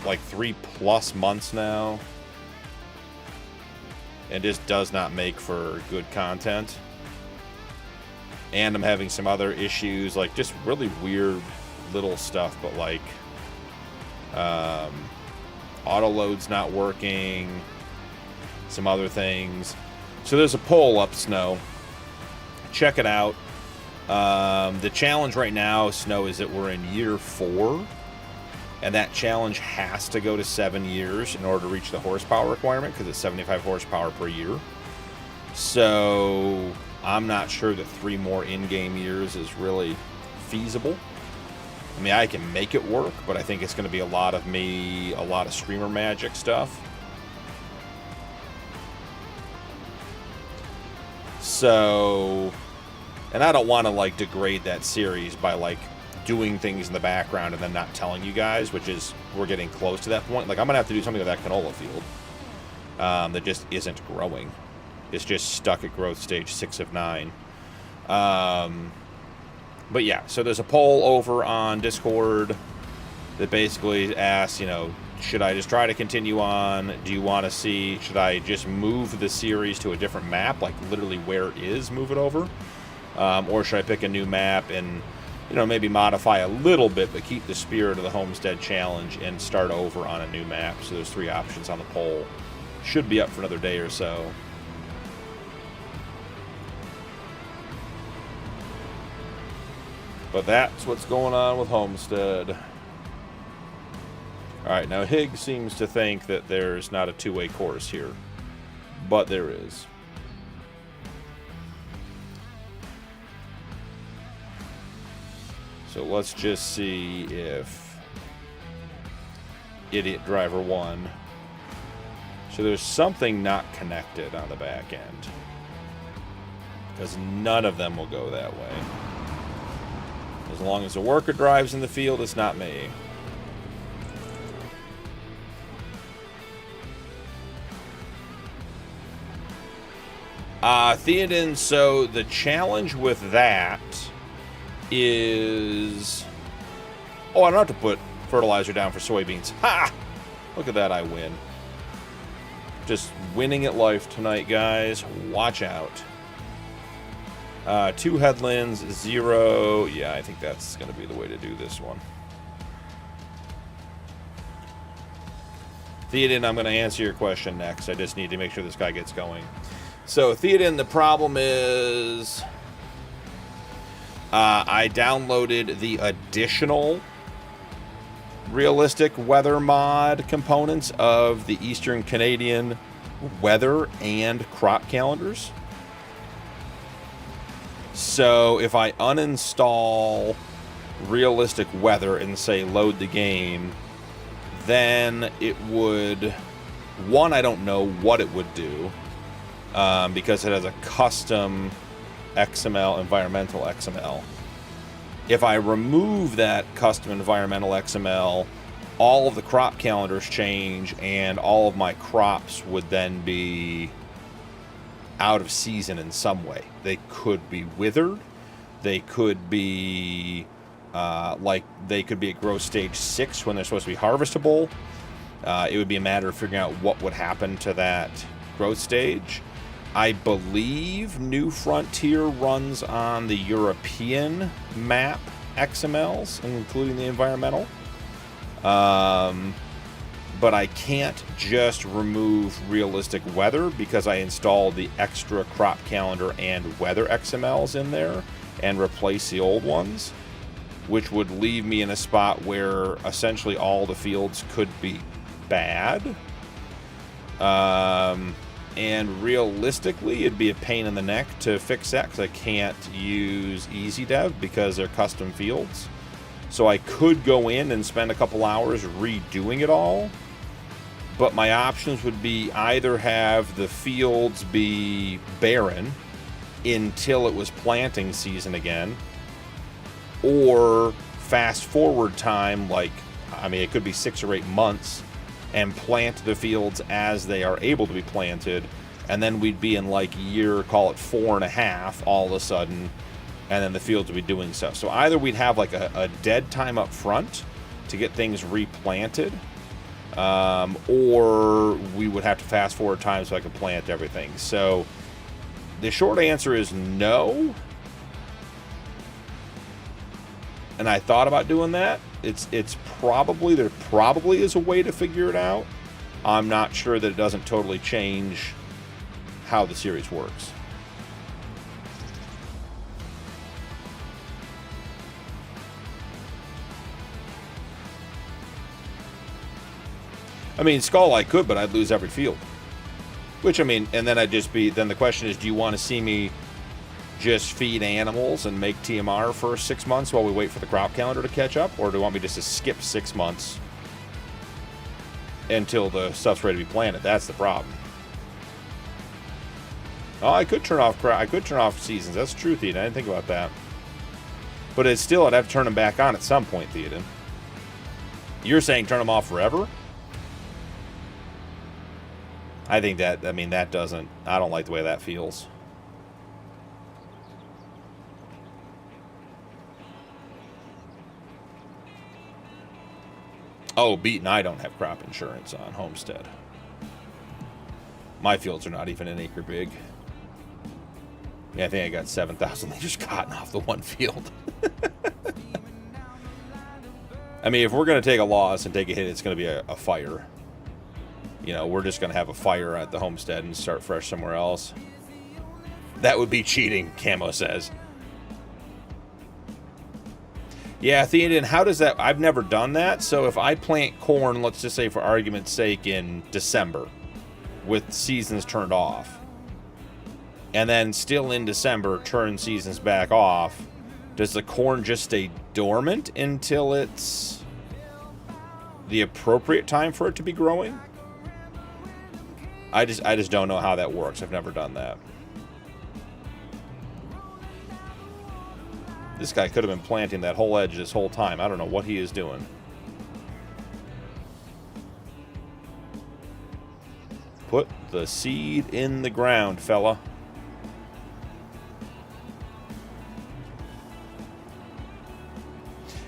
like 3+ months now. And this does not make for good content. And I'm having some other issues, like just really weird little stuff, but like auto load's not working, some other things. So there's a poll up, Snow. Check it out. The challenge right now, Snow, is that we're in year 4, and that challenge has to go to 7 years in order to reach the horsepower requirement, because it's 75 horsepower per year. So I'm not sure that 3 more in-game years is really feasible. I mean, I can make it work, but I think it's going to be a lot of streamer magic stuff. So, and I don't want to, like, degrade that series by, like, doing things in the background and then not telling you guys, which is, we're getting close to that point. Like, I'm going to have to do something with that canola field that just isn't growing. It's just stuck at growth stage 6 of 9. But yeah, so there's a poll over on Discord that basically asks, you know, should I just try to continue on? Do you want to see, should I just move the series to a different map, like literally where it is, move it over? Or should I pick a new map and, you know, maybe modify a little bit, but keep the spirit of the Homestead Challenge and start over on a new map? So there's 3 options on the poll. Should be up for another day or so. But that's what's going on with Homestead. Alright, now Higgs seems to think that there's not a 2-way course here. But there is. So let's just see if Idiot Driver 1. So there's something not connected on the back end. Because none of them will go that way. As long as the worker drives in the field, it's not me. Theoden, so the challenge with that is... Oh, I don't have to put fertilizer down for soybeans. Ha! Look at that, I win. Just winning at life tonight, guys. Watch out. 2 headlands, 0. Yeah, I think that's going to be the way to do this one. Theoden, I'm going to answer your question next. I just need to make sure this guy gets going. So, Theoden, the problem is... I downloaded the additional realistic weather mod components of the Eastern Canadian weather and crop calendars. So if I uninstall realistic weather and say load the game, then it would, one, I don't know what it would do, because it has a custom XML, environmental XML. If I remove that custom environmental XML, all of the crop calendars change and all of my crops would then be out of season in some way. They could be withered. They could be they could be at growth stage 6 when they're supposed to be harvestable. It would be a matter of figuring out what would happen to that growth stage. I believe New Frontier runs on the European map XMLs, including the environmental. But I can't just remove realistic weather because I installed the extra crop calendar and weather XMLs in there and replace the old ones, which would leave me in a spot where essentially all the fields could be bad. And realistically, it'd be a pain in the neck to fix that because I can't use EasyDev because they're custom fields. So I could go in and spend a couple hours redoing it all. But my options would be either have the fields be barren until it was planting season again, or fast forward time, like, I mean, it could be 6 or 8 months, and plant the fields as they are able to be planted, and then we'd be in like year, call it 4.5 all of a sudden, and then the fields would be doing stuff. So either we'd have like a dead time up front to get things replanted, or we would have to fast forward time so I could plant everything. So the short answer is no. And I thought about doing that. It's probably, there probably is a way to figure it out. I'm not sure that it doesn't totally change how the series works. I mean, Skull I could, but I'd lose every field. Which, I mean, and then I'd just be, then the question is, do you want to see me just feed animals and make TMR for 6 months while we wait for the crop calendar to catch up? Or do you want me just to skip 6 months until the stuff's ready to be planted? That's the problem. Oh, I could turn off seasons. That's true, Theoden. I didn't think about that. But it's still, I'd have to turn them back on at some point, Theoden. You're saying turn them off forever? I think that, I mean, that doesn't, I don't like the way that feels. Oh, Beaton, I don't have crop insurance on Homestead. My fields are not even an acre big. Yeah, I think I got 7,000 liters cotton off the one field. I mean, if we're going to take a loss and take a hit, it's going to be a fire. You know, we're just going to have a fire at the homestead and start fresh somewhere else. That would be cheating, Camo says. Yeah, Theoden, how does that... I've never done that. So if I plant corn, let's just say for argument's sake, in December, with seasons turned off, and then still in December, turn seasons back off, does the corn just stay dormant until it's the appropriate time for it to be growing? I just don't know how that works. I've never done that. This guy could have been planting that whole edge this whole time. I don't know what he is doing. Put the seed in the ground, fella.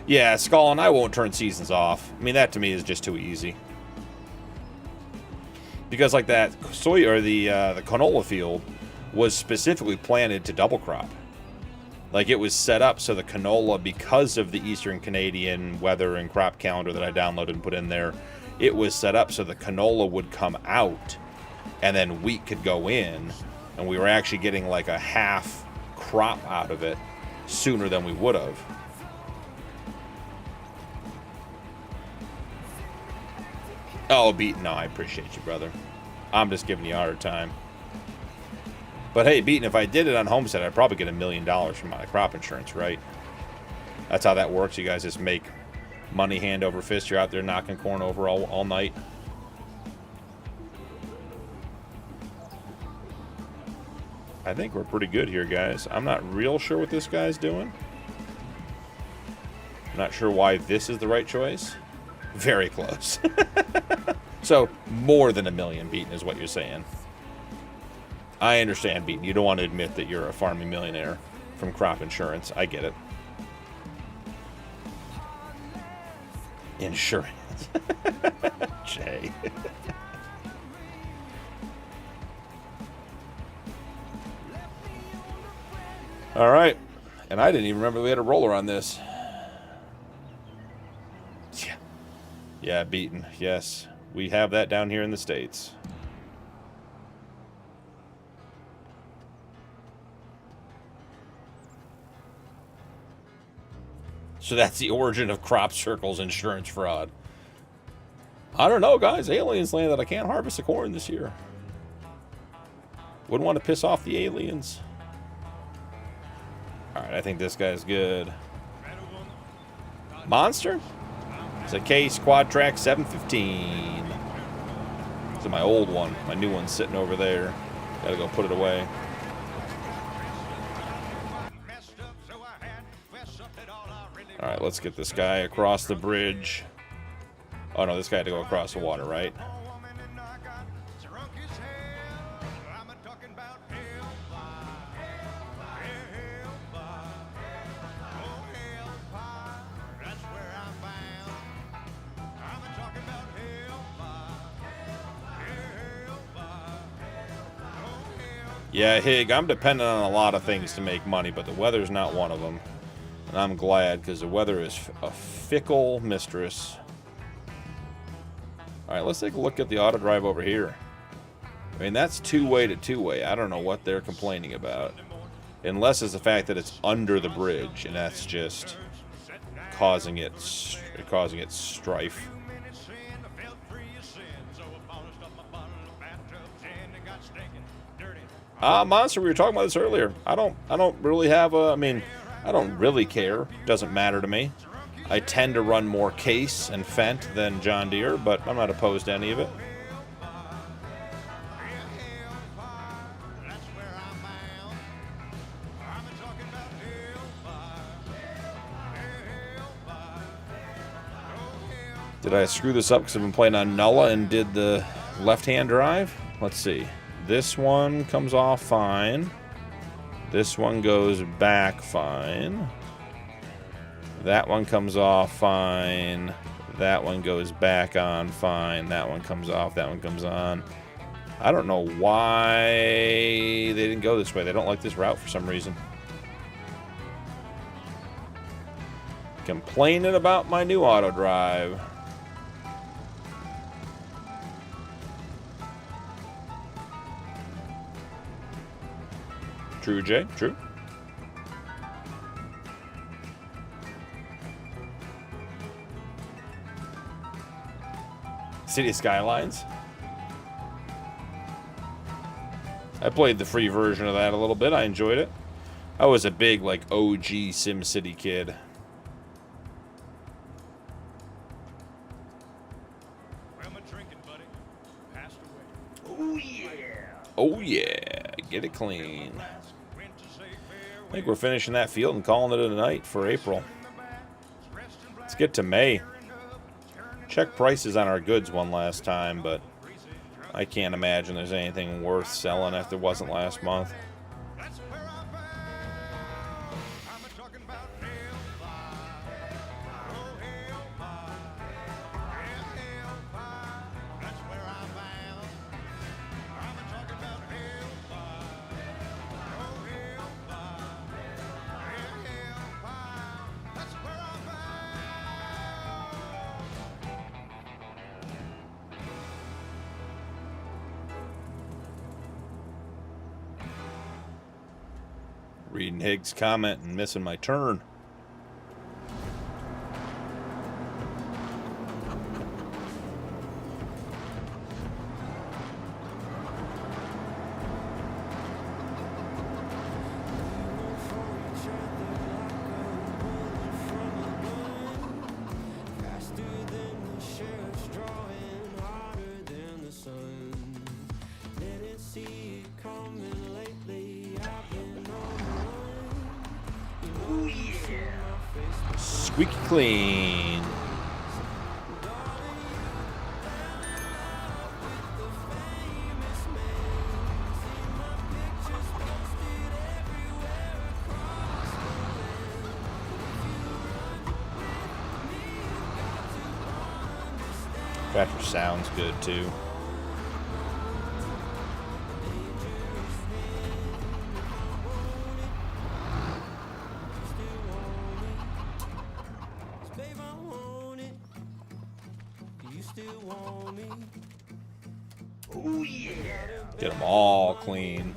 Yeah, Skull and I won't turn seasons off. I mean, that to me is just too easy. Because like that soy or the canola field was specifically planted to double crop. Like it was set up so the canola, because of the Eastern Canadian weather and crop calendar that I downloaded and put in there, it was set up so the canola would come out and then wheat could go in, and we were actually getting like a half crop out of it sooner than we would have. Oh, Beaton, no, I appreciate you, brother. I'm just giving you a hard time. But hey, Beaton, if I did it on Homestead, I'd probably get $1 million from my crop insurance, right? That's how that works. You guys just make money hand over fist. You're out there knocking corn over all night. I think we're pretty good here, guys. I'm not real sure what this guy's doing. I'm not sure why this is the right choice. Very close. So, more than $1 million, Beaton, is what you're saying. I understand, Beaton. You don't want to admit that you're a farming millionaire from crop insurance. I get it. Insurance. Jay. All right. And I didn't even remember we had a roller on this. Yeah. Yeah, Beaton. Yes. We have that down here in the States. So that's the origin of crop circles insurance fraud. I don't know, guys. Aliens landed. I can't harvest the corn this year. Wouldn't want to piss off the aliens. Alright, I think this guy's good. Monster? It's a Case Quad Track 715. It's my old one. My new one's sitting over there. Gotta go put it away. Alright, let's get this guy across the bridge. Oh no, this guy had to go across the water, right? Yeah, Hig, I'm dependent on a lot of things to make money, but the weather's not one of them. And I'm glad, because the weather is a fickle mistress. Alright, let's take a look at the auto drive over here. I mean, that's two-way to two-way. I don't know what they're complaining about. Unless it's the fact that it's under the bridge, and that's just causing it strife. Monster, we were talking about this earlier. I don't really have a, I mean, I don't really care. Doesn't matter to me. I tend to run more Case and Fendt than John Deere, but I'm not opposed to any of it. Did I screw this up because I've been playing on Nulla and did the left-hand drive? Let's see. This one comes off fine. This one goes back fine. That one comes off fine. That one goes back on fine. That one comes off. That one comes on. I don't know why they didn't go this way. They don't like this route for some reason. Complaining about my new auto drive. True, Jay. True. City Skylines. I played the free version of that a little bit. I enjoyed it. I was a big, like, OG SimCity kid. Well, my drinking buddy passed away. Oh, yeah. Oh, yeah. Get it clean. I think we're finishing that field and calling it a night for April. Let's get to May. Check prices on our goods one last time, but I can't imagine there's anything worth selling if there wasn't last month. Reading Higgs' comment and missing my turn. Squeaky clean. Tractor sounds good too. Get them all clean.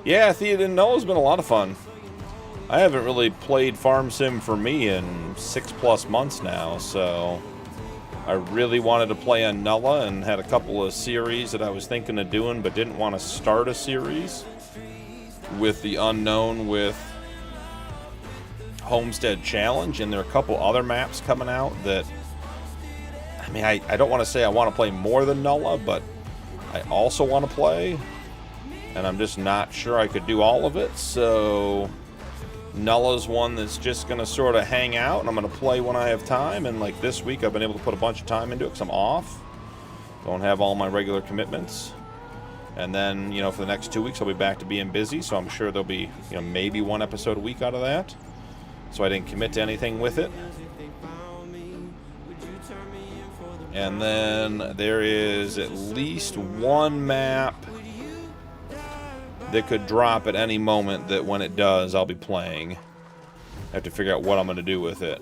Yeah, Theoden Nulla's been a lot of fun. I haven't really played Farm Sim for me in 6+ months now, so I really wanted to play on Nulla and had a couple of series that I was thinking of doing but didn't want to start a series with the unknown with Homestead Challenge, and there are a couple other maps coming out that, I mean, I don't want to say I want to play more than Nulla, but I also want to play, and I'm just not sure I could do all of it, so Nulla's one that's just going to sort of hang out, and I'm going to play when I have time, and like this week I've been able to put a bunch of time into it because I'm off. Don't have all my regular commitments. And then, you know, for the next 2 weeks I'll be back to being busy, so I'm sure there'll be, you know, maybe one episode a week out of that. So I didn't commit to anything with it. And then there is at least one map that could drop at any moment that when it does, I'll be playing. I have to figure out what I'm going to do with it.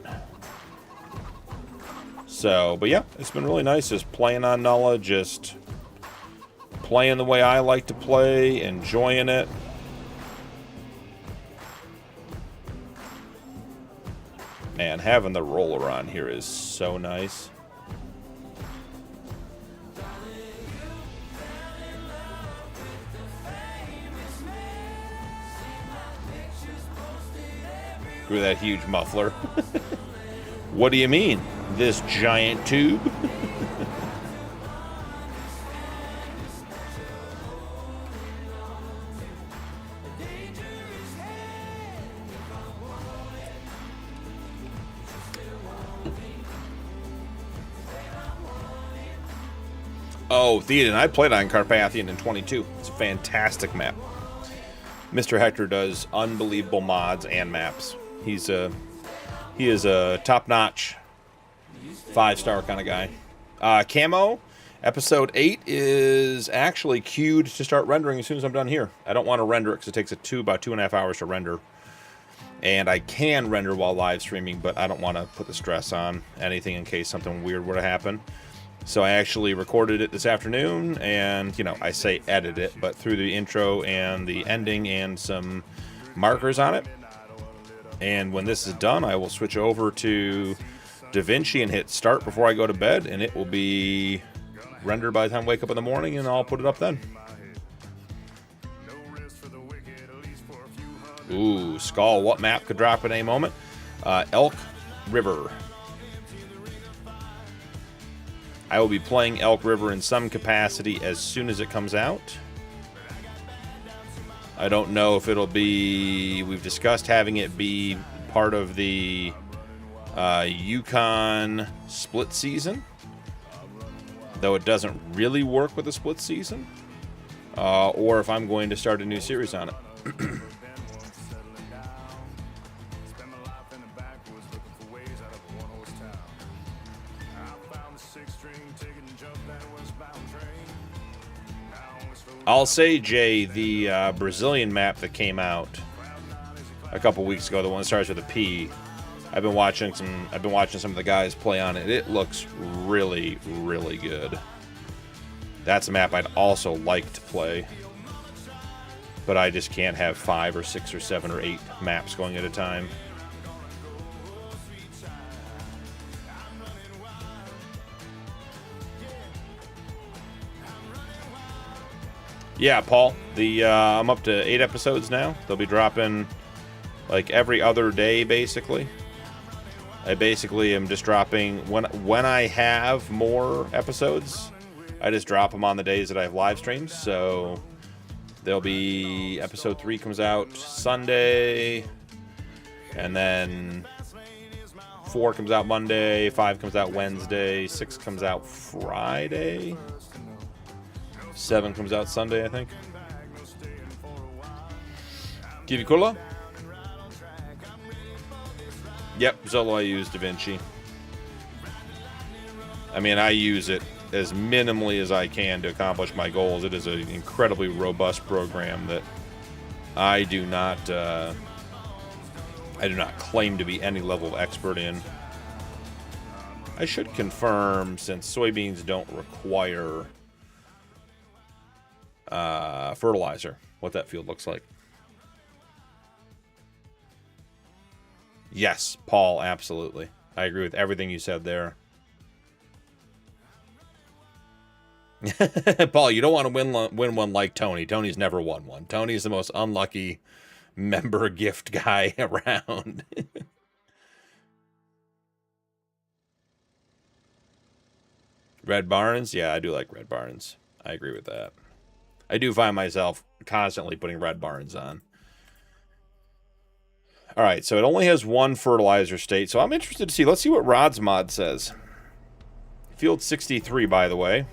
So, but yeah, it's been really nice just playing on Nulla, just playing the way I like to play, enjoying it. Man, having the roller on here is so nice. With that huge muffler. What do you mean? This giant tube? Oh, Theoden, I played on Carpathian in 22. It's a fantastic map. Mr. Hector does unbelievable mods and maps. He is a top-notch, 5-star kind of guy. Camo, episode 8 is actually queued to start rendering as soon as I'm done here. I don't want to render it because it takes about 2.5 hours to render. And I can render while live streaming, but I don't want to put the stress on anything in case something weird were to happen. So I actually recorded it this afternoon, and, you know, I say edit it, but threw the intro and the ending and some markers on it. And when this is done, I will switch over to DaVinci and hit start before I go to bed, and it will be rendered by the time I wake up in the morning, and I'll put it up then. Ooh, Skull, what map could drop at any moment? Elk River. I will be playing Elk River in some capacity as soon as it comes out. I don't know if it'll be... We've discussed having it be part of the Yukon split season, though it doesn't really work with the split season, or if I'm going to start a new series on it. I'll say, Jay, the Brazilian map that came out a couple weeks ago, the one that starts with a P. I've been watching some of the guys play on it. It looks really, really good. That's a map I'd also like to play, but I just can't have 5 or 6 or 7 or 8 maps going at a time. Yeah, Paul, I'm up to 8 episodes now. They'll be dropping like every other day, basically. I basically am just dropping when I have more episodes. I just drop them on the days that I have live streams. So there'll be episode 3 comes out Sunday, and then 4 comes out Monday, 5 comes out Wednesday, 6 comes out Friday. 7 comes out Sunday, I think. Kivikula? Yep, Zolo I use DaVinci. I mean, I use it as minimally as I can to accomplish my goals. It is an incredibly robust program that I do not claim to be any level of expert in. I should confirm, since soybeans don't require fertilizer, what that field looks like. Yes, Paul, absolutely. I agree with everything you said there. Paul, you don't want to win one like Tony. Tony's never won one. Tony's the most unlucky member gift guy around. Red Barns? Yeah, I do like Red Barns. I agree with that. I do find myself constantly putting Red Barns on. All right, so it only has one fertilizer state, so I'm interested to see. Let's see what Rod's mod says. Field 63, by the way.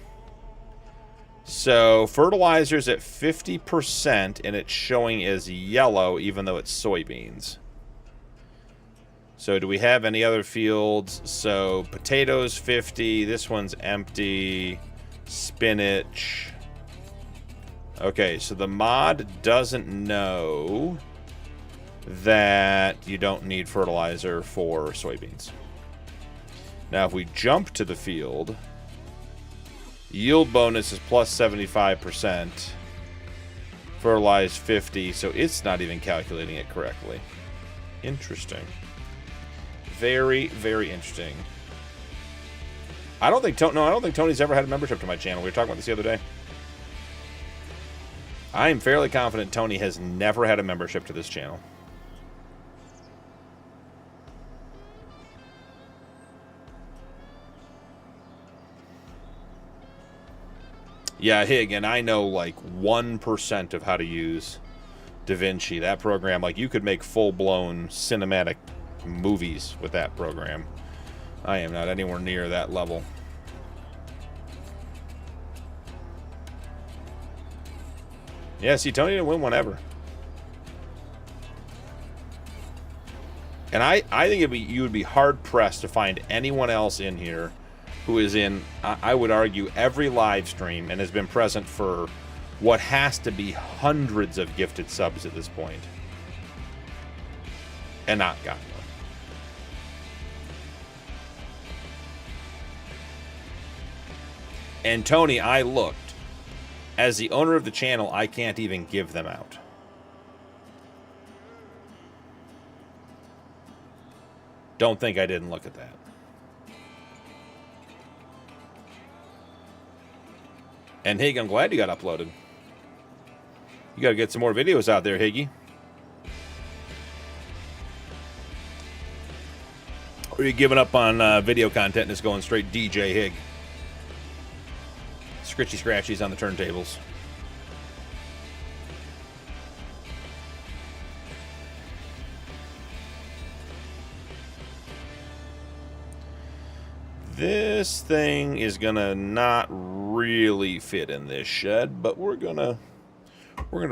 So fertilizer's at 50%, and it's showing as yellow, even though it's soybeans. So do we have any other fields? So potatoes 50, this one's empty. Spinach. Okay, so the mod doesn't know that you don't need fertilizer for soybeans. Now, if we jump to the field, yield bonus is plus 75%, fertilize 50, so it's not even calculating it correctly. Interesting. Very, very interesting. I don't think Tony's ever had a membership to my channel. We were talking about this the other day. I am fairly confident Tony has never had a membership to this channel. Yeah, Hig, and I know like 1% of how to use DaVinci. That program, like, you could make full-blown cinematic movies with that program. I am not anywhere near that level. Yeah, see, Tony didn't win one ever. And I think you would be hard-pressed to find anyone else in here who is in, I would argue, every live stream and has been present for what has to be hundreds of gifted subs at this point. And not gotten one. And Tony, I looked. As the owner of the channel, I can't even give them out. Don't think I didn't look at that. And Hig, I'm glad you got uploaded. You got to get some more videos out there, Higgy. Or are you giving up on video content and just going straight DJ Hig? Scritchy scratchies on the turntables. This thing is gonna not really fit in this shed, but we're gonna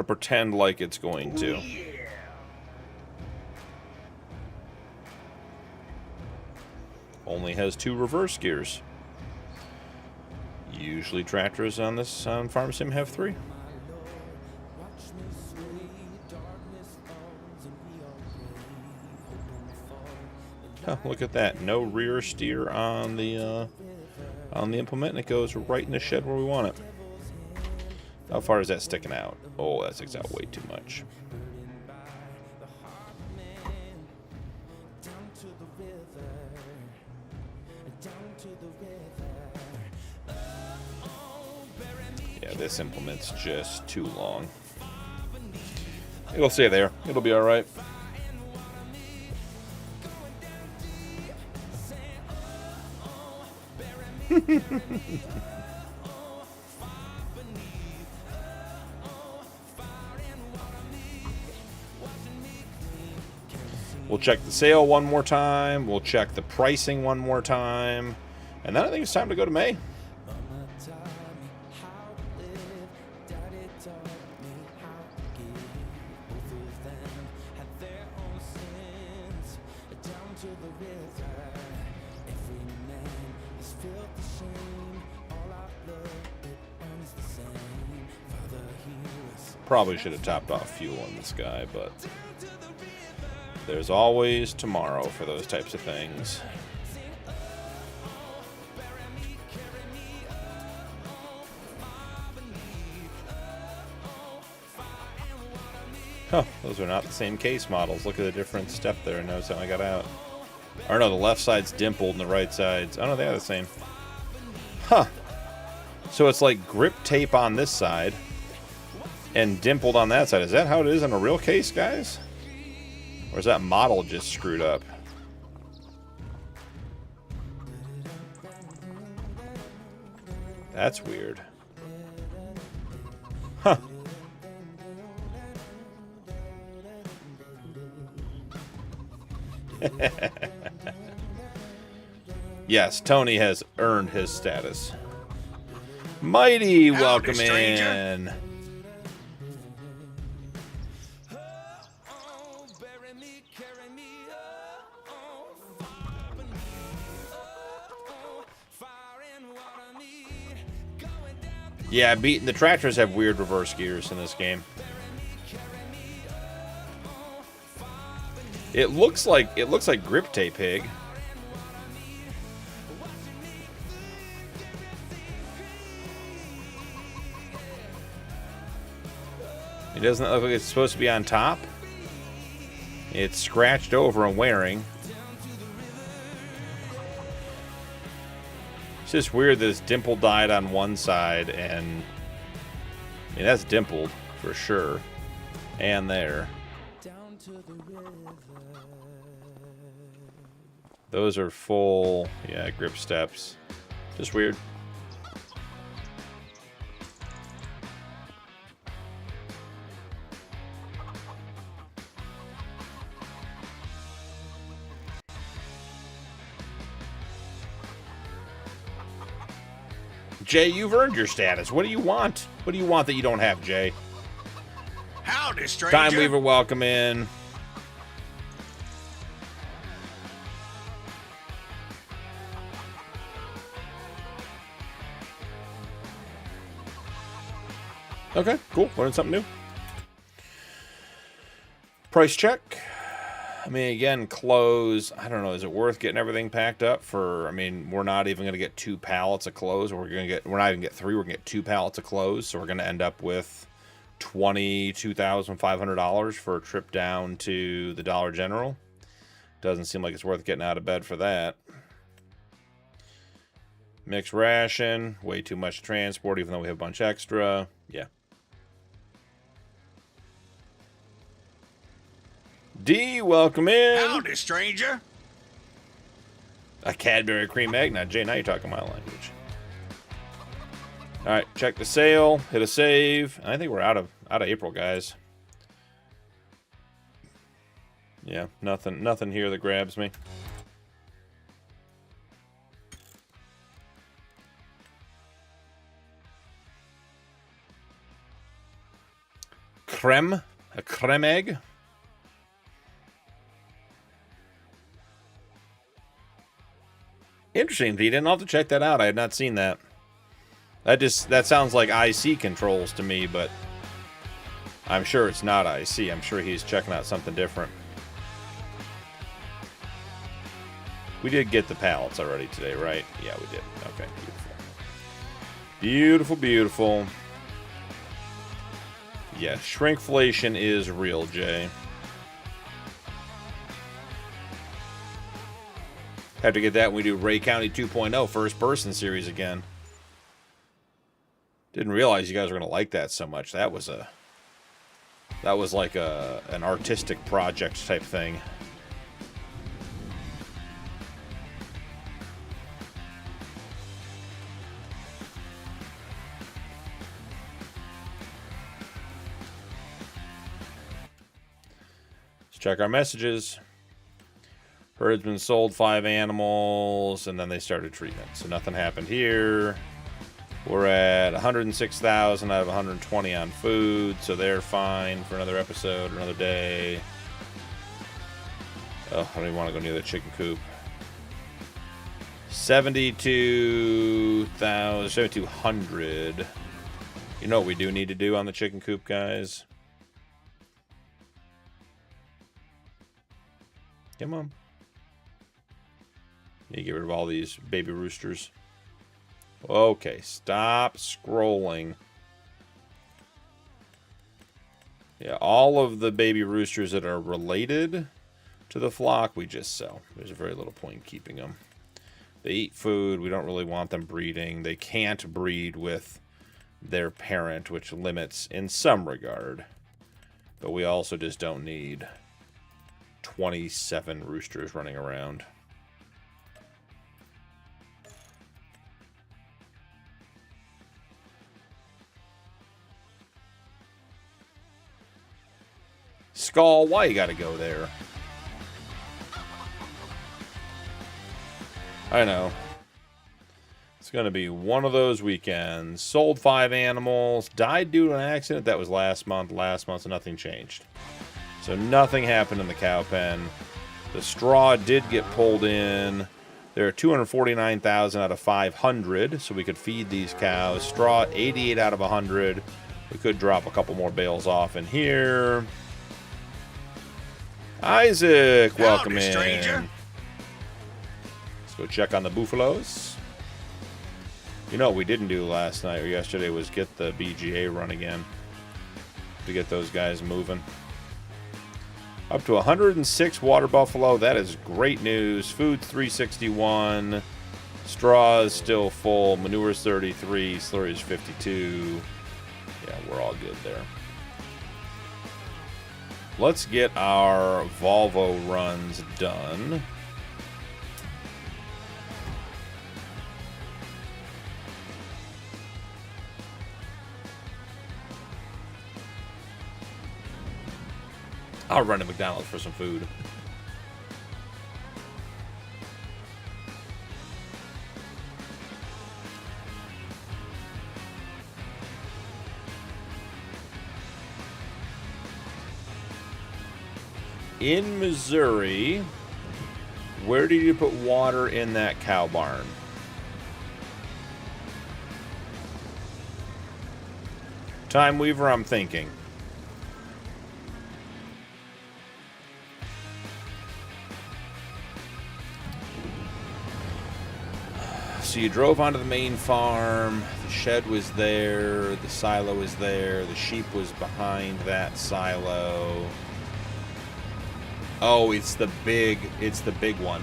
pretend like it's going to. Only has 2 reverse gears. Usually tractors on this Farm Sim have 3. Oh, look at that. No rear steer on the implement, and it goes right in the shed where we want it. How far is that sticking out? Oh, that sticks out way too much. Yeah, this implement's just too long. It'll stay there. It'll be all right. We'll check the sale one more time. We'll check the pricing one more time. And then I think it's time to go to May. Probably should have topped off fuel on this guy, but there's always tomorrow for those types of things. Huh, those are not the same case models. Look at the different step there. Notice how I got out. Or no, the left side's dimpled and the right side's... Oh no, they are the same. Huh. So it's like grip tape on this side and dimpled on that side. Is that how it is in a real case, guys? Or is that model just screwed up? That's weird. Huh. Yes, Tony has earned his status. Mighty, welcome in. Yeah, the tractors have weird reverse gears in this game. It looks like grip tape, Pig. It doesn't look like it's supposed to be on top. It's scratched over and wearing. It's just weird that it's dimple dyed on one side, and I mean, that's dimpled for sure. And there. Those are full, yeah, grip steps. Just weird. Jay, you've earned your status. What do you want? What do you want that you don't have, Jay? Howdy, stranger. Time Weaver, welcome in. Okay, cool. Learned something new. Price check. I mean, again, clothes. I don't know. Is it worth getting everything packed up for? I mean, we're not even going to get 2 pallets of clothes. We're not even going to get 3. We're going to get 2 pallets of clothes. So we're going to end up with $22,500 for a trip down to the Dollar General. Doesn't seem like it's worth getting out of bed for that. Mixed ration. Way too much to transport, even though we have a bunch extra. Yeah. D, welcome in. Howdy, stranger. A Cadbury cream egg. Now, Jay, now you're talking my language. All right, check the sale. Hit a save. I think we're out of April, guys. Yeah, nothing here that grabs me. Creme, a creme egg. Interesting, V. Didn't have to check that out. I had not seen that. That sounds like IC controls to me, but I'm sure it's not IC. I'm sure he's checking out something different. We did get the pallets already today, right? Yeah, we did. Okay, beautiful. Beautiful, beautiful. Yeah, shrinkflation is real, Jay. Have to get that when we do Ray County 2.0 first person series again. Didn't realize you guys were going to like that so much. That was like an artistic project type thing. Let's check our messages. Herdsman sold 5 animals, and then they started treatment. So nothing happened here. We're at 106,000 out of 120 on food, so they're fine for another episode, another day. Oh, I don't even want to go near the chicken coop. 7,200. You know what we do need to do on the chicken coop, guys? Come on. You get rid of all these baby roosters. Okay, stop scrolling. Yeah, all of the baby roosters that are related to the flock, we just sell. There's very little point in keeping them. They eat food. We don't really want them breeding. They can't breed with their parent, which limits in some regard. But we also just don't need 27 roosters running around. Skull, why you gotta go there? I know. It's gonna be one of those weekends. Sold 5 animals. Died due to an accident. That was last month. So nothing changed. So nothing happened in the cow pen. The straw did get pulled in. There are 249,000 out of 500, so we could feed these cows. Straw, 88 out of 100. We could drop a couple more bales off in here. Isaac, welcome in. Stranger. Let's go check on the buffaloes. You know what we didn't do last night or yesterday was get the BGA run again to get those guys moving. Up to 106 water buffalo. That is great news. Food's 361. Straw's still full. Manure's 33. Slurry's 52. Yeah, we're all good there. Let's get our Volvo runs done. I'll run to McDonald's for some food. In Missouri, where did you put water in that cow barn? Time Weaver, I'm thinking. So you drove onto the main farm, the shed was there, the silo was there, the sheep was behind that silo. Oh, it's the big one.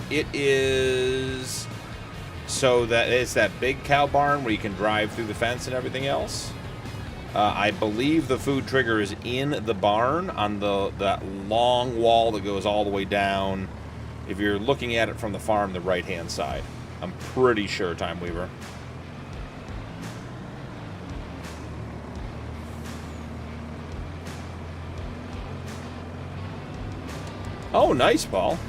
It is, so that it's that big cow barn where you can drive through the fence and everything else. I believe the food trigger is in the barn on that long wall that goes all the way down. If you're looking at it from the farm, the right-hand side. I'm pretty sure, Time Weaver. Oh, nice, Paul.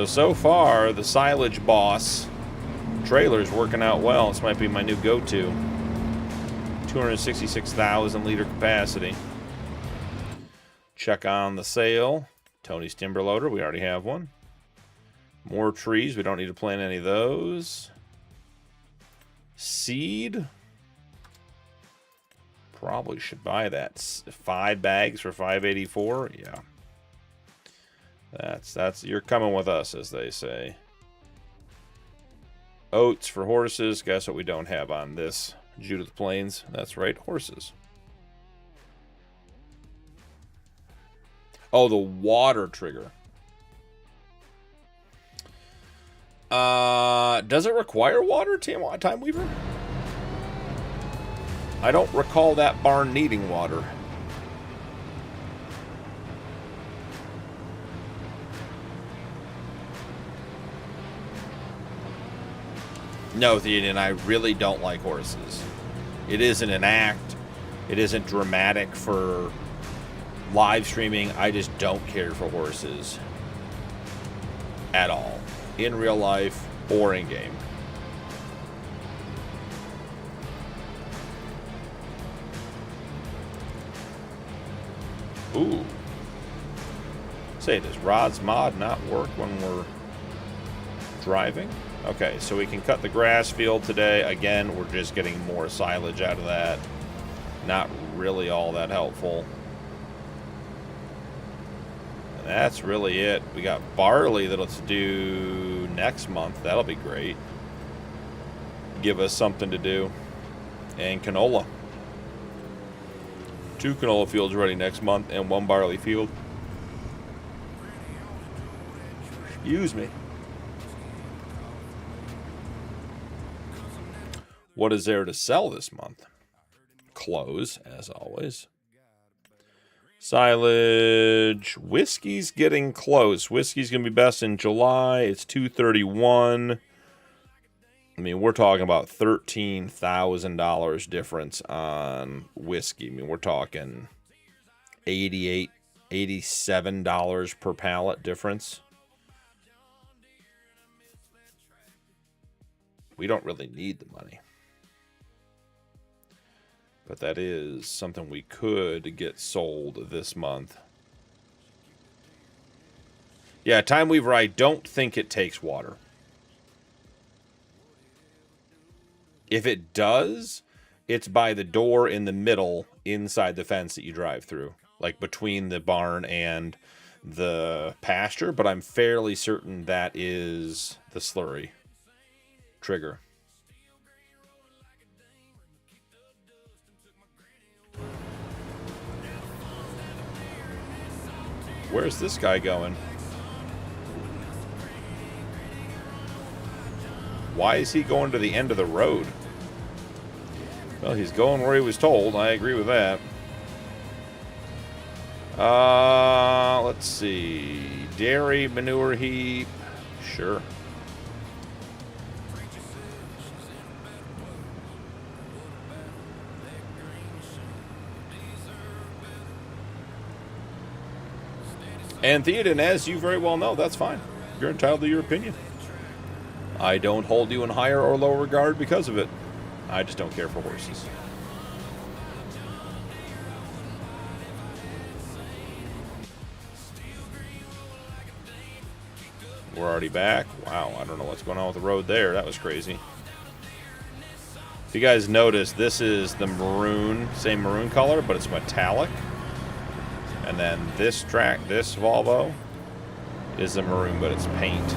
So far, the silage boss trailer's working out well. This might be my new go-to. 266,000 liter capacity. Check on the sale. Tony's timber loader. We already have one. More trees. We don't need to plant any of those. Seed. Probably should buy that. 5 bags for $5.84. Yeah. That's you're coming with us, as they say. Oats for horses. Guess what we don't have on this Judith Plains? That's right, horses. Oh, the water trigger. Does it require water, Time Weaver? I don't recall that barn needing water. No, Theoden, I really don't like horses. It isn't an act. It isn't dramatic for live streaming. I just don't care for horses at all, in real life or in game. Ooh. Say, does Rod's mod not work when we're driving? Okay, so we can cut the grass field today. Again, we're just getting more silage out of that. Not really all that helpful. And that's really it. We got barley that let's do next month. That'll be great. Give us something to do. And canola. 2 canola fields ready next month and 1 barley field. Excuse me. What is there to sell this month? Clothes, as always. Silage. Whiskey's getting close. Whiskey's going to be best in July. It's $2.31. I mean, we're talking about $13,000 difference on whiskey. I mean, we're talking $88, $87 per pallet difference. We don't really need the money. But that is something we could get sold this month. Yeah, Time Weaver, I don't think it takes water. If it does, it's by the door in the middle inside the fence that you drive through. Like between the barn and the pasture. But I'm fairly certain that is the slurry trigger. Where's this guy going? Why is he going to the end of the road? Well, he's going where he was told. I agree with that. Let's see. Dairy manure heap. Sure. And Theoden, as you very well know, that's fine. You're entitled to your opinion. I don't hold you in higher or lower regard because of it. I just don't care for horses. We're already back. Wow, I don't know what's going on with the road there. That was crazy. If you guys notice, this is the maroon, same maroon color, but it's metallic. And then this Volvo is the maroon, but it's paint.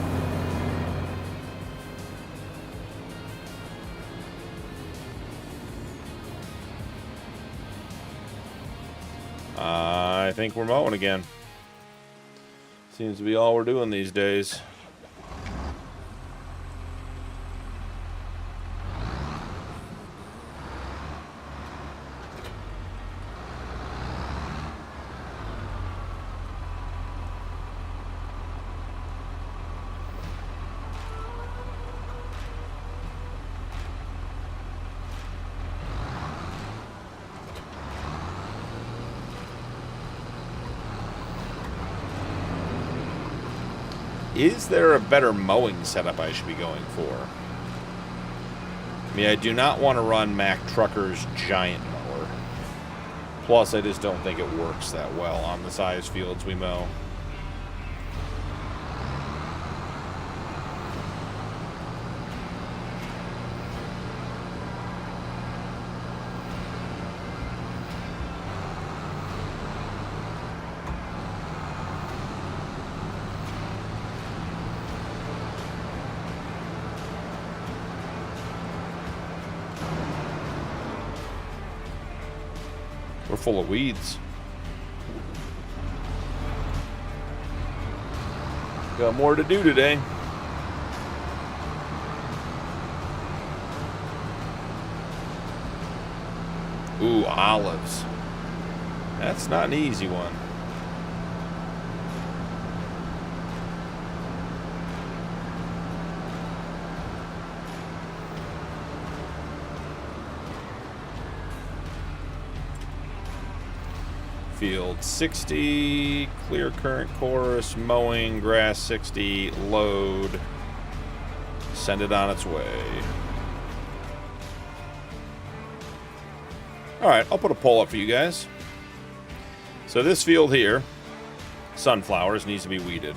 I think we're mowing again. Seems to be all we're doing these days. Is there a better mowing setup I should be going for? I mean, I do not want to run Mack Trucker's giant mower. Plus, I just don't think it works that well on the size fields we mow. We're full of weeds. Got more to do today. Ooh, olives. That's not an easy one. Field 60, clear current course, mowing, grass 60, load, send it on its way. Alright, I'll put a poll up for you guys. So this field here, sunflowers, needs to be weeded.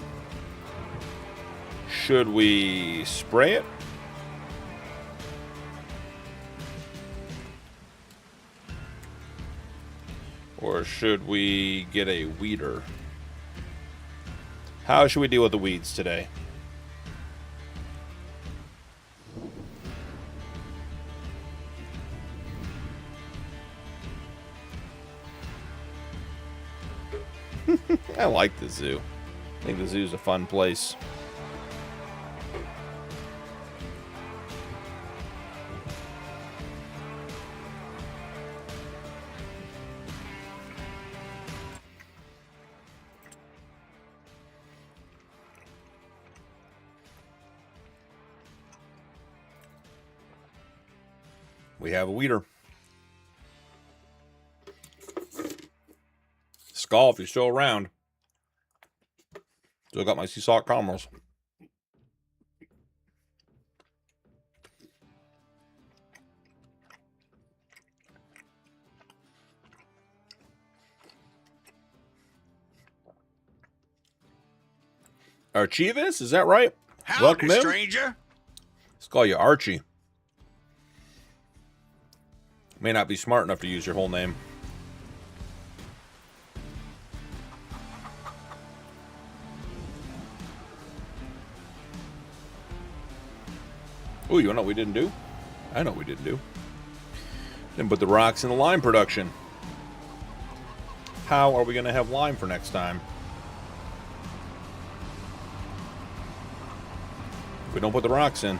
Should we spray it? Or should we get a weeder? How should we deal with the weeds today? I like the zoo. I think the zoo's a fun place. We have a weeder. Skull, if you're still around. Still got my sea salt caramels. Archivist, is that right? Howdy, stranger. Let's call you Archie. May not be smart enough to use your whole name. Ooh, you know what we didn't do? I know what we didn't do. Didn't put the rocks in the lime production. How are we going to have lime for next time? If we don't put the rocks in.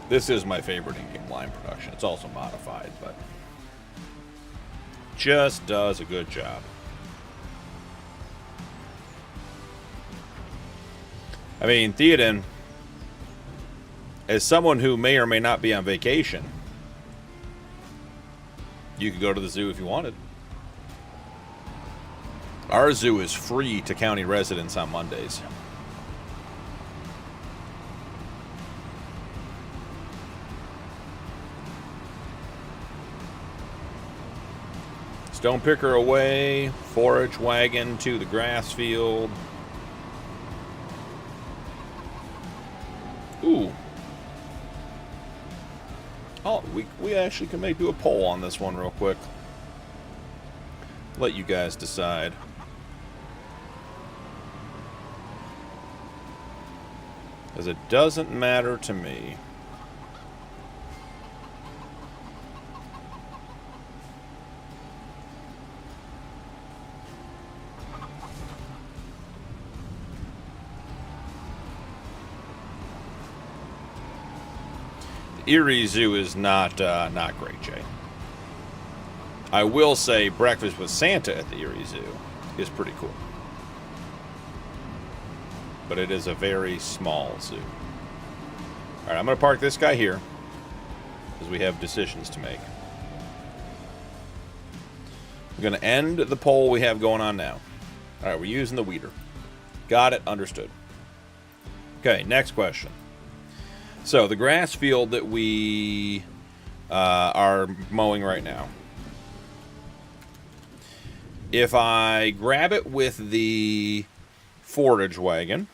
This is my favorite in-game lime production. It's also modified, but just does a good job. I mean, Theoden, as someone who may or may not be on vacation, you could go to the zoo if you wanted. Our zoo is free to county residents on Mondays. Stone picker away. Forage wagon to the grass field. Ooh. Oh, we actually can maybe do a poll on this one real quick. Let you guys decide. Because it doesn't matter to me. Erie Zoo is not great, Jay. I will say Breakfast with Santa at the Erie Zoo is pretty cool. But it is a very small zoo. Alright, I'm going to park this guy here, because we have decisions to make. I'm going to end the poll we have going on now. Alright, we're using the weeder. Got it, understood. Okay, next question. So, the grass field that we are mowing right now. If I grab it with the forage wagon,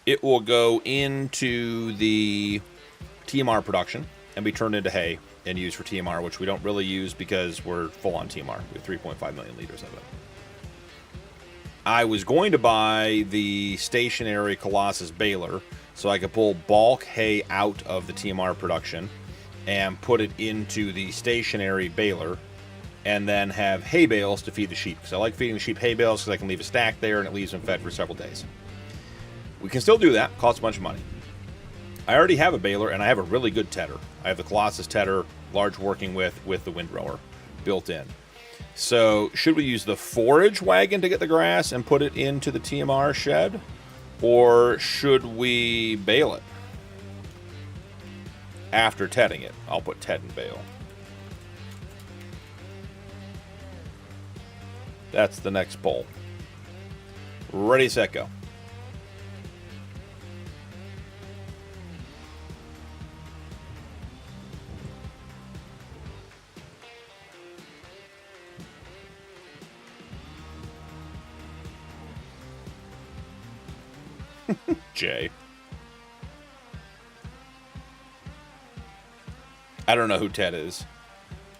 it will go into the TMR production and be turned into hay and used for TMR, which we don't really use because we're full on TMR. We have 3.5 million liters of it. I was going to buy the stationary Colossus baler so I could pull bulk hay out of the TMR production and put it into the stationary baler and then have hay bales to feed the sheep. Because I like feeding the sheep hay bales because I can leave a stack there and it leaves them fed for several days. We can still do that. Costs a bunch of money. I already have a baler and I have a really good tedder. I have the Colossus tedder, large working with the windrower built in. So should we use the forage wagon to get the grass and put it into the TMR shed? Or should we bale it? After tedding it. I'll put ted and bale. That's the next poll. Ready, set, go. Jay. I don't know who Ted is.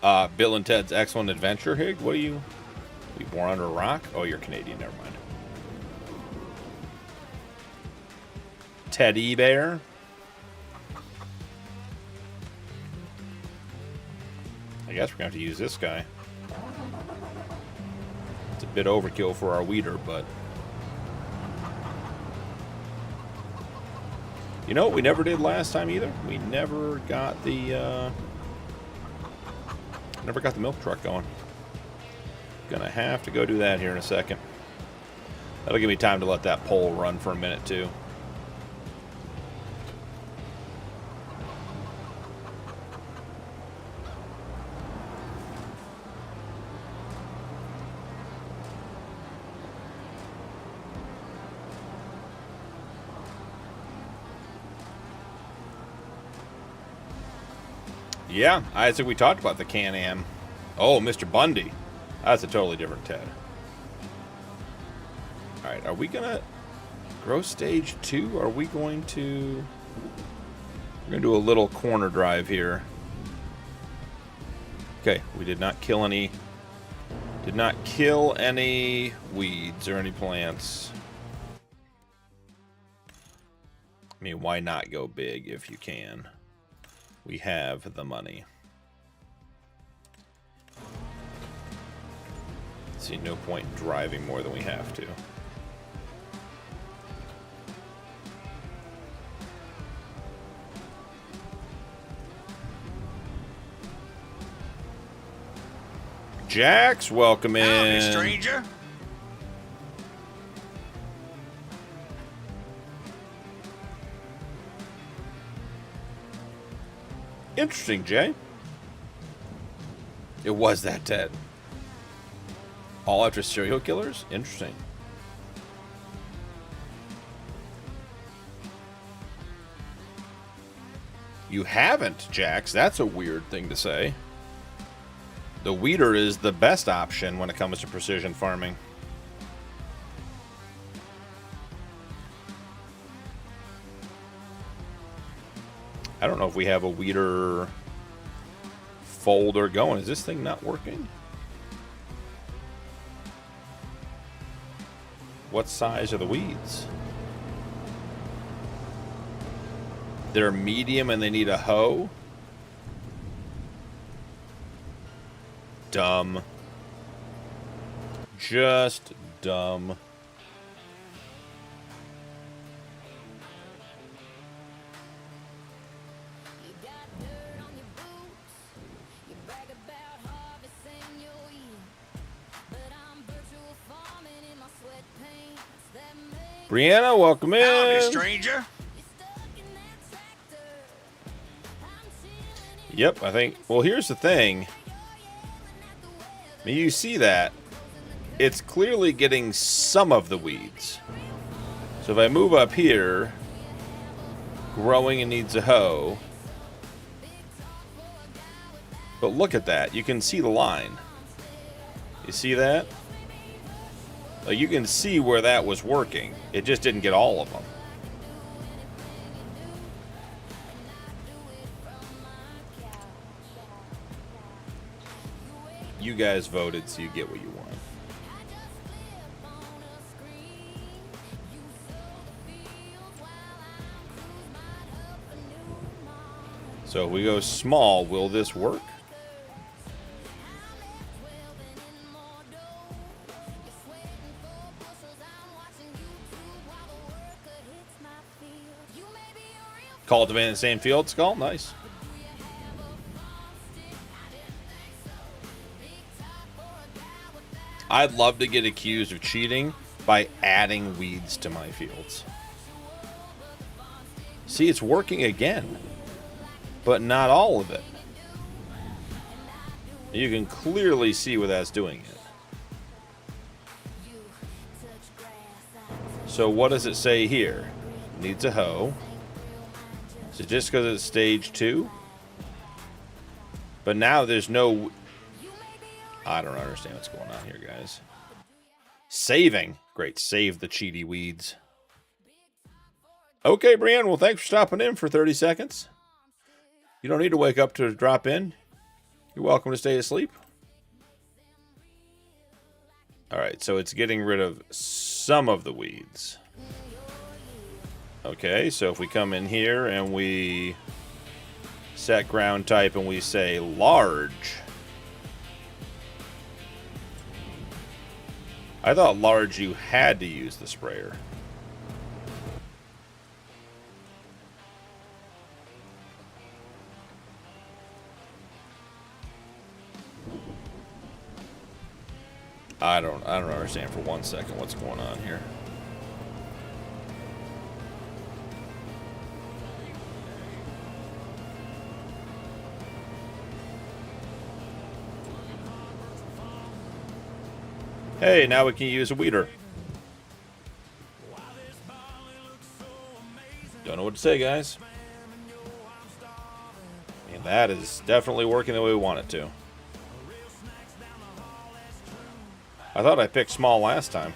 Bill and Ted's Excellent Adventure, Hig? What are you? We born under a rock? Oh, you're Canadian, never mind. Teddy Bear? I guess we're going to have to use this guy. It's a bit overkill for our weeder, but... You know what we never did last time either? We never got the milk truck going. Gonna have to go do that here in a second. That'll give me time to let that pole run for a minute too. Yeah, I think we talked about the Can-Am. Oh, Mr. Bundy. That's a totally different Ted. Alright, are we gonna grow stage 2? Are we going to... We're gonna do a little corner drive here. Okay, we did not kill any... Did not kill any weeds or any plants. I mean, why not go big if you can? We have the money. See no point in driving more than we have to. Jax, welcome in. Howdy, stranger. Interesting, Jay. It was that Ted. All after serial killers? Interesting. You haven't, Jax. That's a weird thing to say. The weeder is the best option when it comes to precision farming. I don't know if we have a weeder folder going. Is this thing not working? What size are the weeds? They're medium and they need a hoe? Dumb. Just dumb. Brianna, welcome in. Howdy, stranger. Yep, I think. Well, here's the thing. I mean, you see that. It's clearly getting some of the weeds. So if I move up here, growing and needs a hoe. But look at that. You can see the line. You see that? Like, you can see where that was working. It just didn't get all of them. You guys voted, so you get what you want. So if we go small, will this work? Cultivate in the same field, Skull. Nice. I'd love to get accused of cheating by adding weeds to my fields. See, it's working again, but not all of it. You can clearly see where that's doing it. So what does it say here? Needs a hoe. Is it just because it's stage 2? But now there's no... I don't understand what's going on here, guys. Saving. Great. Save the cheaty weeds. Okay, Brian. Well, thanks for stopping in for 30 seconds. You don't need to wake up to drop in. You're welcome to stay asleep. All right, so it's getting rid of some of the weeds. Okay, so if we come in here and we set ground type and we say large. I thought large you had to use the sprayer. I don't understand for 1 second what's going on here. Hey, now we can use a weeder. Don't know what to say, guys. And that is definitely working the way we want it to. I thought I picked small last time.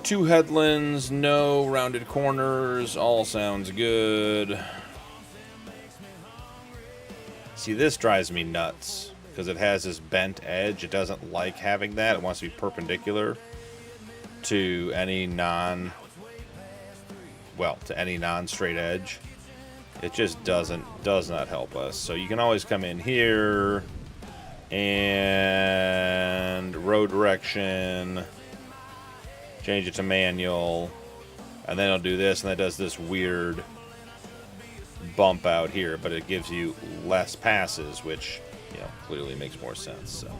Two headlands, no rounded corners, all sounds good. See, this drives me nuts because it has this bent edge. It doesn't like having that. It wants to be perpendicular to any non-straight edge. It just does not help us. So you can always come in here and row direction, change it to manual, and then it'll do this, and it does this weird bump out here, but it gives you less passes, which, you know, clearly makes more sense. So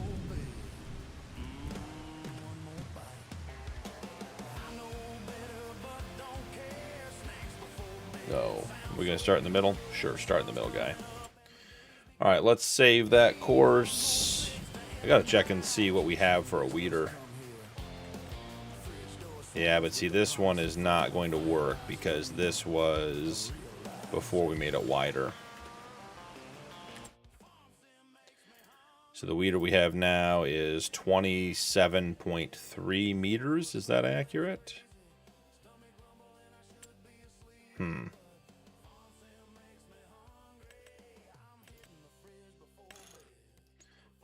we're gonna start in the middle. Sure, start in the middle, guy. All right, let's save that course. I gotta check and see what we have for a weeder. Yeah, but see, this one is not going to work because this was before we made it wider. So the weeder we have now is 27.3 meters. Is that accurate?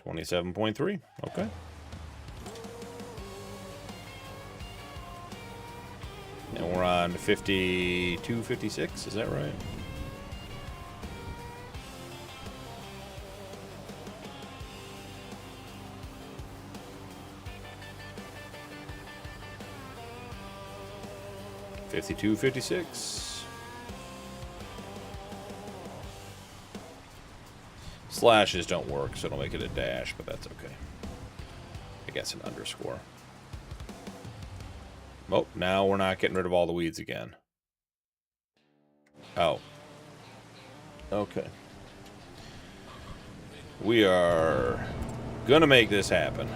27.3. Okay. And we're on 52, 56. Is that right? $52, $56. Slashes don't work, so it'll make it a dash, but that's okay. I guess an underscore. Oh, now we're not getting rid of all the weeds again. Oh. Okay. We are gonna make this happen.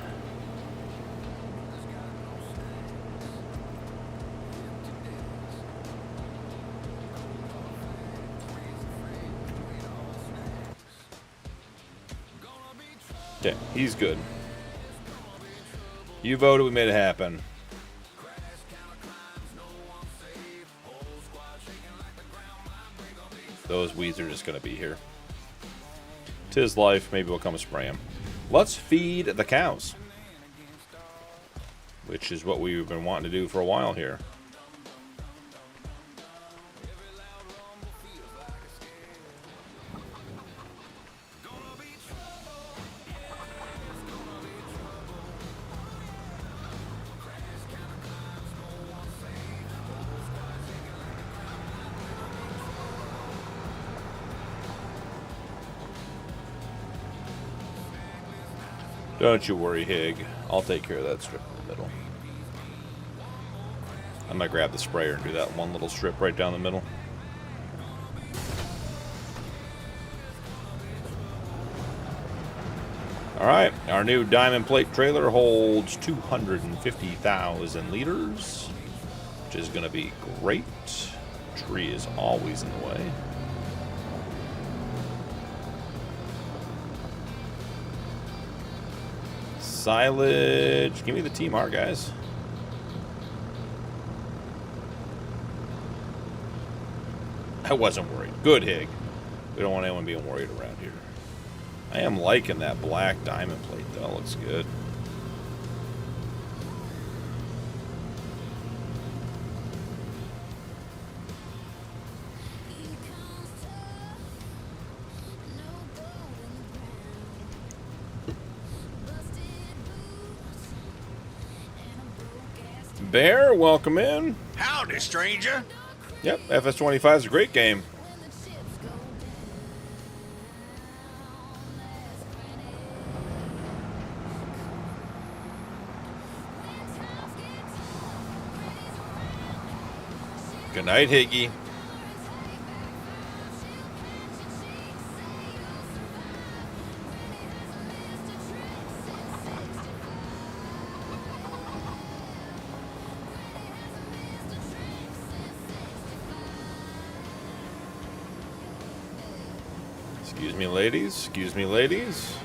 Okay, he's good. You voted, we made it happen. Those weeds are just going to be here. 'Tis life. Maybe we'll come and spray them. Let's feed the cows. Which is what we've been wanting to do for a while here. Don't you worry, Hig. I'll take care of that strip in the middle. I might grab the sprayer and do that one little strip right down the middle. Alright, our new diamond plate trailer holds 250,000 liters, which is going to be great. Tree is always in the way. Silage. Give me the TMR, guys. I wasn't worried. Good, Hig. We don't want anyone being worried around here. I am liking that black diamond plate, though. Looks good. Bear, welcome in. Howdy, stranger. Yep, FS25 is a great game. Good night, Higgy. Excuse me, ladies. Excuse me, ladies.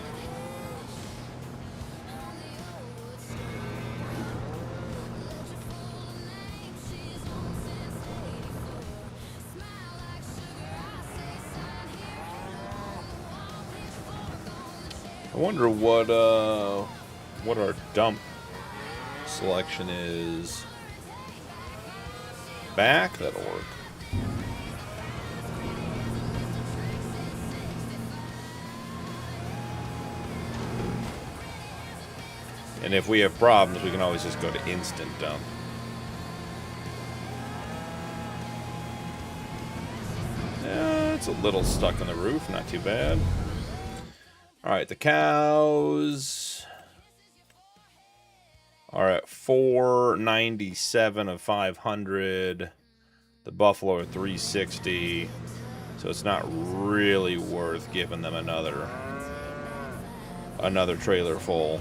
I wonder what our dump selection is. Back, that'll work. And if we have problems, we can always just go to instant dump. Yeah, it's a little stuck in the roof, not too bad. Alright, the cows are at 497 of 500. The buffalo are 360. So it's not really worth giving them another trailer full.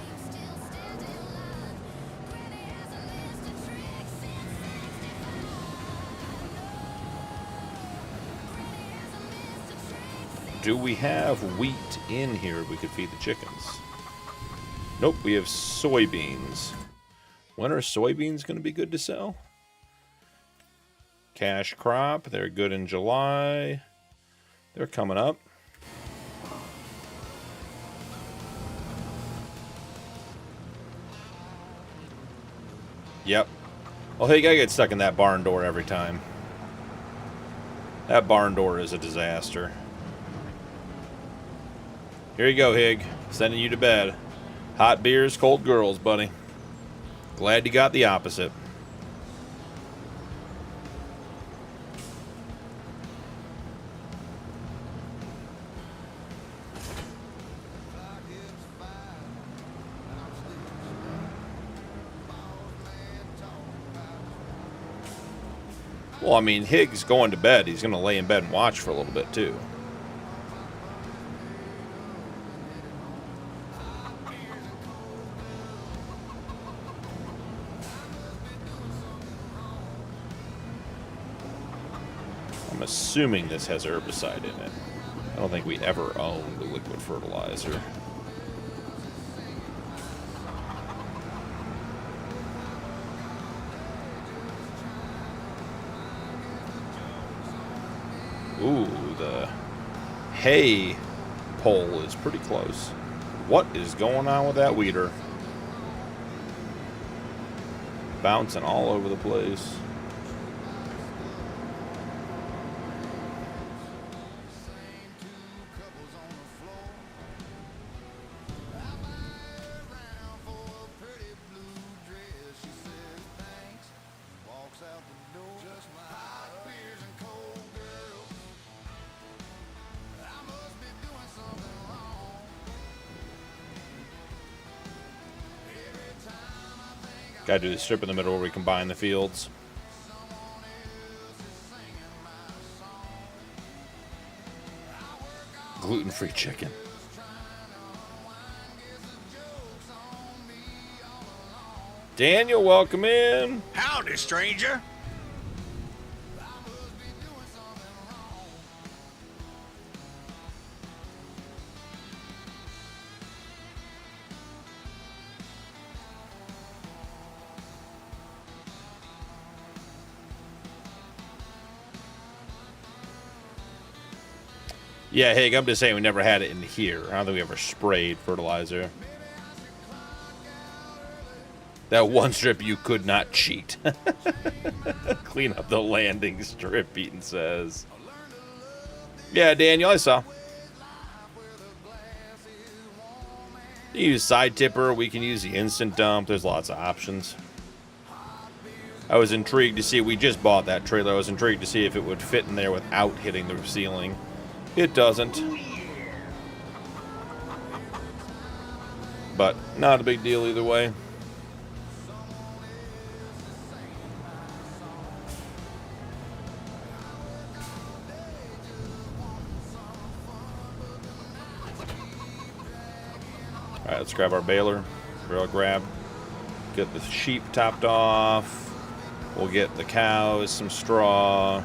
do we have wheat in here we could feed the chickens? Nope, we have soybeans. When are soybeans going to be good to sell? Cash crop, they're good in July. They're coming up. Yep. Well, hey, I get stuck in that barn door every time. That barn door is a disaster. Here you go, Hig. Sending you to bed. Hot beers, cold girls, buddy. Glad you got the opposite. Well, I mean, Hig's going to bed. He's going to lay in bed and watch for a little bit, too. I'm assuming this has herbicide in it. I don't think we ever owned a liquid fertilizer. Ooh, the hay pole is pretty close. What is going on with that weeder? Bouncing all over the place. Gotta do the strip in the middle where we combine the fields. Gluten-free chicken. Daniel, welcome in. Howdy, stranger. Yeah, hey, I'm just saying we never had it in here. I don't think we ever sprayed fertilizer. That one strip you could not cheat. Clean up the landing strip, Eaton says. Yeah, Daniel, I saw. You use side tipper. We can use the instant dump. There's lots of options. I was intrigued to see. We just bought that trailer. I was intrigued to see if it would fit in there without hitting the ceiling. It doesn't. But not a big deal either way. Alright, let's grab our baler. Barrel grab. Get the sheep topped off. We'll get the cows some straw.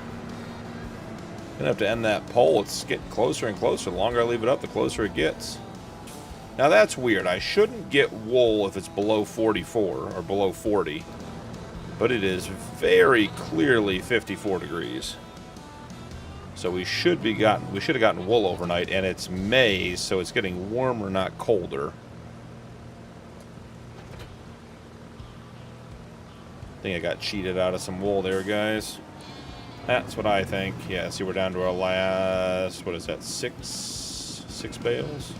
Gonna have to end that pole. It's getting closer and closer. The longer I leave it up, the closer it gets. Now that's weird. I shouldn't get wool if it's below 44 or below 40. But it is very clearly 54 degrees. So we should have gotten wool overnight, and it's May, so it's getting warmer, not colder. I think I got cheated out of some wool there, guys. That's what I think. Yeah, see, we're down to our last, what is that, six bales?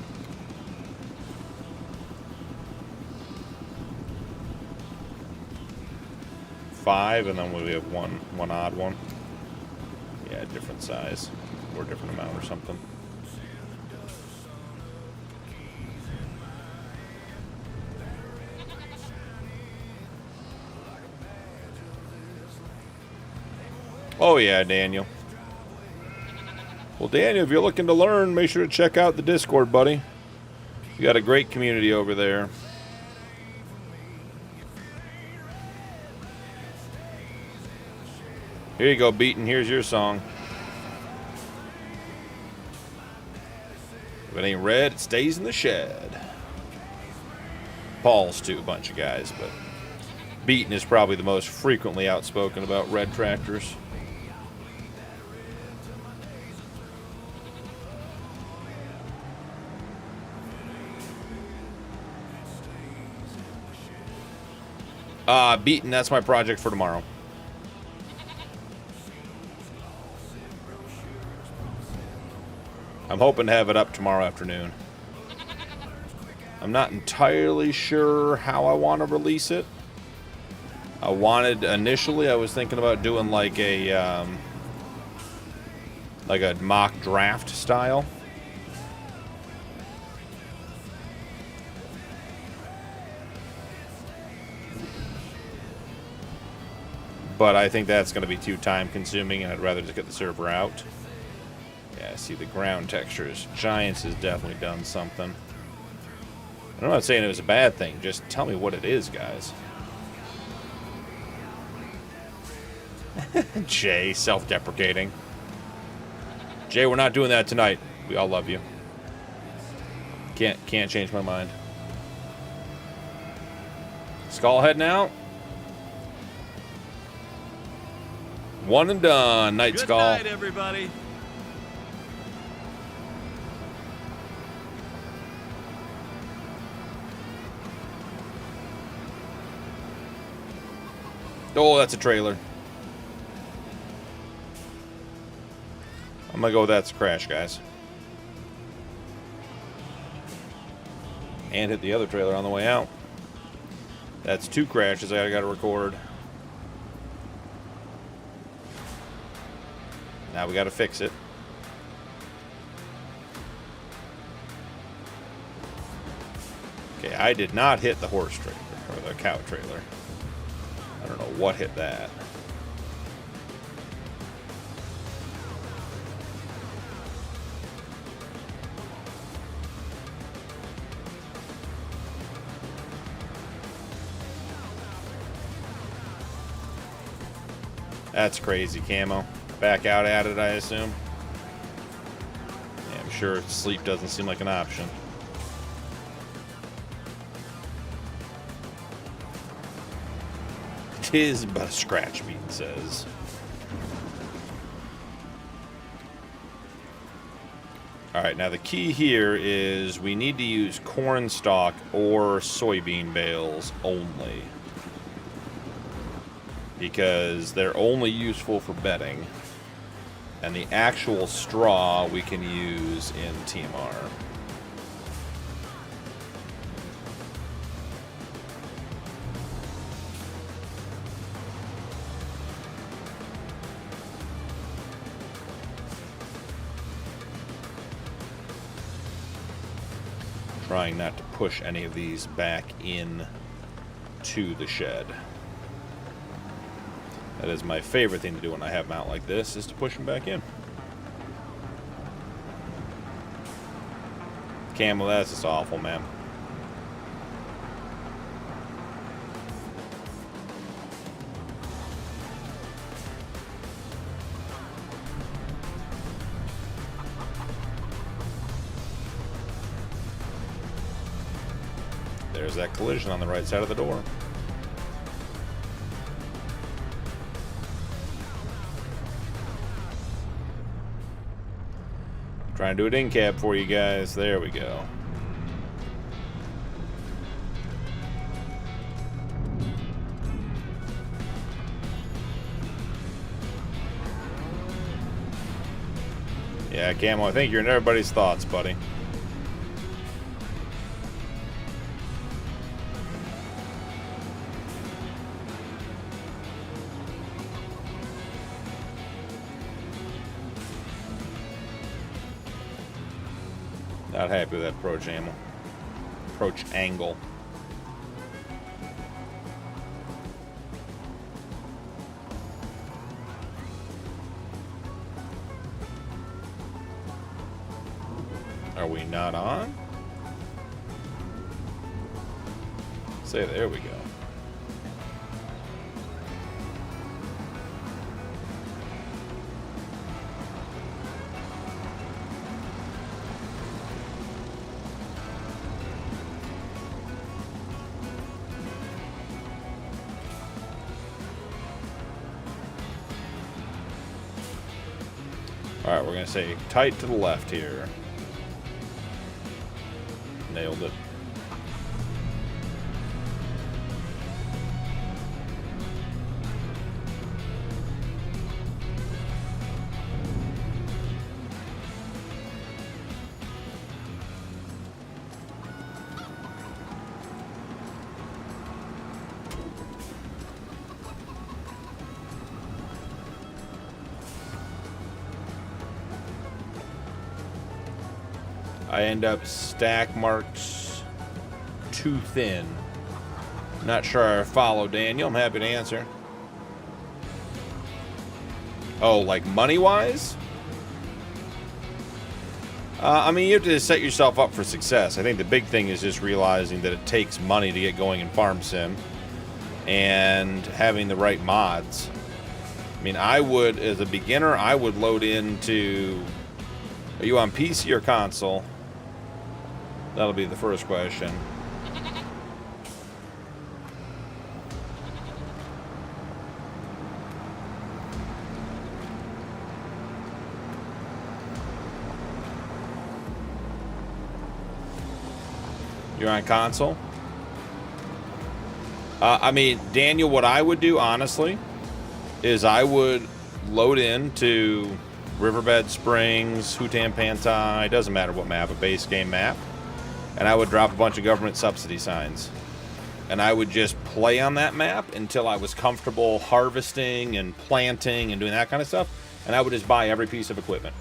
Five, and then we have one odd one. Yeah, different size, or different amount or something. Oh yeah, Daniel. Well, Daniel, if you're looking to learn, make sure to check out the Discord, buddy. You got a great community over there. Here you go, Beaton. Here's your song. If it ain't red, it stays in the shed. Paul's too, a bunch of guys, but Beaton is probably the most frequently outspoken about red tractors. Beaton, that's my project for tomorrow. I'm hoping to have it up tomorrow afternoon. I'm not entirely sure how I want to release it. Initially I was thinking about doing like a mock draft style. But I think that's going to be too time consuming, and I'd rather just get the server out. Yeah, see the ground textures. Giants has definitely done something. I'm not saying it was a bad thing, just tell me what it is, guys. Jay, self-deprecating. Jay, we're not doing that tonight. We all love you. Can't change my mind. Skull heading out. One and done. Night, Skull. Good night, everybody. Oh, that's a trailer. I'm gonna go with that's a crash, guys. And hit the other trailer on the way out. That's 2 crashes I gotta record. Now we gotta fix it. Okay, I did not hit the horse trailer, or the cow trailer. I don't know what hit that. That's crazy, Camo. Back out at it, I assume. Yeah, I'm sure sleep doesn't seem like an option. It is but a scratch, Beaton says. Alright, now the key here is we need to use corn stalk or soybean bales only. Because they're only useful for bedding. And the actual straw we can use in TMR. Trying not to push any of these back in to the shed. That is my favorite thing to do when I have them out like this, is to push them back in. Camel, that's just awful, man. There's that collision on the right side of the door. Trying to do it in cab for you guys. There we go. Yeah, Camo, I think you're in everybody's thoughts, buddy. Not happy with that approach angle. Are we not on? Say, there we go. All right, we're going to say tight to the left here. Nailed it. I end up stack marks too thin. Not sure I follow Daniel. I'm happy to answer. Oh, like money-wise? I mean, you have to set yourself up for success. I think the big thing is just realizing that it takes money to get going in Farm Sim and having the right mods. I mean, I would, as a beginner, I would load into... Are you on PC or console? That'll be the first question. You're on console? I mean, Daniel, what I would do, honestly, is I would load into Riverbed Springs, Hutan Pantai, doesn't matter what map, a base game map. And I would drop a bunch of government subsidy signs. And I would just play on that map until I was comfortable harvesting and planting and doing that kind of stuff. And I would just buy every piece of equipment.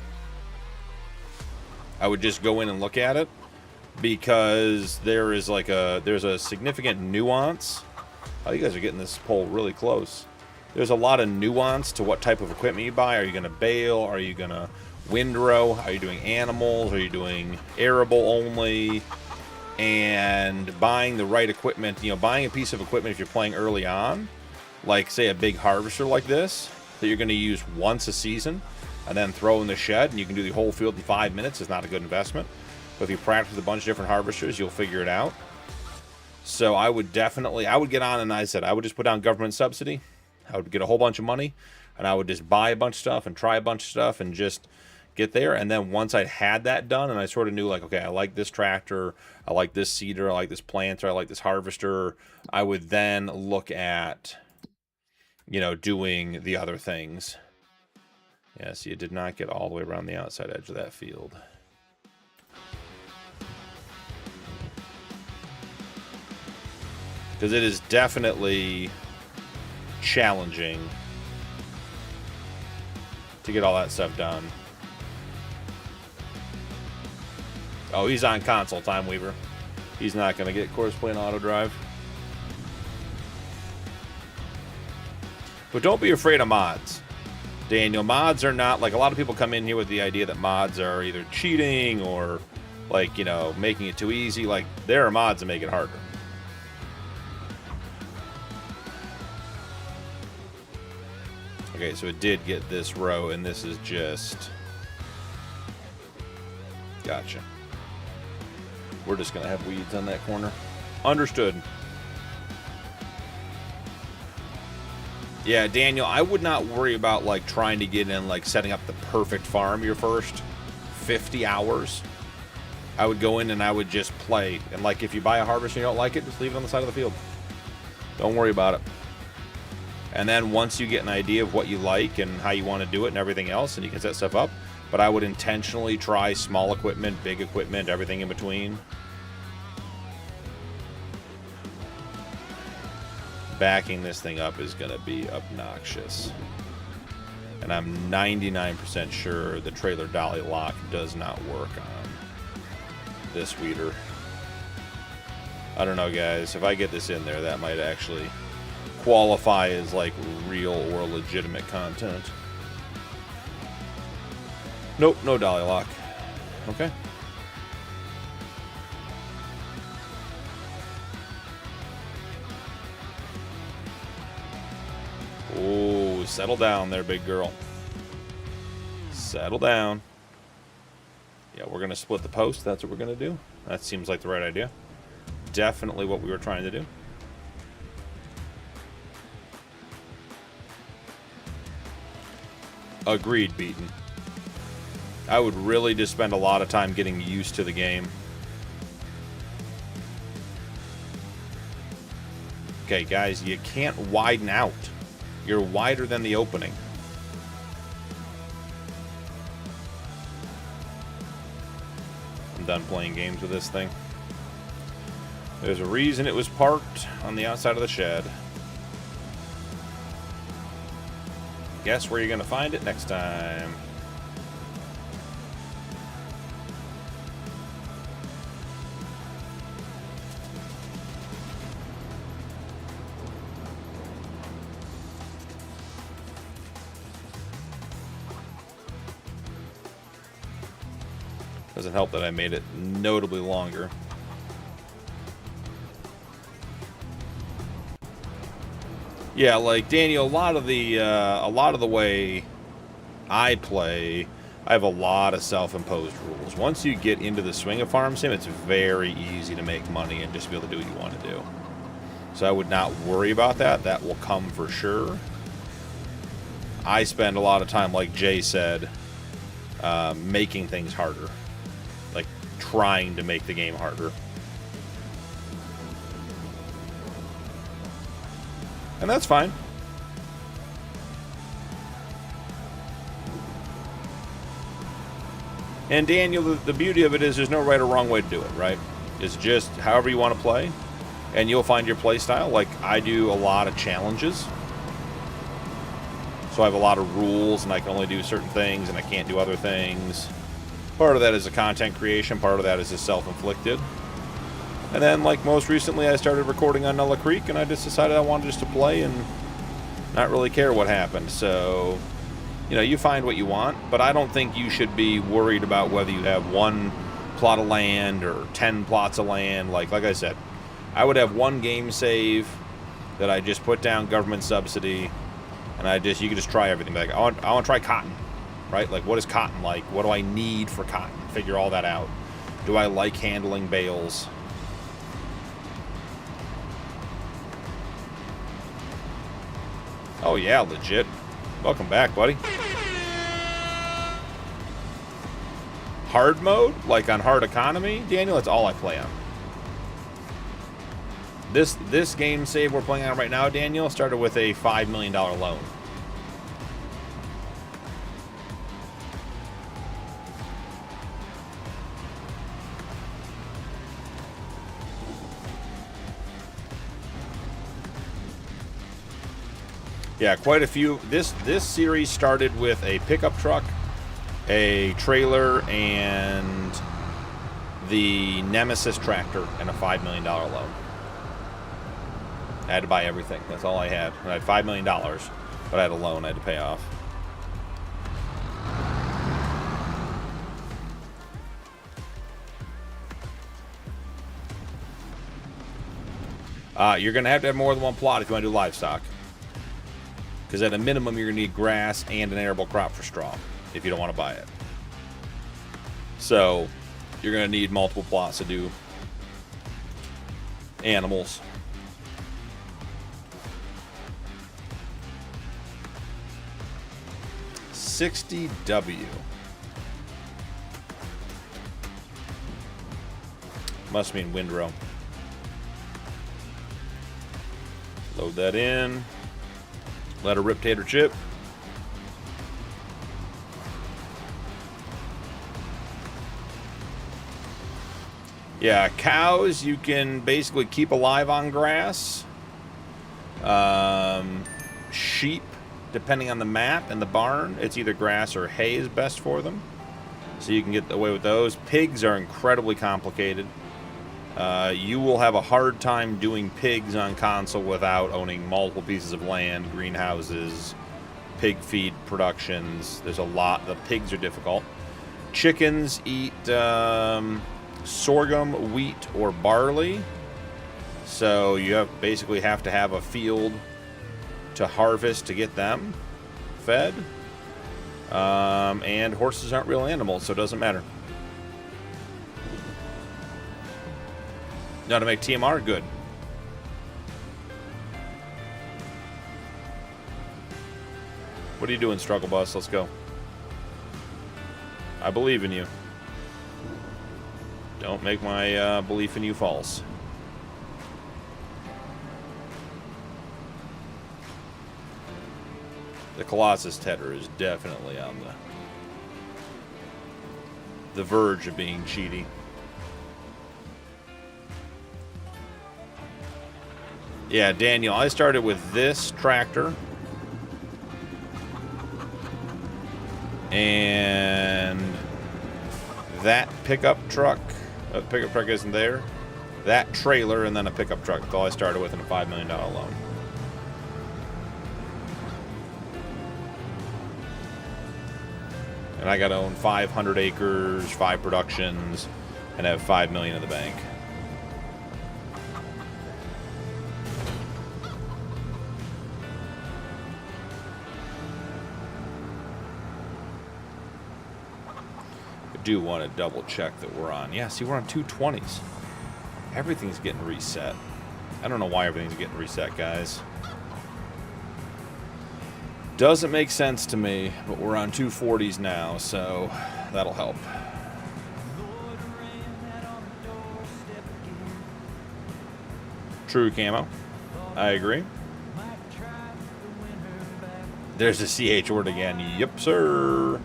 I would just go in and look at it, because there's a significant nuance. Oh, you guys are getting this poll really close. There's a lot of nuance to what type of equipment you buy. Are you going to bale? Are you going to windrow? Are you doing animals? Are you doing arable only? And buying the right equipment, you know, buying a piece of equipment if you're playing early on, like say a big harvester like this, that you're going to use once a season and then throw in the shed and you can do the whole field in 5 minutes, is not a good investment. But if you practice with a bunch of different harvesters, you'll figure it out. So I would get on, and I said, I would just put down government subsidy. I would get a whole bunch of money and I would just buy a bunch of stuff and try a bunch of stuff and just get there. And then once I had that done and I sort of knew, like, okay, I like this tractor, I like this seeder, I like this planter, I like this harvester, I would then look at, you know, doing the other things. Yeah, so you did not get all the way around the outside edge of that field. Because it is definitely challenging to get all that stuff done. Oh, he's on console, Time Weaver. He's not going to get course play in auto drive. But don't be afraid of mods. Daniel, mods are not, like, a lot of people come in here with the idea that mods are either cheating or, like, you know, making it too easy. Like, there are mods that make it harder. Okay, so it did get this row, and this is just... Gotcha. We're just going to have weeds on that corner. Understood. Yeah, Daniel, I would not worry about, like, trying to get in, like, setting up the perfect farm your first 50 hours. I would go in and I would just play. And, like, if you buy a harvester and you don't like it, just leave it on the side of the field. Don't worry about it. And then once you get an idea of what you like and how you want to do it and everything else, and you can set stuff up. But I would intentionally try small equipment, big equipment, everything in between. Backing this thing up is going to be obnoxious. And I'm 99% sure the trailer dolly lock does not work on this weeder. I don't know, guys. If I get this in there, that might actually qualify as, like, real or legitimate content. Nope, no dolly lock. Okay. Oh, settle down there, big girl. Settle down. Yeah, we're going to split the post. That's what we're going to do. That seems like the right idea. Definitely what we were trying to do. Agreed, Beaton. I would really just spend a lot of time getting used to the game. Okay, guys, you can't widen out. You're wider than the opening. I'm done playing games with this thing. There's a reason it was parked on the outside of the shed. Guess where you're going to find it next time. Doesn't help that I made it notably longer. Yeah, like Daniel, a lot of the way I play, I have a lot of self-imposed rules. Once you get into the swing of farm sim, it's very easy to make money and just be able to do what you want to do. So I would not worry about that. That will come for sure. I spend a lot of time, like Jay said, making things harder. Like, trying to make the game harder. And that's fine. And Daniel, the beauty of it is there's no right or wrong way to do it, right? It's just however you want to play, and you'll find your play style. Like, I do a lot of challenges. So I have a lot of rules, and I can only do certain things, and I can't do other things. Part of that is a content creation, part of that is just self-inflicted. And then, like most recently, I started recording on Nulla Creek, and I just decided I wanted just to play and not really care what happened. So, you know, you find what you want, but I don't think you should be worried about whether you have one plot of land or 10 plots of land. Like I said, I would have one game save that I just put down government subsidy, and you could just try everything. Like, I want to try cotton, right? Like, what is cotton like? What do I need for cotton? Figure all that out. Do I like handling bales? Oh yeah, legit. Welcome back, buddy. Hard mode? Like on hard economy? Daniel, that's all I play on. This game save we're playing on right now, Daniel, started with a $5 million loan. Yeah, quite a few. This series started with a pickup truck, a trailer, and the Nemesis tractor, and a $5 million loan. I had to buy everything. That's all I had. I had $5 million, but I had a loan I had to pay off. You're going to have more than one plot if you want to do livestock. Because at a minimum, you're going to need grass and an arable crop for straw if you don't want to buy it. So, you're going to need multiple plots to do animals. $60W. Must mean windrow. Load that in. Let her rip tater chip. Yeah, cows you can basically keep alive on grass. Sheep, depending on the map and the barn, it's either grass or hay is best for them. So you can get away with those. Pigs are incredibly complicated. You will have a hard time doing pigs on console without owning multiple pieces of land, greenhouses, pig feed productions. There's a lot. The pigs are difficult. Chickens eat sorghum, wheat, or barley. So you basically have to have a field to harvest to get them fed. And horses aren't real animals, so it doesn't matter. Now to make TMR, good. What are you doing, Struggle Bus? Let's go. I believe in you. Don't make my belief in you false. The Colossus Tedder is definitely on the verge of being cheaty. Yeah, Daniel, I started with this tractor. And that pickup truck. Pickup truck isn't there. That trailer and then a pickup truck. That's all I started with in a $5 million loan. And I got to own 500 acres, 5 productions, and have $5 million in the bank. I do want to double check that we're on. Yeah, see, we're on 220s. Everything's getting reset. I don't know why everything's getting reset, guys. Doesn't make sense to me, but we're on 240s now, so that'll help. True camo. I agree. There's a CH word again. Yep, sir.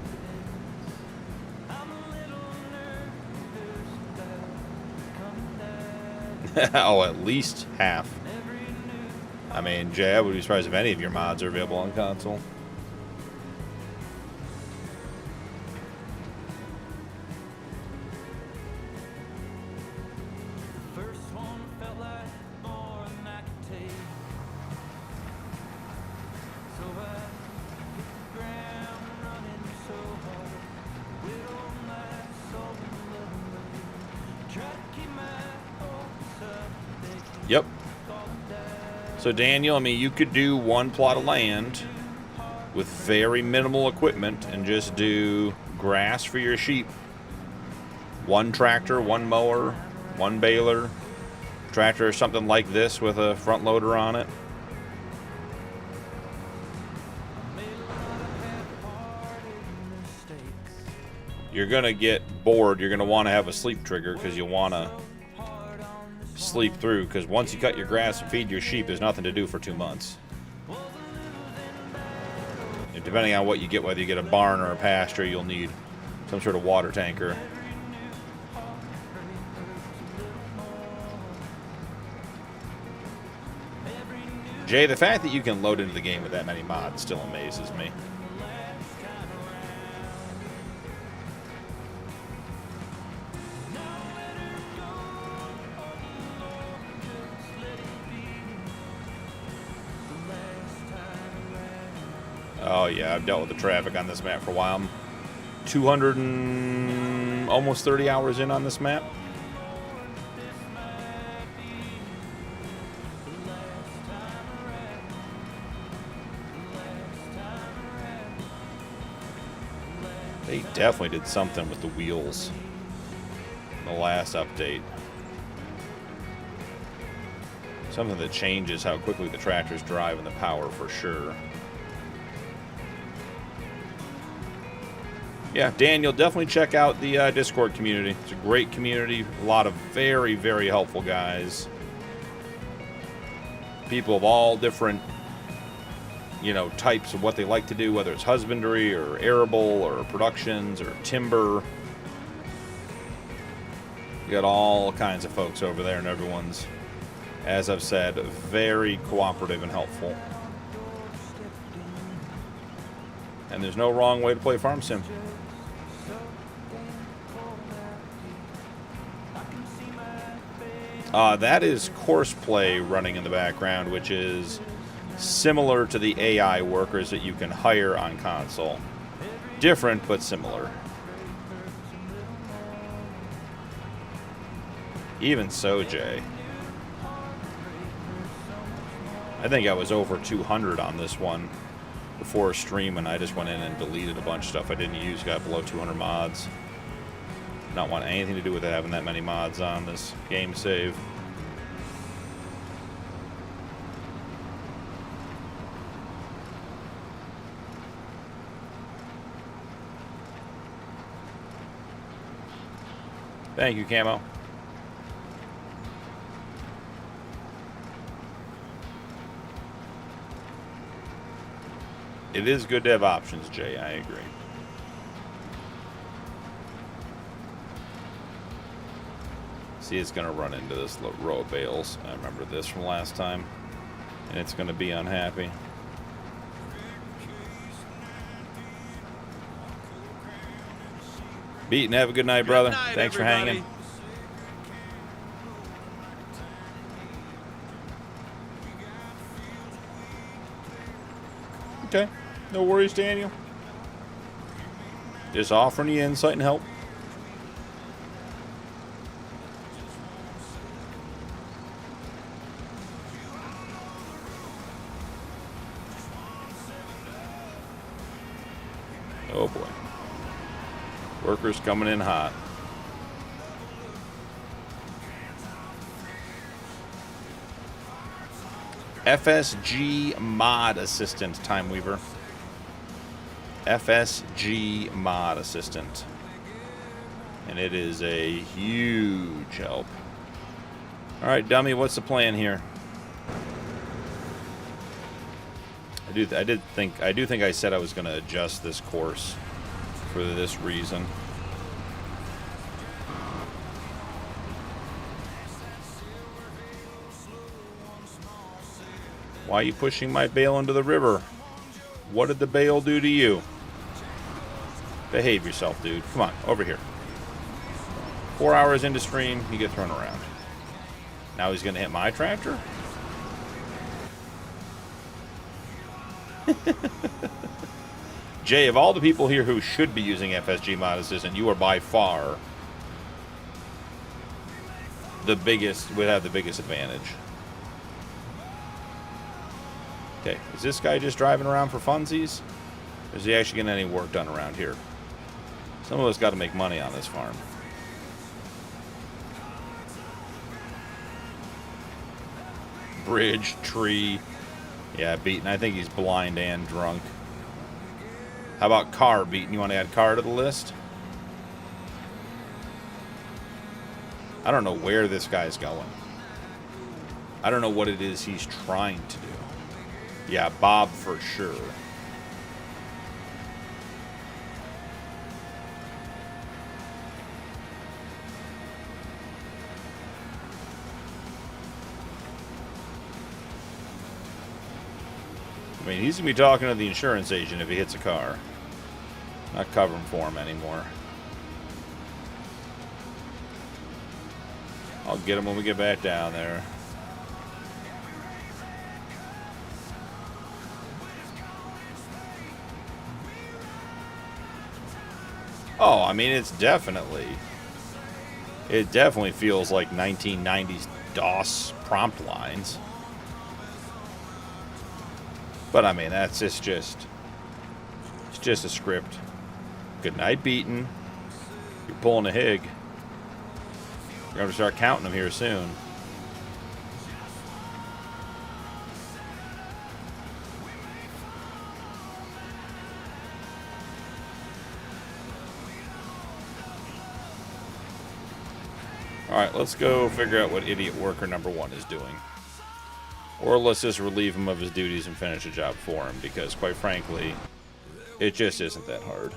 Oh, at least half. I mean, Jay, I would be surprised if any of your mods are available on console. Yep. So Daniel, I mean, you could do one plot of land with very minimal equipment and just do grass for your sheep. One tractor, one mower, one baler. Tractor or something like this with a front loader on it. You're going to get bored. You're going to want to have a sleep trigger because you'll want to sleep through, because once you cut your grass and feed your sheep, there's nothing to do for 2 months. And depending on what you get, whether you get a barn or a pasture, you'll need some sort of water tanker. Jay, the fact that you can load into the game with that many mods still amazes me. Oh yeah, I've dealt with the traffic on this map for a while. I'm 200 and almost 30 hours in on this map. They definitely did something with the wheels in the last update. Something that changes how quickly the tractors drive and the power for sure. Yeah, Daniel, definitely check out the Discord community. It's a great community. A lot of very, very helpful guys. People of all different, types of what they like to do, whether it's husbandry or arable or productions or timber. You got all kinds of folks over there, and everyone's, as I've said, very cooperative and helpful. And there's no wrong way to play Farm Sim. That is Courseplay running in the background, which is similar to the AI workers that you can hire on console. Different, but similar. Even so, Jay. I think I was over 200 on this one before stream, and I just went in and deleted a bunch of stuff I didn't use. Got below 200 mods. Not want anything to do with it having that many mods on this game save. Thank you, Camo. It is good to have options, Jay. I agree. See, it's going to run into this row of bales. I remember this from last time. And it's going to be unhappy. Beaton, have a good night, brother. Good night, Thanks everybody. for hanging. Okay. No worries, Daniel. Just offering you insight and help. Oh boy. Workers coming in hot. FSG Mod Assistant, Time Weaver. FSG Mod Assistant. And it is a huge help. Alright, dummy, what's the plan here? I do think I said I was going to adjust this course for this reason. Why are you pushing my bale into the river? What did the bale do to you? Behave yourself, dude. Come on, over here. 4 hours into stream, you get thrown around. Now he's going to hit my tractor? Jay, of all the people here who should be using FSG Mod Assistant, you are by far the biggest, would have the biggest advantage. Okay, is this guy just driving around for funsies? Or is he actually getting any work done around here? Some of us got to make money on this farm. Bridge, tree. Yeah, Beaton. I think he's blind and drunk. How about car, Beaton? You want to add car to the list? I don't know where this guy's going. I don't know what it is he's trying to do. Yeah, Bob for sure. I mean, he's going to be talking to the insurance agent if he hits a car. Not covering for him anymore. I'll get him when we get back down there. Oh, I mean, it definitely feels like 1990s DOS prompt lines. But I mean, it's just a script. Good night, Beaton. You're pulling a hig. You're going to start counting them here soon. Alright, let's go figure out what idiot worker number 1 is doing. Or let's just relieve him of his duties and finish the job for him, because quite frankly, it just isn't that hard.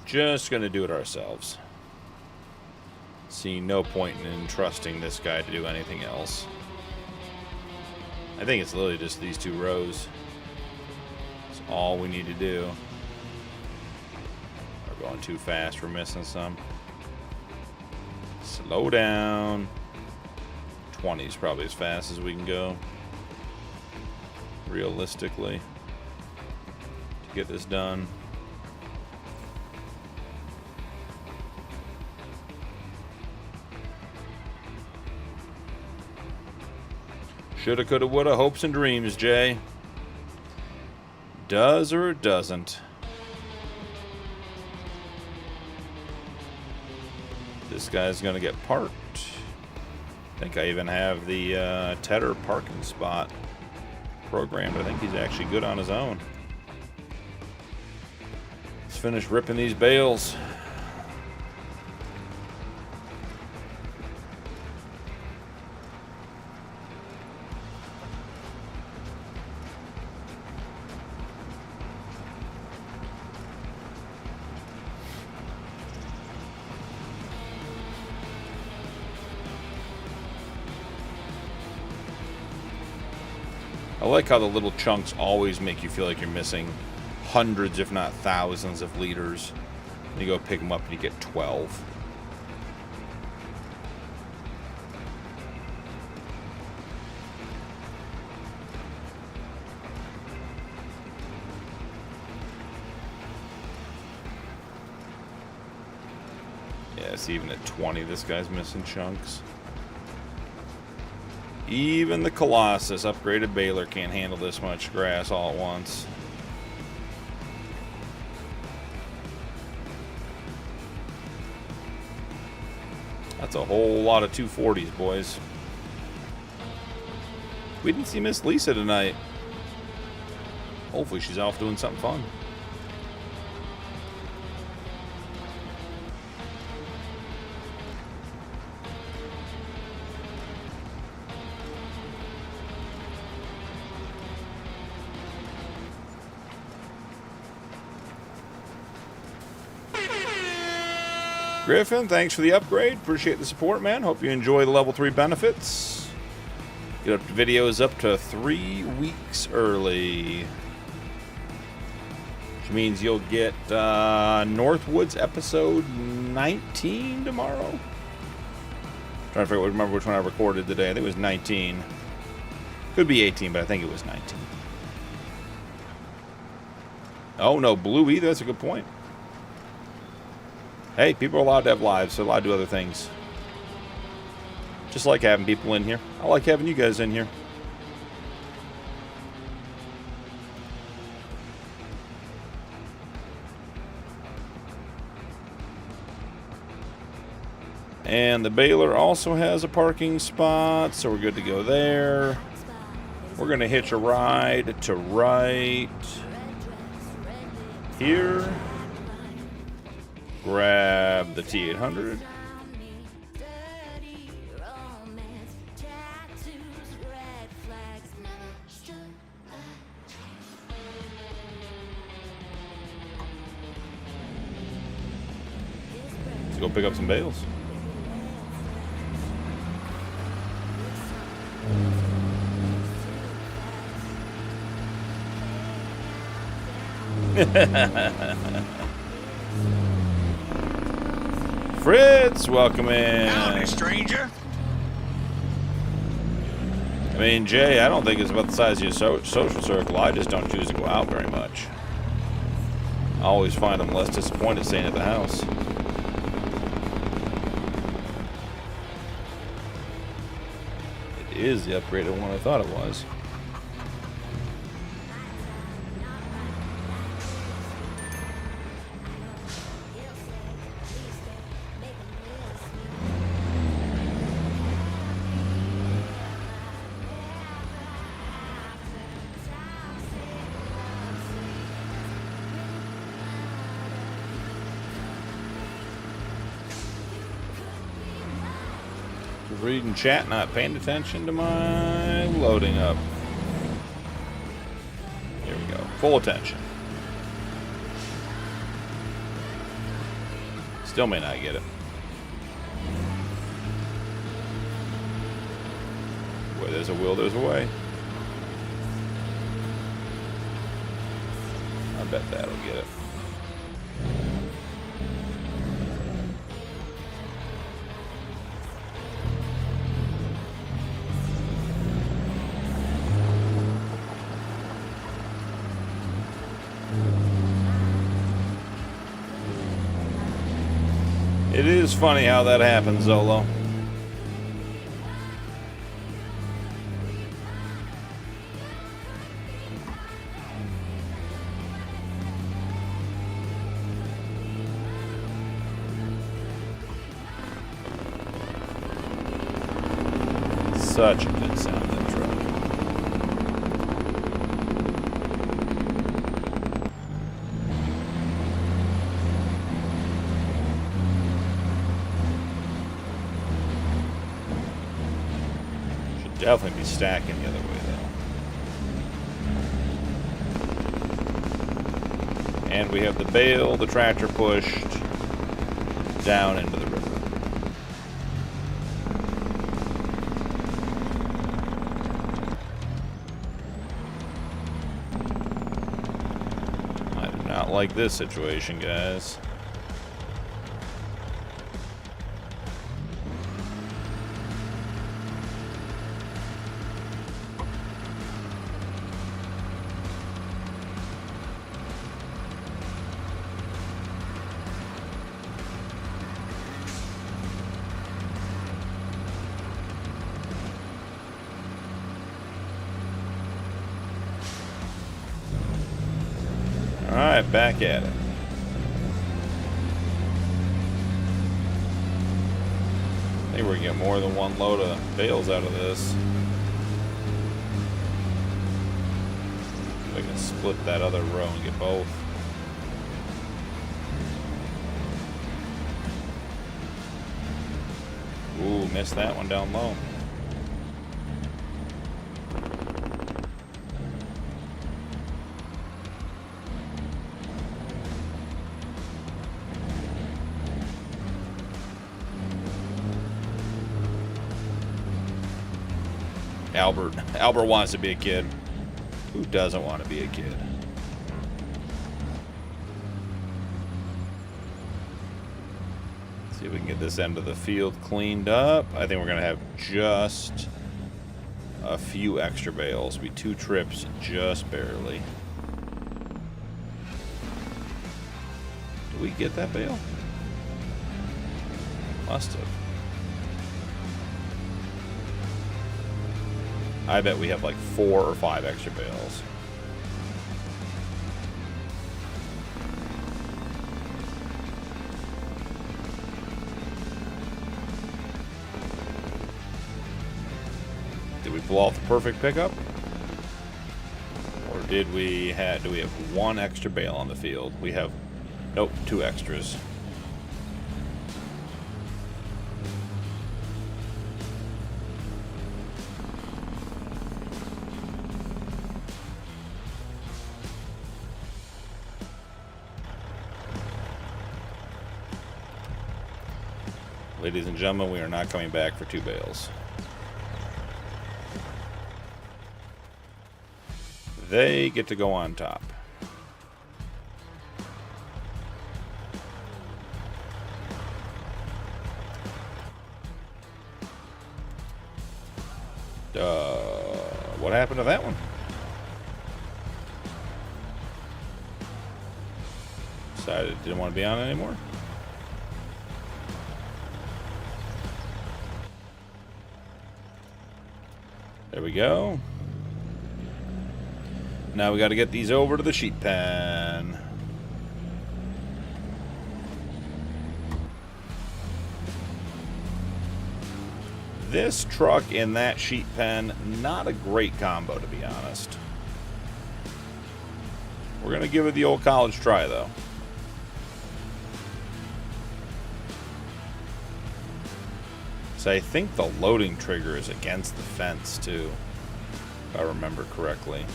Just going to do it ourselves. See no point in trusting this guy to do anything else. I think it's literally just these 2 rows. That's all we need to do. We're going too fast. We're missing some. Slow down. 20 is probably as fast as we can go. Realistically. To get this done. Shoulda, coulda, woulda, hopes and dreams, Jay. Does or it doesn't. This guy's gonna get parked. I think I even have the Tedder parking spot programmed. I think he's actually good on his own. Let's finish ripping these bales. I like how the little chunks always make you feel like you're missing hundreds, if not thousands, of liters. And you go pick them up and you get 12. Yeah, see, even at 20, this guy's missing chunks. Even the Colossus upgraded baler can't handle this much grass all at once. That's a whole lot of 240s, boys. We didn't see Miss Lisa tonight. Hopefully she's off doing something fun. Griffin, thanks for the upgrade. Appreciate the support, man. Hope you enjoy the level 3 benefits. Get up to videos up to 3 weeks early. Which means you'll get Northwoods episode 19 tomorrow. Trying to remember which one I recorded today. I think it was 19. Could be 18, but I think it was 19. Oh, no, blue either. That's a good point. Hey, people are allowed to have lives, so they're allowed to do other things. Just like having people in here. I like having you guys in here. And the baler also has a parking spot, so we're good to go there. We're going to hitch a ride to right here. Grab the T800. Let's go pick up some bales. Fritz, welcome in. Howdy, stranger. I mean, Jay, I don't think it's about the size of your social circle. I just don't choose to go out very much. I always find I'm less disappointed staying at the house. It is the upgraded one I thought it was. Reading chat, not paying attention to my loading up. Here we go. Full attention. Still may not get it. Where there's a will, there's a way. I bet that'll get it. It is funny how that happens, Zolo. Such a good sound, that truck. Should definitely be stacking the other way, though. And we have the bale, the tractor pushed down into the river. Not like this situation, guys. Alright, back at it. I think we're gonna get more than one load of bales out of this. We can split that other row and get both. Ooh, missed that one down low. Albert wants to be a kid. Who doesn't want to be a kid? See if we can get this end of the field cleaned up. I think we're going to have just a few extra bales. It'll be 2 trips, just barely. Did we get that bale? Must have. I bet we have like 4 or 5 extra bales. Did we pull off the perfect pickup? Or do we have 1 extra bale on the field? We have, nope, 2 extras. Ladies and gentlemen, we are not coming back for 2 bales. They get to go on top. What happened to that one? Decided it didn't want to be on anymore. There we go. Now we got to get these over to the sheet pen. This truck and that sheet pen, not a great combo, to be honest. We're going to give it the old college try, though. So I think the loading trigger is against the fence, too, if I remember correctly.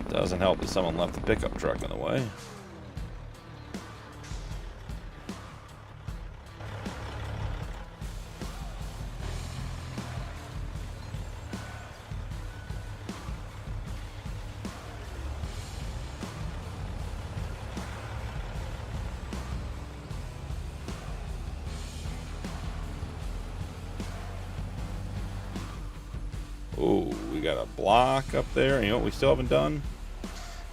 Doesn't help that someone left the pickup truck in the way. Oh, we got a block up there. You know what we still haven't done?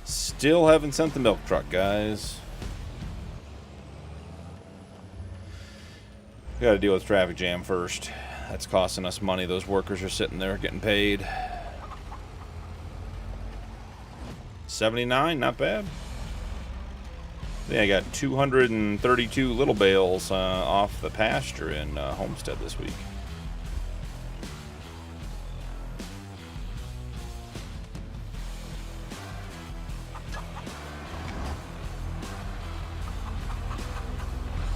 Still haven't sent the milk truck, guys. We got to deal with traffic jam first. That's costing us money. Those workers are sitting there getting paid. 79, not bad. Yeah, I got 232 little bales off the pasture in Homestead this week.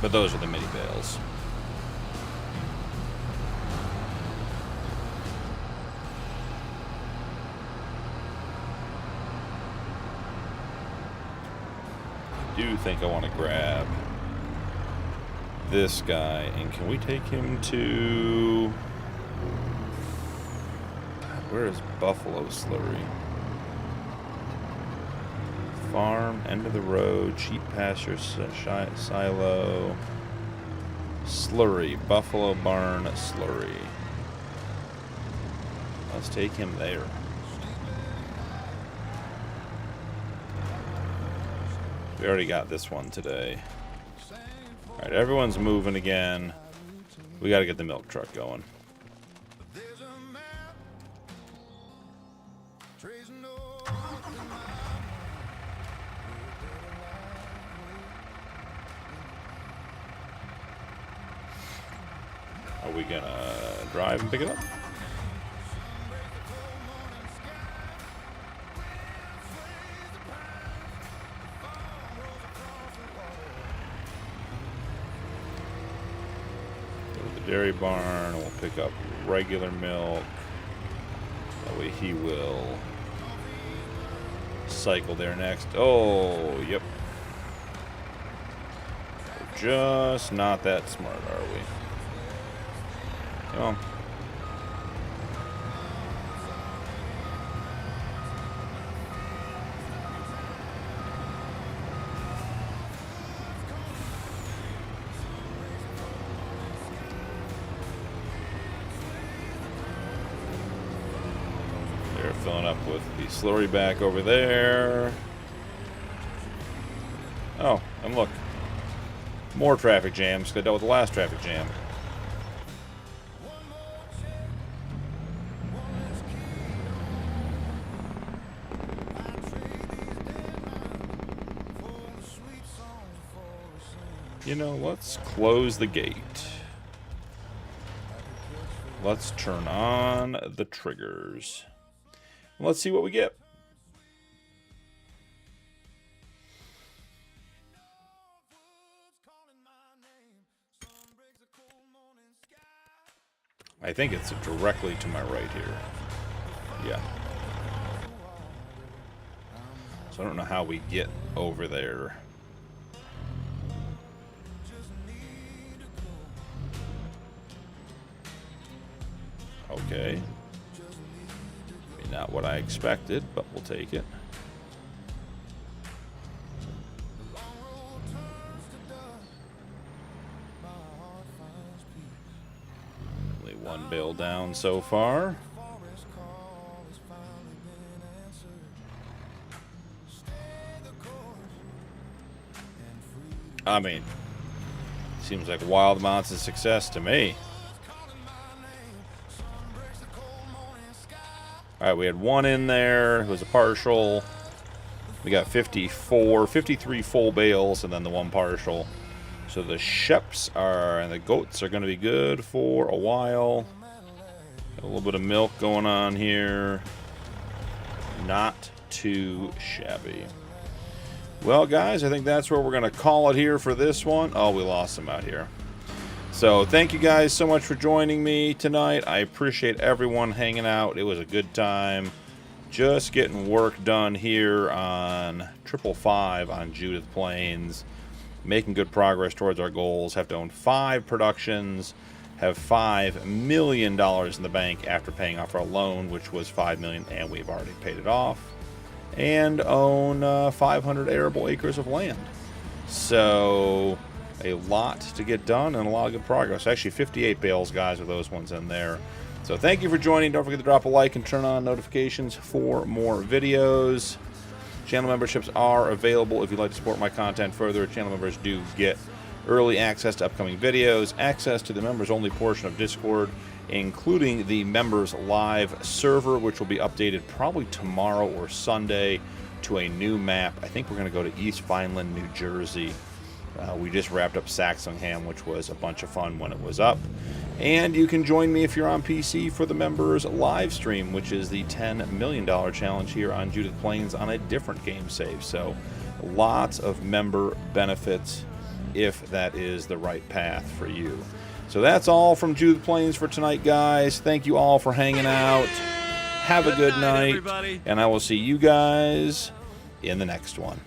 But those are the mini bales. I do think I want to grab this guy, and can we take him to... Where is Buffalo Slurry? Farm, end of the road, cheap pasture, silo, slurry, Buffalo Barn Slurry. Let's take him there. We already got this one today. Alright, everyone's moving again. We gotta get the milk truck going. Are we gonna drive and pick it up? Go to the dairy barn, and we'll pick up regular milk. That way he will cycle there next. Oh, yep. We're just not that smart, are we? Come on. They're filling up with the slurry back over there. Oh, and look. More traffic jams. Could have dealt with the last traffic jam. You know, let's close the gate. Let's turn on the triggers. Let's see what we get. I think it's directly to my right here. Yeah. So I don't know how we get over there. Okay. Maybe not what I expected, but we'll take it. Only one bale down so far. I mean, seems like wild amounts of success to me. Alright, we had one in there. It was a partial. We got 53 full bales, and then the one partial. So the sheps are, and the goats are going to be good for a while. Got a little bit of milk going on here. Not too shabby. Well, guys, I think that's where we're going to call it here for this one. Oh, we lost him out here. So thank you guys so much for joining me tonight. I appreciate everyone hanging out. It was a good time. Just getting work done here on 555 on Judith Plains. Making good progress towards our goals. Have to own 5 productions. Have $5 million in the bank after paying off our loan, which was $5 million, and we've already paid it off. And own 500 arable acres of land. So a lot to get done and a lot of good progress. Actually 58 bales, guys, with those ones in there. So thank you for joining. Don't forget to drop a like and turn on notifications for more videos. Channel memberships are available if you'd like to support my content further. Channel members do get early access to upcoming videos, access to the members only portion of Discord, including the members live server, which will be updated probably tomorrow or Sunday to a new map. I think we're going to go to East Vineland, New Jersey. We just wrapped up Saxonham, which was a bunch of fun when it was up. And you can join me if you're on PC for the members live stream, which is the $10 million challenge here on Judith Plains on a different game save. So lots of member benefits if that is the right path for you. So that's all from Judith Plains for tonight, guys. Thank you all for hanging out. Have a good night, everybody. and I will see you guys in the next one.